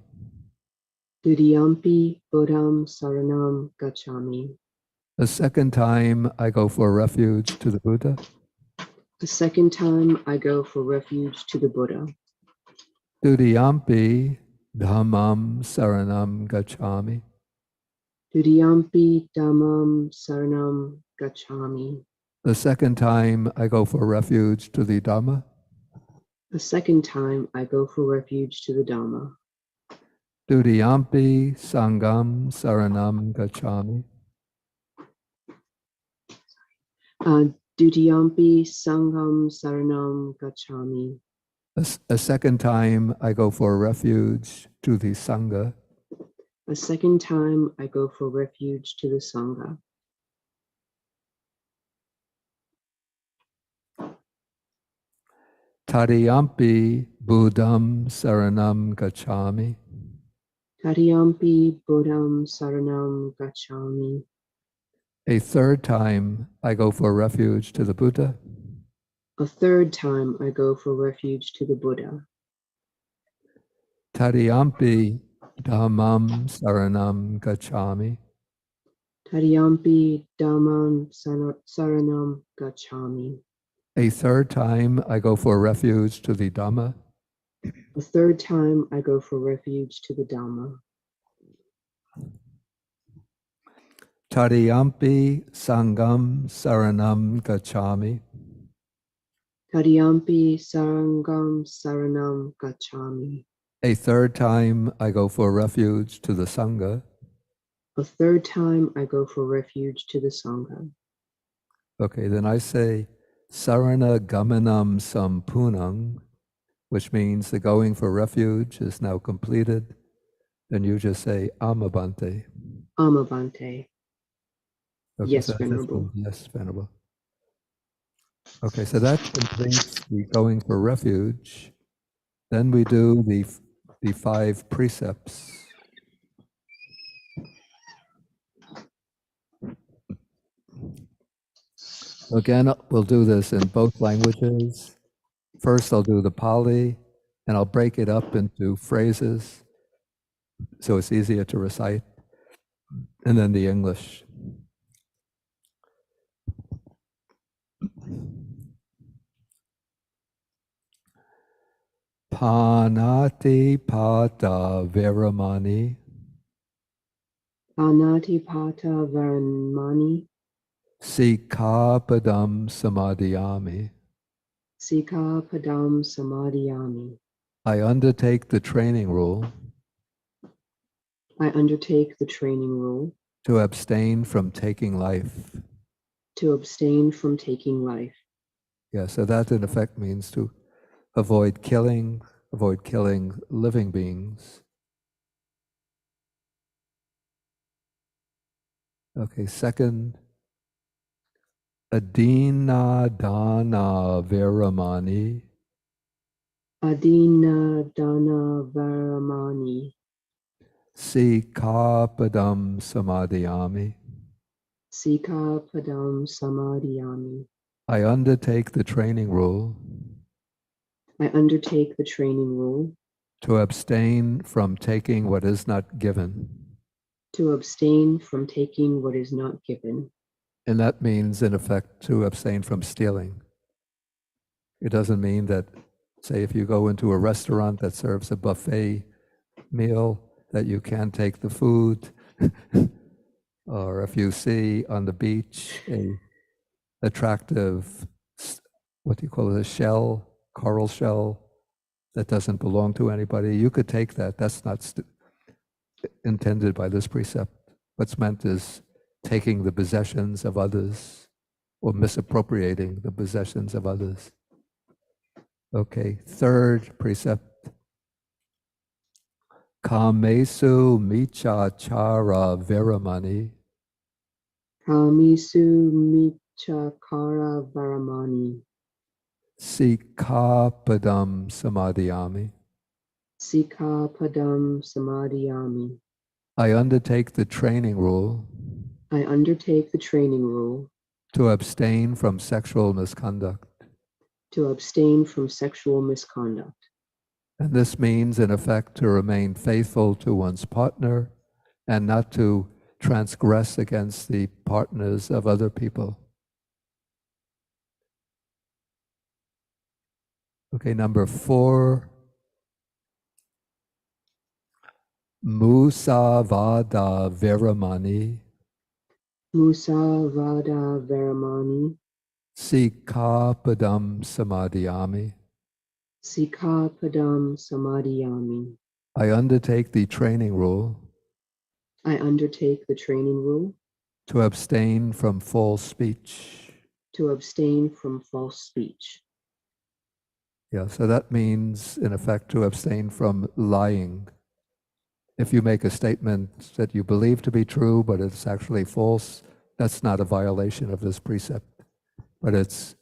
Dudiyampi Buddham Saranam Gacchami. The second time I go for refuge to the Buddha. The second time I go for refuge to the Buddha. Dudiyampi Dhammam Saranam Gacchami. Dudiyampi Dhammam Saranam Gacchami. The second time I go for refuge to the Dhamma. The second time I go for refuge to the Dhamma. Dudiyampi Sangam Saranam Gacchami. Dudiyampi Sangham Saranam Gacchami. A second time I go for refuge to the Sangha. A second time I go for refuge to the Sangha. Tadiyampi Buddham Saranam Gacchami. Tadiyampi Buddham Saranam Gacchami. A third time I go for refuge to the Buddha. A third time I go for refuge to the Buddha. Tadiyampi Dhammam Saranam Gacchami. Tadiyampi Dhammam Saranam Gacchami. A third time I go for refuge to the Dhamma. A third time I go for refuge to the Dhamma. Tadiyampi Sangam Saranam Gacchami. Tadiyampi Sarangam Saranam Gacchami. A third time I go for refuge to the Sangha. A third time I go for refuge to the Sangha. Okay, then I say Sarana Gamanam Sampunang, which means the going for refuge is now completed. Then you just say Amabante. Amabante. Okay, Yes, so that's Venerable. yes, Venerable. Okay, so that completes the going for refuge. Then we do the 5 precepts. Again, we'll do this in both languages. First, I'll do the Pali, and I'll break it up into phrases so it's easier to recite, and then the English. Panati Pata Veramani. Panati Pata Varamani. Sikapadam Samadhiyami. Sika Padam Samadhiyami. I undertake the training rule I undertake the training rule to abstain from taking life. to abstain from taking life. Yeah, so that in effect means to avoid killing living beings. Okay, second, Adina Dana Veramani. Adina Dana Varamani. Sikapadam Samadhiyami. Sika Padam Samadhiyami. I undertake the training rule I undertake the training rule to abstain from taking what is not given. to abstain from taking what is not given. And that means, in effect, to abstain from stealing. It doesn't mean that, say, if you go into a restaurant that serves a buffet meal, that you can't take the food. Or if you see on the beach a attractive, what do you call it, a shell, coral shell, that doesn't belong to anybody, you could take that. That's not intended by this precept. What's meant is taking the possessions of others or misappropriating the possessions of others. Okay, third precept. Kamesu michachara veramani. Kamisu Michakara Varamani. Sikapadam samadhiyami. Sika Padam Samadhiyami. I undertake the training rule I undertake the training rule to abstain from sexual misconduct. to abstain from sexual misconduct. And this means, in effect, to remain faithful to one's partner and not to transgress against the partners of other people. Okay, number 4. Musavada Veramani Musavada Veramani Sikapadam Samadhyami. Sikapadam Samadhyami. I undertake the training rule I undertake the training rule to abstain from false speech. to abstain from false speech. Yeah, so that means, in effect, to abstain from lying. If you make a statement that you believe to be true, but it's actually false, that's not a violation of this precept. But it's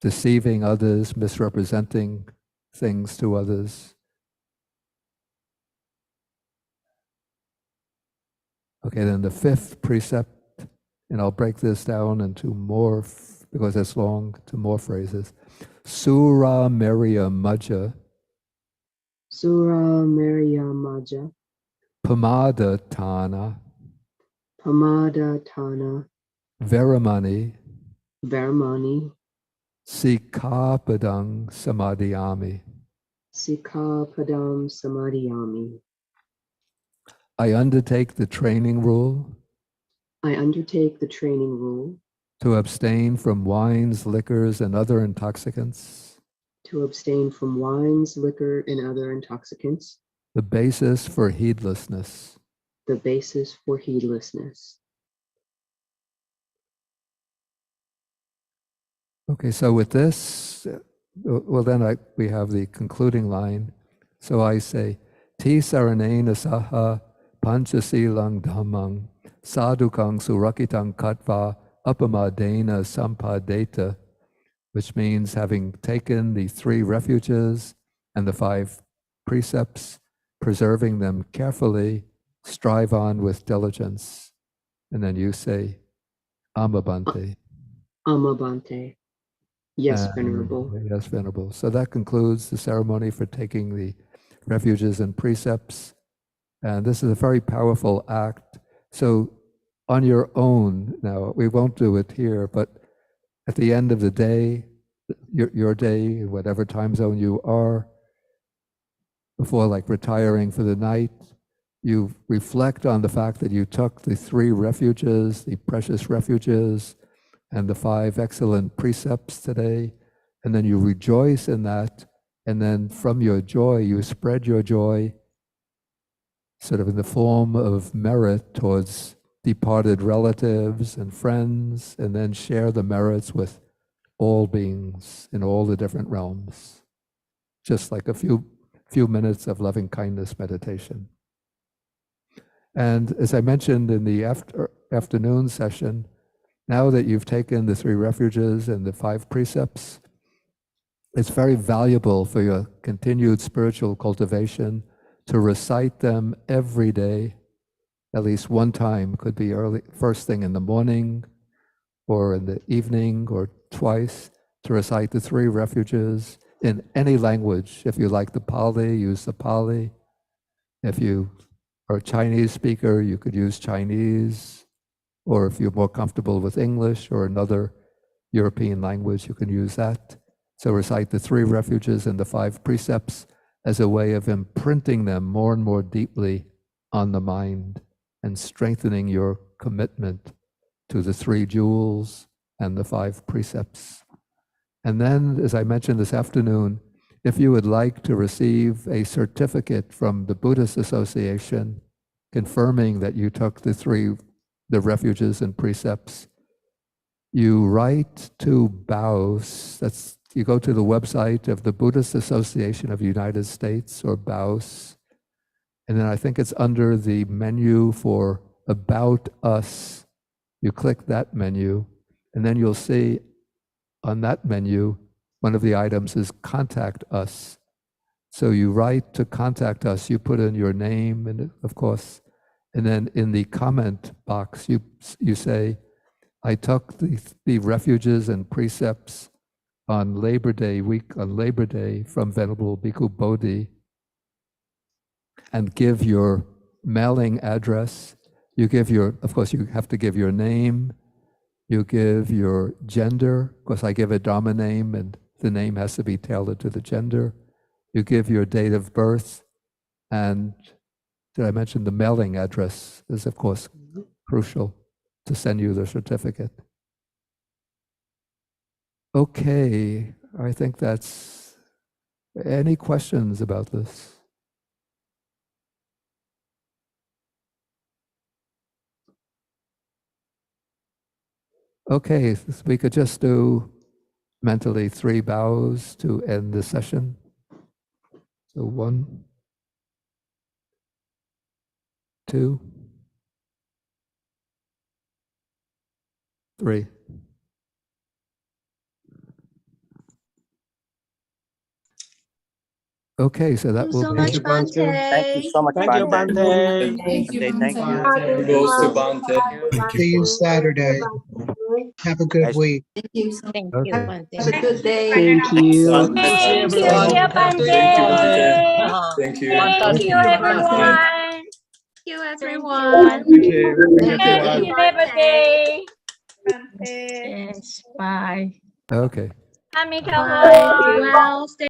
deceiving others, misrepresenting things to others. Okay, then the 5th precept, and I'll break this down into more, because it's long, to more phrases. Sura Meriya Majja Sura Meriya Maja Pamada Tana Pamada Tana Veramani Veramani Sikapadang Samadhyami. Sikapadam Samadhyami. I undertake the training rule I undertake the training rule to abstain from wines, liquors, and other intoxicants, to abstain from wines, liquor, and other intoxicants, the basis for heedlessness. the basis for heedlessness. Okay, so with this, well then we have the concluding line. So I say, Ti saranena saha panchasilang dhammang sadhukang surakitang katva apamadena sampadeta, which means having taken the 3 refuges and the 5 precepts, preserving them carefully, strive on with diligence. And then you say, Amabante. Amabante. Yes, Venerable. Yes, Venerable. So that concludes the ceremony for taking the refuges and precepts. And this is a very powerful act. So on your own, now we won't do it here, but at the end of the day, your day, whatever time zone you are, before like retiring for the night, you reflect on the fact that you took the 3 refuges, the precious refuges, and the 5 excellent precepts today, and then you rejoice in that, and then from your joy, you spread your joy sort of in the form of merit towards departed relatives and friends, and then share the merits with all beings in all the different realms. Just like a few minutes of loving kindness meditation. And as I mentioned in the afternoon session, now that you've taken the 3 refuges and the 5 precepts, it's very valuable for your continued spiritual cultivation to recite them every day, at least one time. Could be early, first thing in the morning, or in the evening, or twice, to recite the 3 refuges in any language. If you like the Pali, use the Pali. If you are a Chinese speaker, you could use Chinese. Or if you're more comfortable with English or another European language, you can use that. So recite the 3 refuges and the 5 precepts as a way of imprinting them more and more deeply on the mind and strengthening your commitment to the 3 jewels and the 5 precepts. And then, as I mentioned this afternoon, if you would like to receive a certificate from the Buddhist Association confirming that you took the refuges and precepts, you write to BAUS, you go to the website of the Buddhist Association of the United States, or BAUS, and then I think it's under the menu for About Us. You click that menu, and then you'll see on that menu, one of the items is Contact Us. So you write to contact us, you put in your name, and of course, and then in the comment box, you say, I took the refuges and precepts on Labor Day week, on Labor Day, from Venerable Bhikkhu Bodhi, and give your mailing address. You give your, of course, you have to give your name. You give your gender. Of course, I give a Dharma name, and the name has to be tailored to the gender. You give your date of birth, and did I mention the mailing address is, of course, crucial to send you the certificate. Okay, I think that's, any questions about this? Okay, we could just do mentally 3 bows to end the session. So 1, 2, 3. Okay, so that will so be much, it. Bante. Thank you so much, Thank you, Bante. Bante. Bante, thank you. It goes to Bante. Thank See you Saturday. Have a good Guys, week. Thank you, Okay. Bante. Have a good day. Thank you. Bante. Thank you, Thank you, everyone. Bante. Thank you, Bante. Thank you. Thank you, everyone. Bye. Thank you, everyone. Thank you. Thank you, Happy Everyone. Labor Day. Bante. Yes, bye. Okay. Amicable. Well, stay